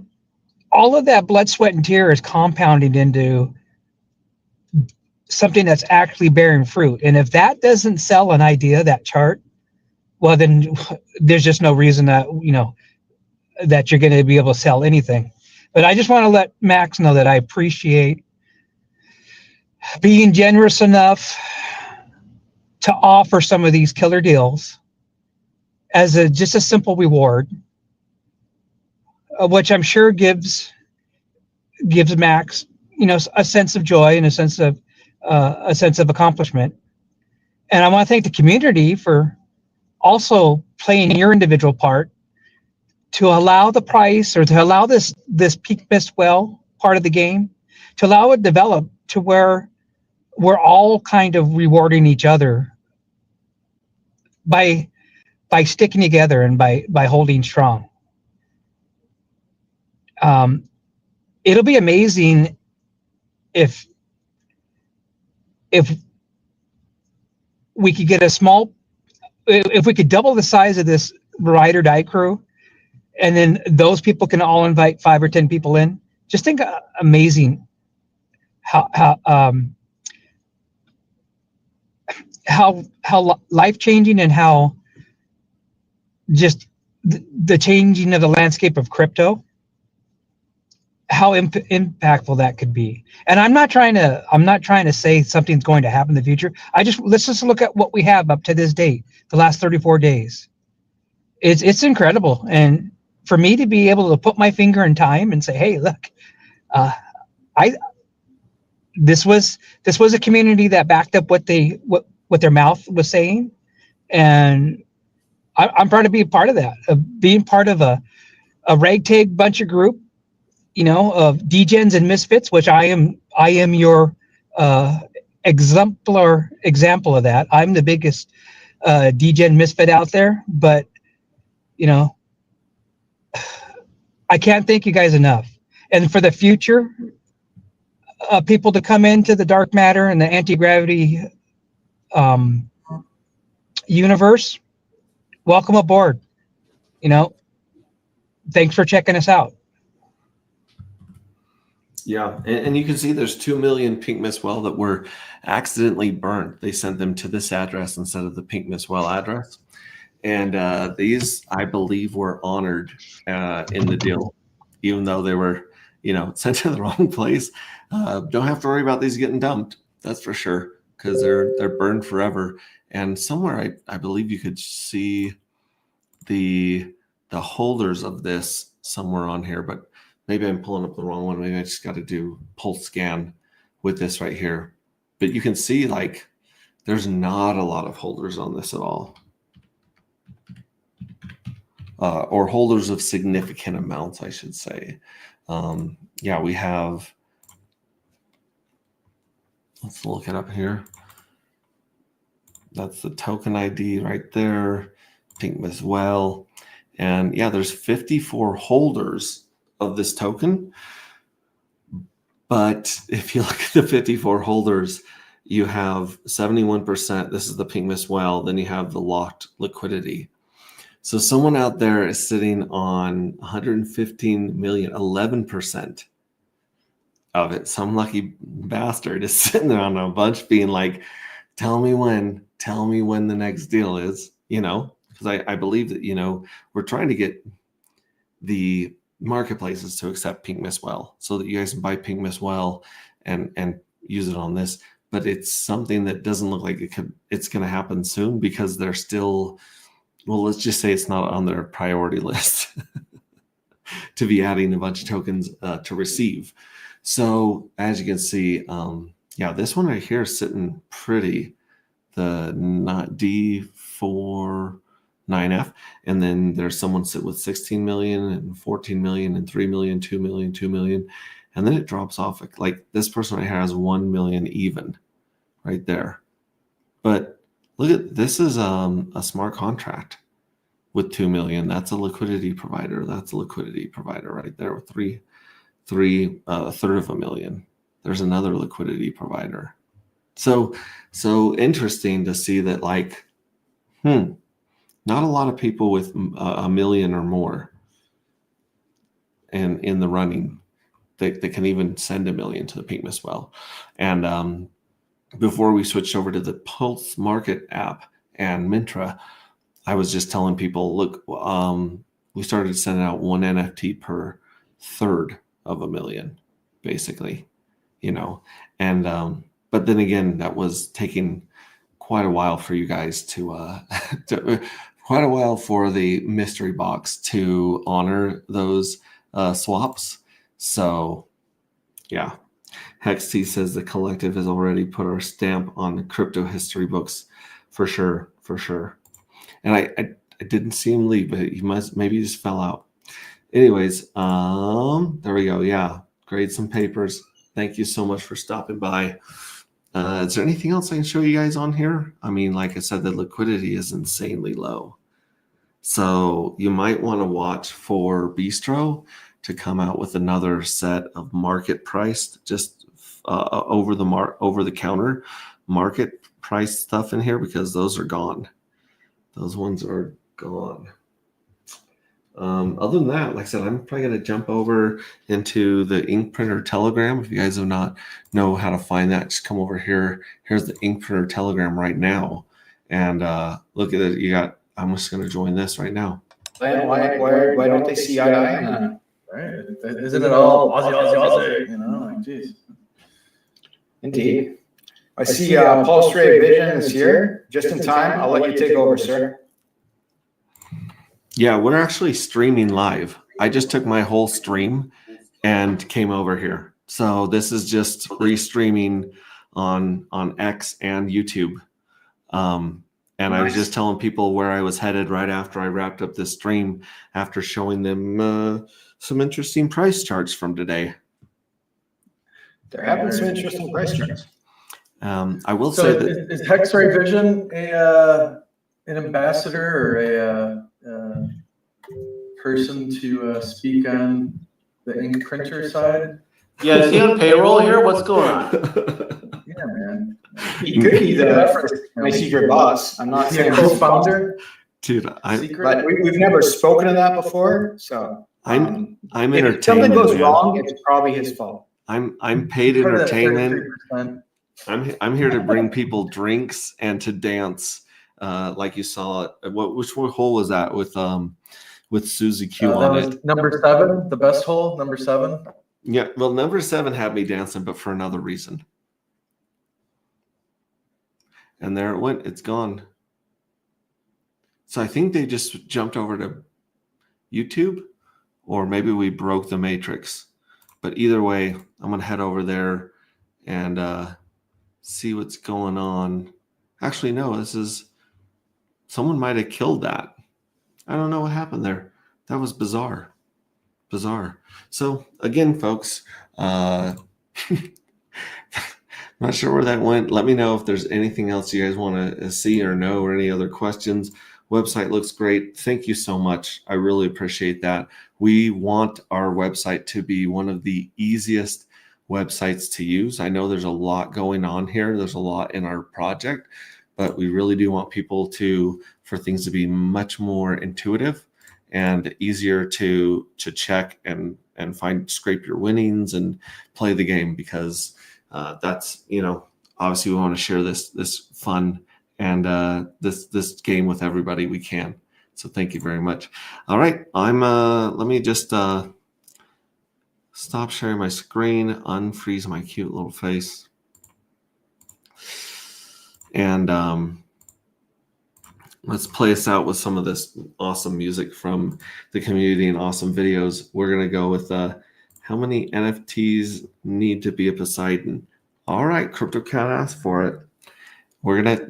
all of that blood, sweat, and tears compounding into something that's actually bearing fruit. And if that doesn't sell an idea, that chart, well, then there's just no reason that that you're going to be able to sell anything. But I just want to let Max know that I appreciate being generous enough to offer some of these killer deals as just a simple reward, which I'm sure gives Max, a sense of joy and a sense of accomplishment. And I want to thank the community for also playing your individual part to allow the price, or to allow this Pink Mist Well part of the game, to allow it develop to where we're all kind of rewarding each other by sticking together and by holding strong. It'll be amazing if we could get if we could double the size of this ride or die crew, and then those people can all invite 5 or 10 people in. Just think amazing how life-changing, and how just the changing of the landscape of crypto, how impactful that could be. And I'm not trying to say something's going to happen in the future. Let's just look at what we have up to this date, the last 34 days. It's incredible. And for me to be able to put my finger in time and say, hey, look, this was a community that backed up what their mouth was saying, and I'm proud to be a part of that, of being part of a ragtag bunch of group, of degens and misfits, which I am your exemplar example of that. I'm the biggest degen misfit out there, but I can't thank you guys enough. And for the future, people to come into the dark matter and the anti-gravity universe, welcome aboard. Thanks for checking us out. Yeah, and you can see there's 2 million Pink Mist Well that were accidentally burned. They sent them to this address instead of the Pink Mist Well address. And these, I believe, were honored in the deal, even though they were, sent to the wrong place. Don't have to worry about these getting dumped. That's for sure, because they're burned forever. And somewhere, I believe you could see the holders of this somewhere on here, but maybe I'm pulling up the wrong one. Maybe I just got to do pulse scan with this right here. But you can see, there's not a lot of holders on this at all. Or holders of significant amounts, I should say. Yeah, we have, let's look it up here. That's the token ID right there, Pink Mist Well. And yeah, there's 54 holders of this token. But if you look at the 54 holders, you have 71%. This is the Pink Mist Well. Then you have the locked liquidity. So someone out there is sitting on 115 million, 11% of it. Some lucky bastard is sitting there on a bunch being like, tell me when the next deal is, because I believe that, we're trying to get the marketplaces to accept Pink Miss Well so that you guys can buy Pink Miss Well and use it on this. But it's something that doesn't look like it's going to happen soon because they're still, well, let's just say it's not on their priority list to be adding a bunch of tokens to receive. So as you can see, this one right here is sitting pretty, the not D49F. And then there's someone sit with 16 million and 14 million and 3 million, 2 million, 2 million. And then it drops off. Like this person right here has 1 million even right there. But look at, this is a smart contract with 2 million. That's a liquidity provider. That's a liquidity provider right there with a third of a million. There's another liquidity provider. So interesting to see that, like, not a lot of people with a million or more and in the running that can even send 1 million to the Pink Miss Well. And before we switched over to the Pulse Market app and Mintra, I was just telling people, look, we started sending out 1 NFT per third of 1 million, basically, and but then again, that was taking quite a while for you guys to quite a while for the mystery box to honor those swaps. So yeah, HexT says the collective has already put our stamp on the crypto history books for sure. And I didn't see him leave, but maybe he just fell out. Anyways, there we go. Yeah, grade some papers. Thank you so much for stopping by. Is there anything else I can show you guys on here? I mean, like I said, the liquidity is insanely low. So you might want to watch for Bistro to come out with another set of market priced, just over the counter market price stuff in here, because those are gone. Those ones are gone. Other than that, like I said, I'm probably going to jump over into the ink printer Telegram. If you guys do not know how to find that, just come over here. Here's the ink printer Telegram right now. And look at it. I'm just going to join this right now. Why don't they see eye to eye on that? Right? Isn't it all Aussie? Like, geez. Indeed. I see Pulse Ray Vision is here. Just in time. I'll let you take over, sir. Yeah, we're actually streaming live. I just took my whole stream and came over here. So this is just restreaming on X and YouTube. And I was just telling people where I was headed right after I wrapped up this stream, after showing them some interesting price charts from today. There have been some interesting price charts. I will say that is Hexray Vision an ambassador or a person to speak on the ink printer side? Yeah, is he on payroll here? What's going on? Yeah, man. He could be my secret boss. I'm not saying co-founder. Dude, but we've never spoken of that before. So I'm if entertained. something goes wrong, it's probably his fault. I'm paid entertainment. I'm here to bring people drinks and to dance, like you saw. Which hole was that with Susie Q on it? Number 7, the best hole. Number 7. Yeah, well, number 7 had me dancing, but for another reason. And there it went. It's gone. So I think they just jumped over to YouTube, or maybe we broke the matrix. But either way, I'm gonna head over there and see what's going on. Actually, no, someone might have killed that. I don't know what happened there. That was bizarre. So again, folks, not sure where that went. Let me know if there's anything else you guys want to see or know, or any other questions. Website looks great. Thank you so much. I really appreciate that. We want our website to be one of the easiest websites to use. I know there's a lot going on here. There's a lot in our project, but we really do want people for things to be much more intuitive and easier to check and scrape your winnings and play the game, because that's, obviously we want to share this fun and this game with everybody we can. So thank you very much. All right, let me just stop sharing my screen, unfreeze my cute little face, and let's play us out with some of this awesome music from the community and awesome videos. We're gonna go with how many NFTs need to be a Poseidon? All right, CryptoCat asked for it. I'm gonna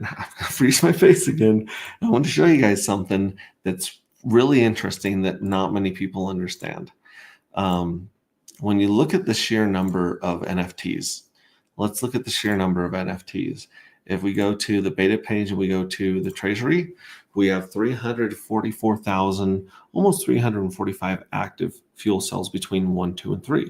freeze my face again. I want to show you guys something that's really interesting that not many people understand. When you look at the sheer number of NFTs, let's look at the sheer number of NFTs. If we go to the beta page and we go to the treasury, we have 344,000, almost 345 active fuel cells between 1, 2, and 3.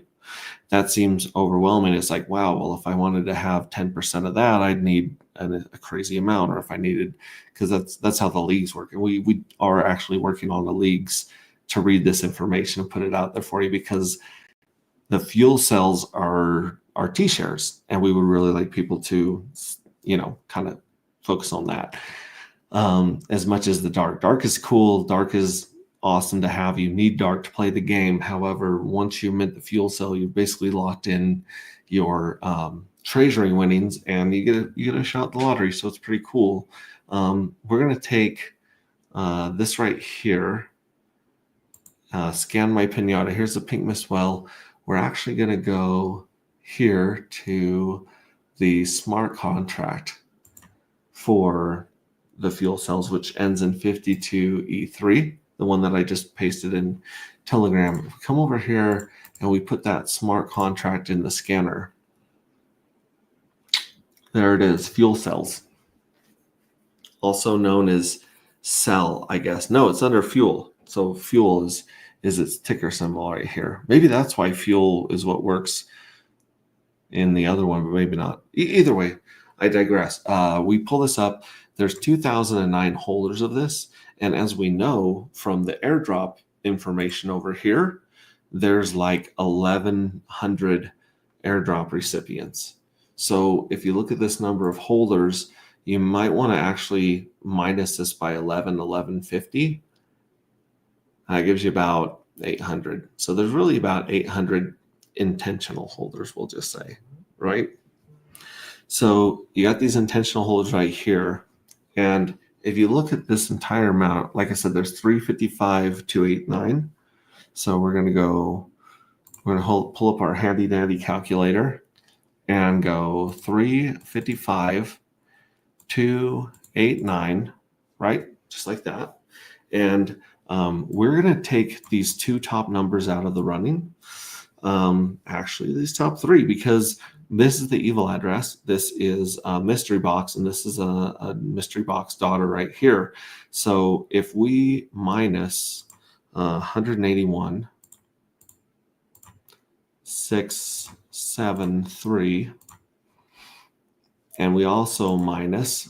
That seems overwhelming. It's like, wow, well, if I wanted to have 10% of that, I'd need a crazy amount. Or if I needed, because that's how the leagues work. And we are actually working on the leagues to read this information and put it out there for you, because the fuel cells are T-shares, and we would really like people to, kind of focus on that. As much as the dark. Dark is cool. Dark is awesome to have. You need dark to play the game. However, once you mint the fuel cell, you've basically locked in your treasury winnings, and you get a shot at the lottery. So it's pretty cool. We're gonna take this right here. Scan my pinata. Here's the pink mist well. We're actually gonna go here to the smart contract for the fuel cells, which ends in 52E3, the one that I just pasted in Telegram. If we come over here and we put that smart contract in the scanner, there it is, fuel cells. Also known as cell, I guess. No, it's under fuel. So fuel is its ticker symbol right here. Maybe that's why fuel is what works in the other one, but maybe not. Either way, I digress. We pull this up. There's 2,009 holders of this. And as we know from the airdrop information over here, there's like 1,100 airdrop recipients. So if you look at this number of holders, you might want to actually minus this by 1150. That gives you about 800. So there's really about 800 intentional holders, we'll just say, right? So you got these intentional holders right here. And if you look at this entire amount, like I said, there's 355,289. So we're going to pull up our handy dandy calculator and go 355,289, right? Just like that. And we're going to take these two top numbers out of the running. Actually, these top three, because this is the evil address. This is a mystery box, and this is a mystery box daughter right here. So if we minus 181, 673, and we also minus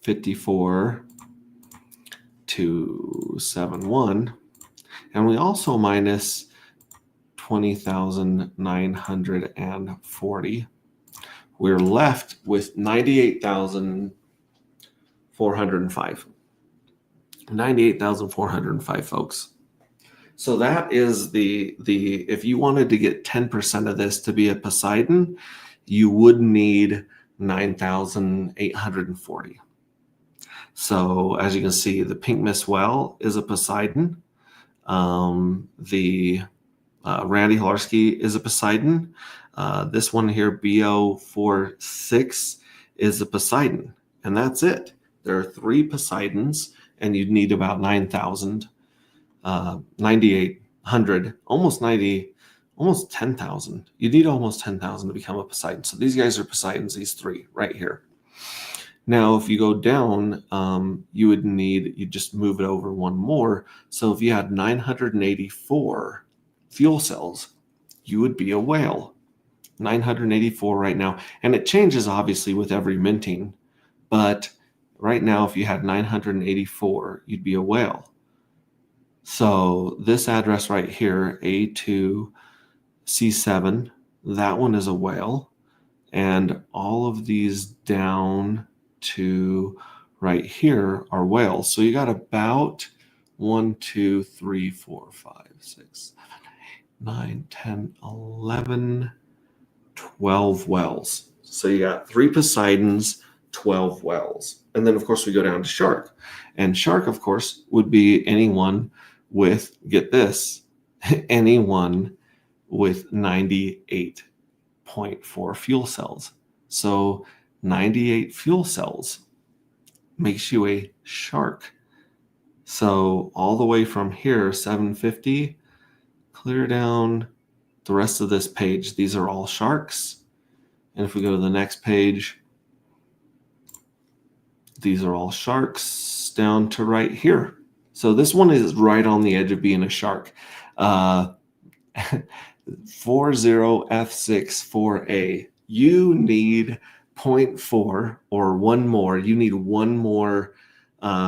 54,271, and we also minus 20,940. We're left with 98,405. 98,405 folks. So that is the if you wanted to get 10% of this to be a Poseidon, you would need 9,840. So as you can see, the pink mist well is a Poseidon. The Randy Halarski is a Poseidon. This one here, BO46, is a Poseidon. And that's it. There are 3 Poseidons, and you'd need about 9,000, 9,800, almost 10,000. You need almost 10,000 to become a Poseidon. So these guys are Poseidons, these 3 right here. Now, if you go down, you'd just move it over one more. So if you had 984 fuel cells, you would be a whale. 984 right now. And it changes obviously with every minting, but right now, if you had 984, you'd be a whale. So this address right here, A2C7, that one is a whale. And all of these down to right here are whales. So you got about 1, 2, 3, 4, 5, 6, 7, 8, 9, 10, 11, 12 whales. So you got 3 Poseidons, 12 whales. And then, of course, we go down to shark. And shark, of course, would be anyone with, get this, anyone with 98.4 fuel cells. So 98 fuel cells makes you a shark. So all the way from here, 750, clear down the rest of this page. These are all sharks. And if we go to the next page, these are all sharks down to right here. So this one is right on the edge of being a shark. 40F64A. You need 0.4 or one more. You need one more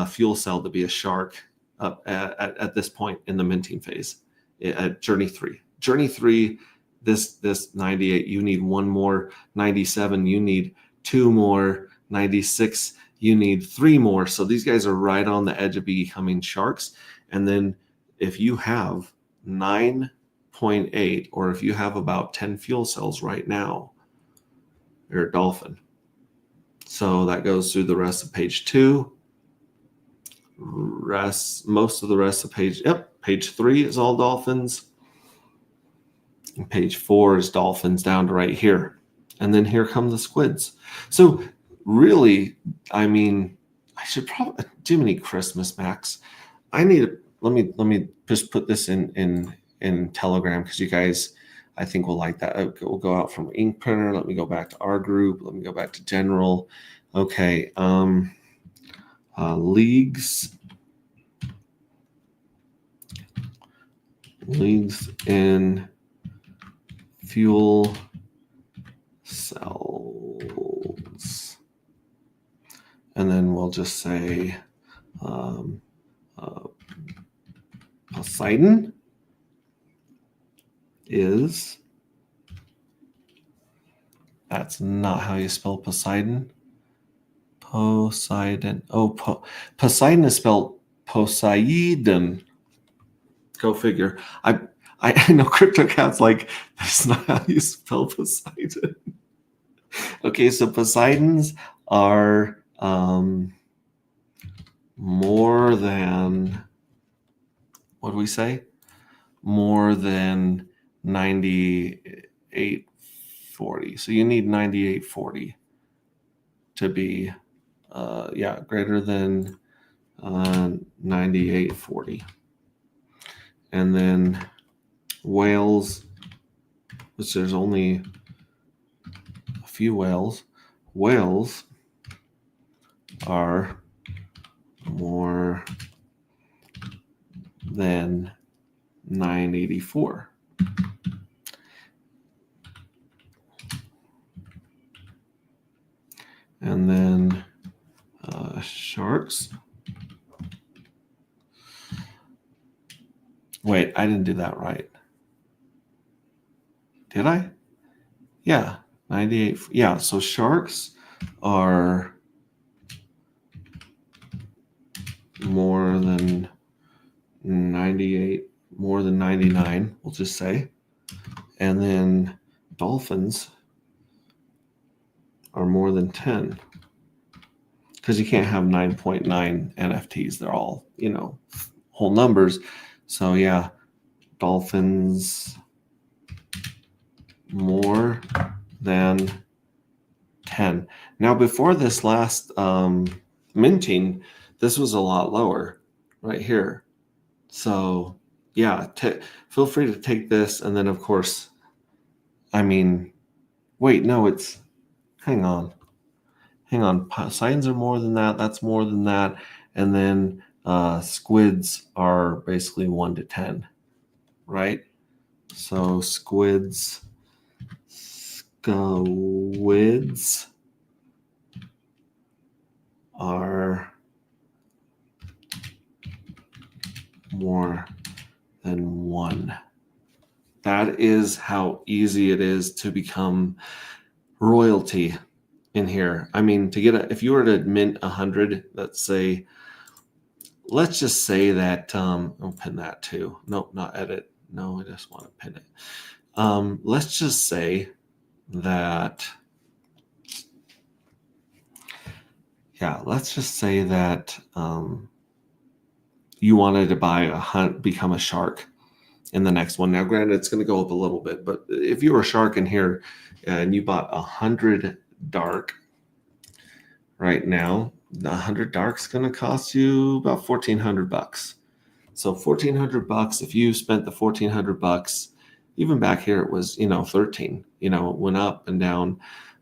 fuel cell to be a shark at this point in the minting phase at Journey 3. Journey 3, this 98, you need one more. 97, you need 2 more. 96, you need 3 more. So these guys are right on the edge of becoming sharks. And then if you have 9.8, or if you have about 10 fuel cells right now, you're a dolphin. So that goes through the rest of page 2. Most of the rest of page 3 is all dolphins. And page 4 is dolphins down to right here. And then here come the squids. So really, I mean, I should probably, Jiminy Christmas, Max. I need to, let me just put this in Telegram, because you guys, I think, will like that. We'll go out from ink printer. Let me go back to our group. Let me go back to general. Okay. Leagues in fuel cells. And then we'll just say Poseidon is, that's not how you spell Poseidon. Poseidon. Oh, Poseidon is spelled Poseidon. Go figure. I know CryptoCat's like, that's not how you spell Poseidon. Okay, so Poseidons are more than, what do we say? More than 9840. So you need 9840 to be, greater than 9840. And then whales, which there's only a few whales. Whales are more than 984. And then sharks. Wait, I didn't do that right. Did I? Yeah, 98. Yeah, so sharks are more than 98, more than 99, we'll just say. And then dolphins are more than 10. Because you can't have 9.9 NFTs. They're all, whole numbers. So yeah, dolphins more than 10. Now, before this last minting, this was a lot lower right here. So yeah, feel free to take this. And then, of course, wait, no, it's, hang on. Poseidons are more than that. That's more than that. And then squids are basically 1 to 10, right? So squids are more than one. That is how easy it is to become royalty in here. I mean, if you were to mint 100, let's just say that, I'll pin that too. Nope, not edit. No, I just want to pin it. Let's just say that, you wanted to become a shark in the next one. Now, granted, it's going to go up a little bit, but if you were a shark in here and you bought 100 dark right now, the 100 dark's going to cost you about $1,400. So $1,400. If you spent the $1,400, even back here it was 13. It went up and down,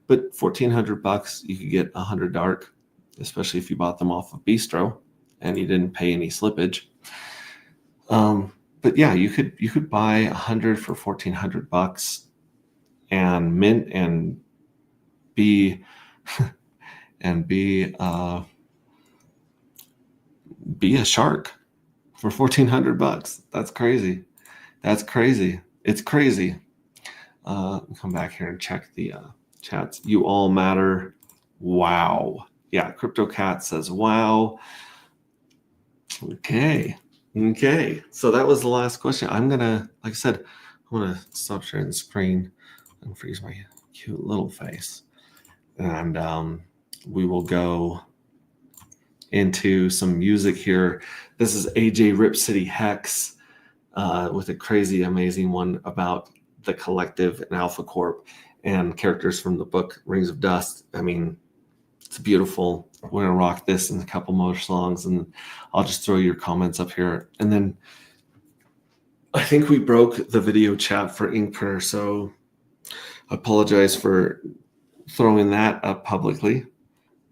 but $1,400 you could get 100 dark, especially if you bought them off of Bistro and you didn't pay any slippage. But yeah, you could buy 100 for $1,400 and mint and be a shark for $1,400. That's crazy. It's crazy. Come back here and check the chats. You all matter. Wow. Yeah, Crypto Cat says wow. Okay. So that was the last question. I'm gonna stop sharing the screen and freeze my cute little face. And we will go into some music here. This is AJ Rip City Hex with a crazy, amazing one about the Collective and Alpha Corp and characters from the book Rings of Dust. I mean, it's beautiful. We're gonna rock this and a couple more songs, and I'll just throw your comments up here. And then I think we broke the video chat for Ink Printer, so I apologize for throwing that up publicly.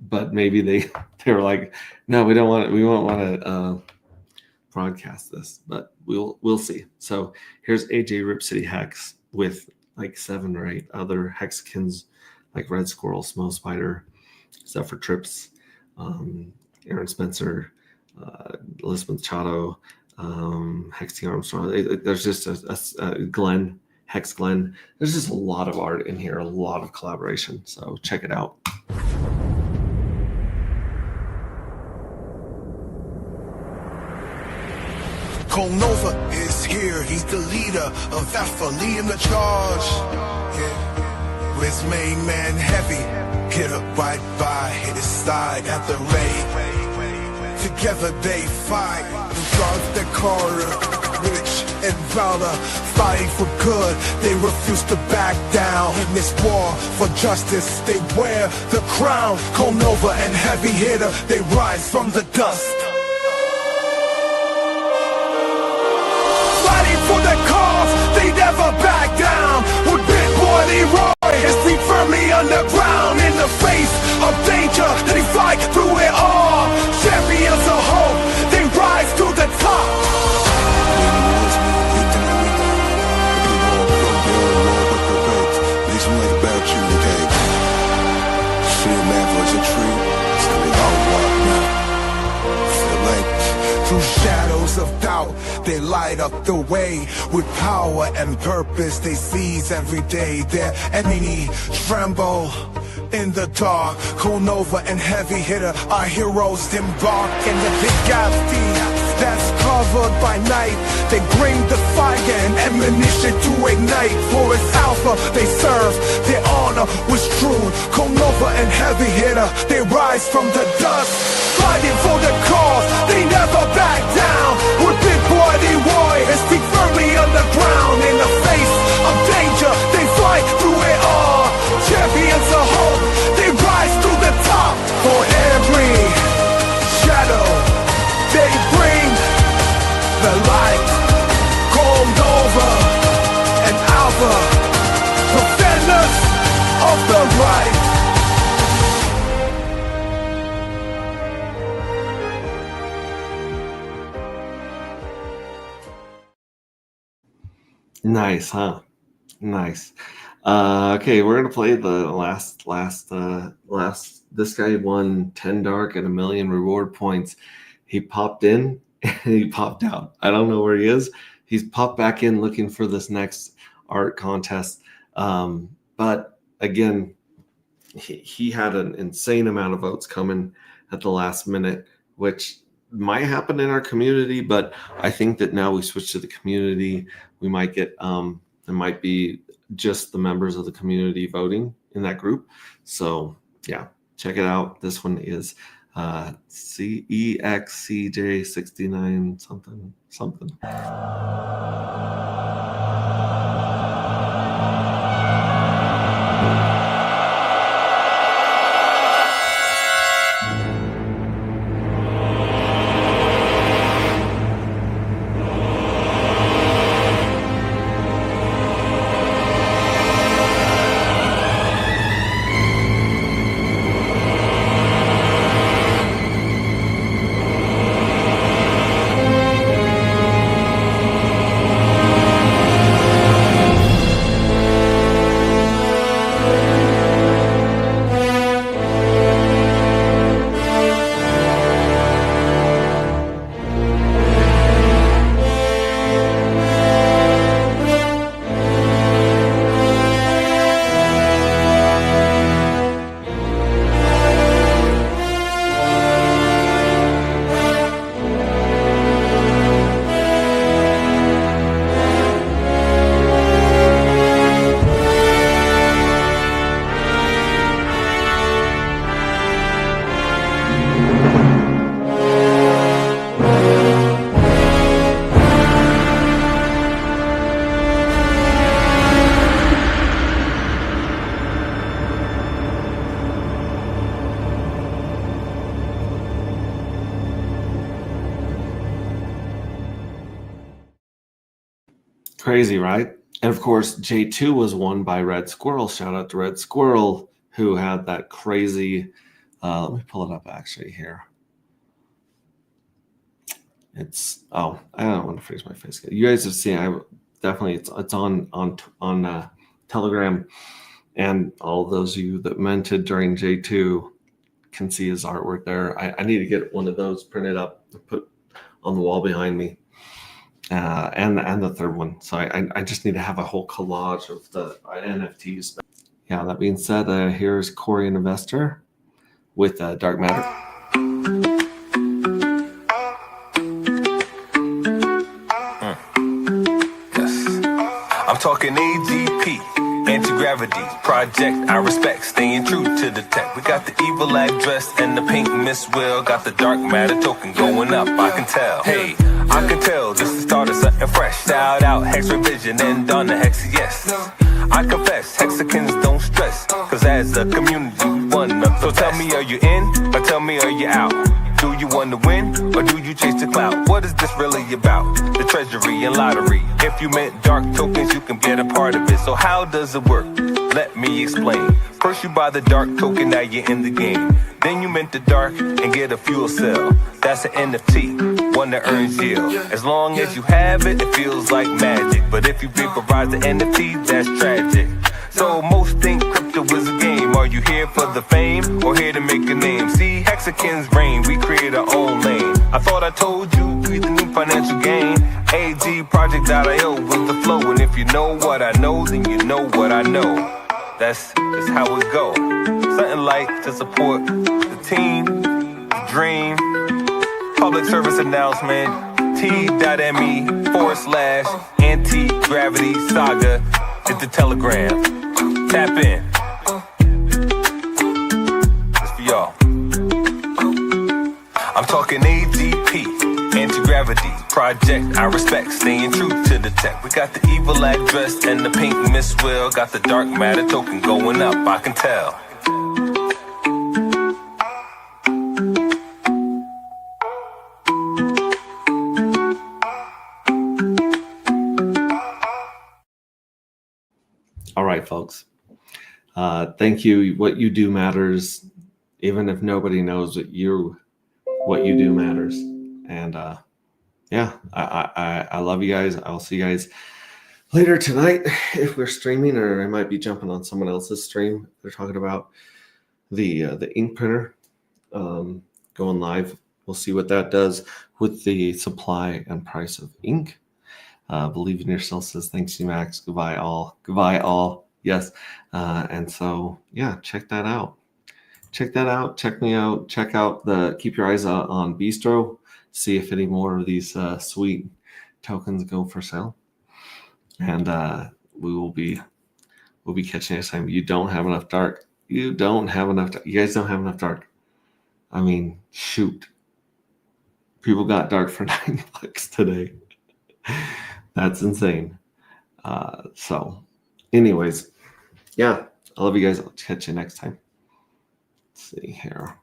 But maybe they were like, no, we won't want to broadcast this, but we'll see. So here's AJ Rip City Hex with like 7 or 8 other hexagons like Red Squirrel, Snow Spider, Zephyr Trips, Aaron Spencer, Elizabeth Chato, Hexy Armstrong. There's just a Glenn, Hex Glenn. There's just a lot of art in here, a lot of collaboration. So check it out. Cole Nova is here, he's the leader of Alpha, leading the charge. Yeah. With his main man Heavy, hit up right by his side at the raid. Together they fight, the guards that corner, Rich and Valor, fighting for good. They refuse to back down in this war for justice. They wear the crown. Cole Nova and Heavy Hitter, they rise from the dust. For the cause, they never back down. With Big Boy Leroy, his feet firmly underground. In the face of danger, they fight through it all. Champions of hope, they rise to the top. Through shadows of doubt, they light up the way. With power and purpose, they seize every day. Their enemy tremble in the dark. Cole Nova and Heavy Hitter are heroes embark in the big galaxy that's covered by night. They bring the fire and ammunition to ignite. For it's Alpha they serve, their honor was true. Cole Nova and Heavy Hitter, they rise from the dust. Fighting for the cause, they never back down. With Big Boy Leroy, his feet firmly underground. In the face of danger, they fight through it all. Champions of hope, they rise to the top. For every shadow, they bring the light. Cole Nova and Alpha, defenders of the right. Nice, huh? Nice. Okay, we're gonna play the last. This guy won 10 dark and 1 million reward points. He popped in and he popped out. I don't know where he is. He's popped back in looking for this next art contest. But again, he had an insane amount of votes coming at the last minute, which might happen in our community, but I think that now we switch to the community, we might get there might be just the members of the community voting in that group. So yeah, check it out. This one is CEXCJ69 something. Crazy, right? And of course, J2 was won by Red Squirrel. Shout out to Red Squirrel, who had that crazy. Let me pull it up actually here. It's I don't want to freeze my face. You guys have seen. I definitely it's on Telegram, and all those of you that minted during J2 can see his artwork there. I need to get one of those printed up and put on the wall behind me. And the third one. So I just need to have a whole collage of the NFTs. Yeah, that being said, here's Corey an Investor with Dark Matter. Yes. I'm talking AGP, anti-gravity, project I respect, staying true to the tech. We got the evil address and the pink Miss Will, got the dark matter token going up, I can tell. Hey, I can tell this is the start of something fresh. Shout out Hex Revision and Donna Hex, yes. I confess, Hexicans don't stress, cause as a community we won up. So tell me, are you in, or tell me, are you out? Do you want to win, or do you chase the clout? What is this really about? The treasury and lottery. If you meant dark tokens, you can get a part of it. So how does it work? Let me explain. First you buy the dark token, now you're in the game. Then you mint the dark and get a fuel cell. That's an NFT, one that earns yield. As long as you have it, it feels like magic. But if you vaporize the NFT, that's tragic. So most think crypto is a game. Are you here for the fame, or here to make a name? See, Hexicans reign, we create our own lane. I thought I told you, we the new financial gain. AGProject.io with the flow. And if you know what I know, then you know what I know. That's how it go. Something like to support the team, the dream. Public service announcement, t.me/anti-gravity saga. Hit the Telegram. Tap in. It's for y'all. I'm talking AGP, anti-gravity, project I respect, staying true to the tech. We got the evil address and the pink Miss Will, got the dark matter token going up, I can tell. All right, folks. Thank you. What you do matters, even if nobody knows what you do matters. And yeah, I love you guys. I'll see you guys later tonight if we're streaming, or I might be jumping on someone else's stream. They're talking about the ink printer going live we'll see what that does with the supply and price of ink. Believe in Yourself says, thanks you, Max. Goodbye all. Goodbye all. Yes. And so, yeah, check that out. Check that out. Check me out. Check out keep your eyes out on Bistro. See if any more of these sweet tokens go for sale. And we'll be catching next time. You don't have enough dark. You don't have enough. You guys don't have enough dark. I mean, shoot. People got dark for $9 today. That's insane. So, anyways, yeah, I love you guys. I'll catch you next time. Let's see here.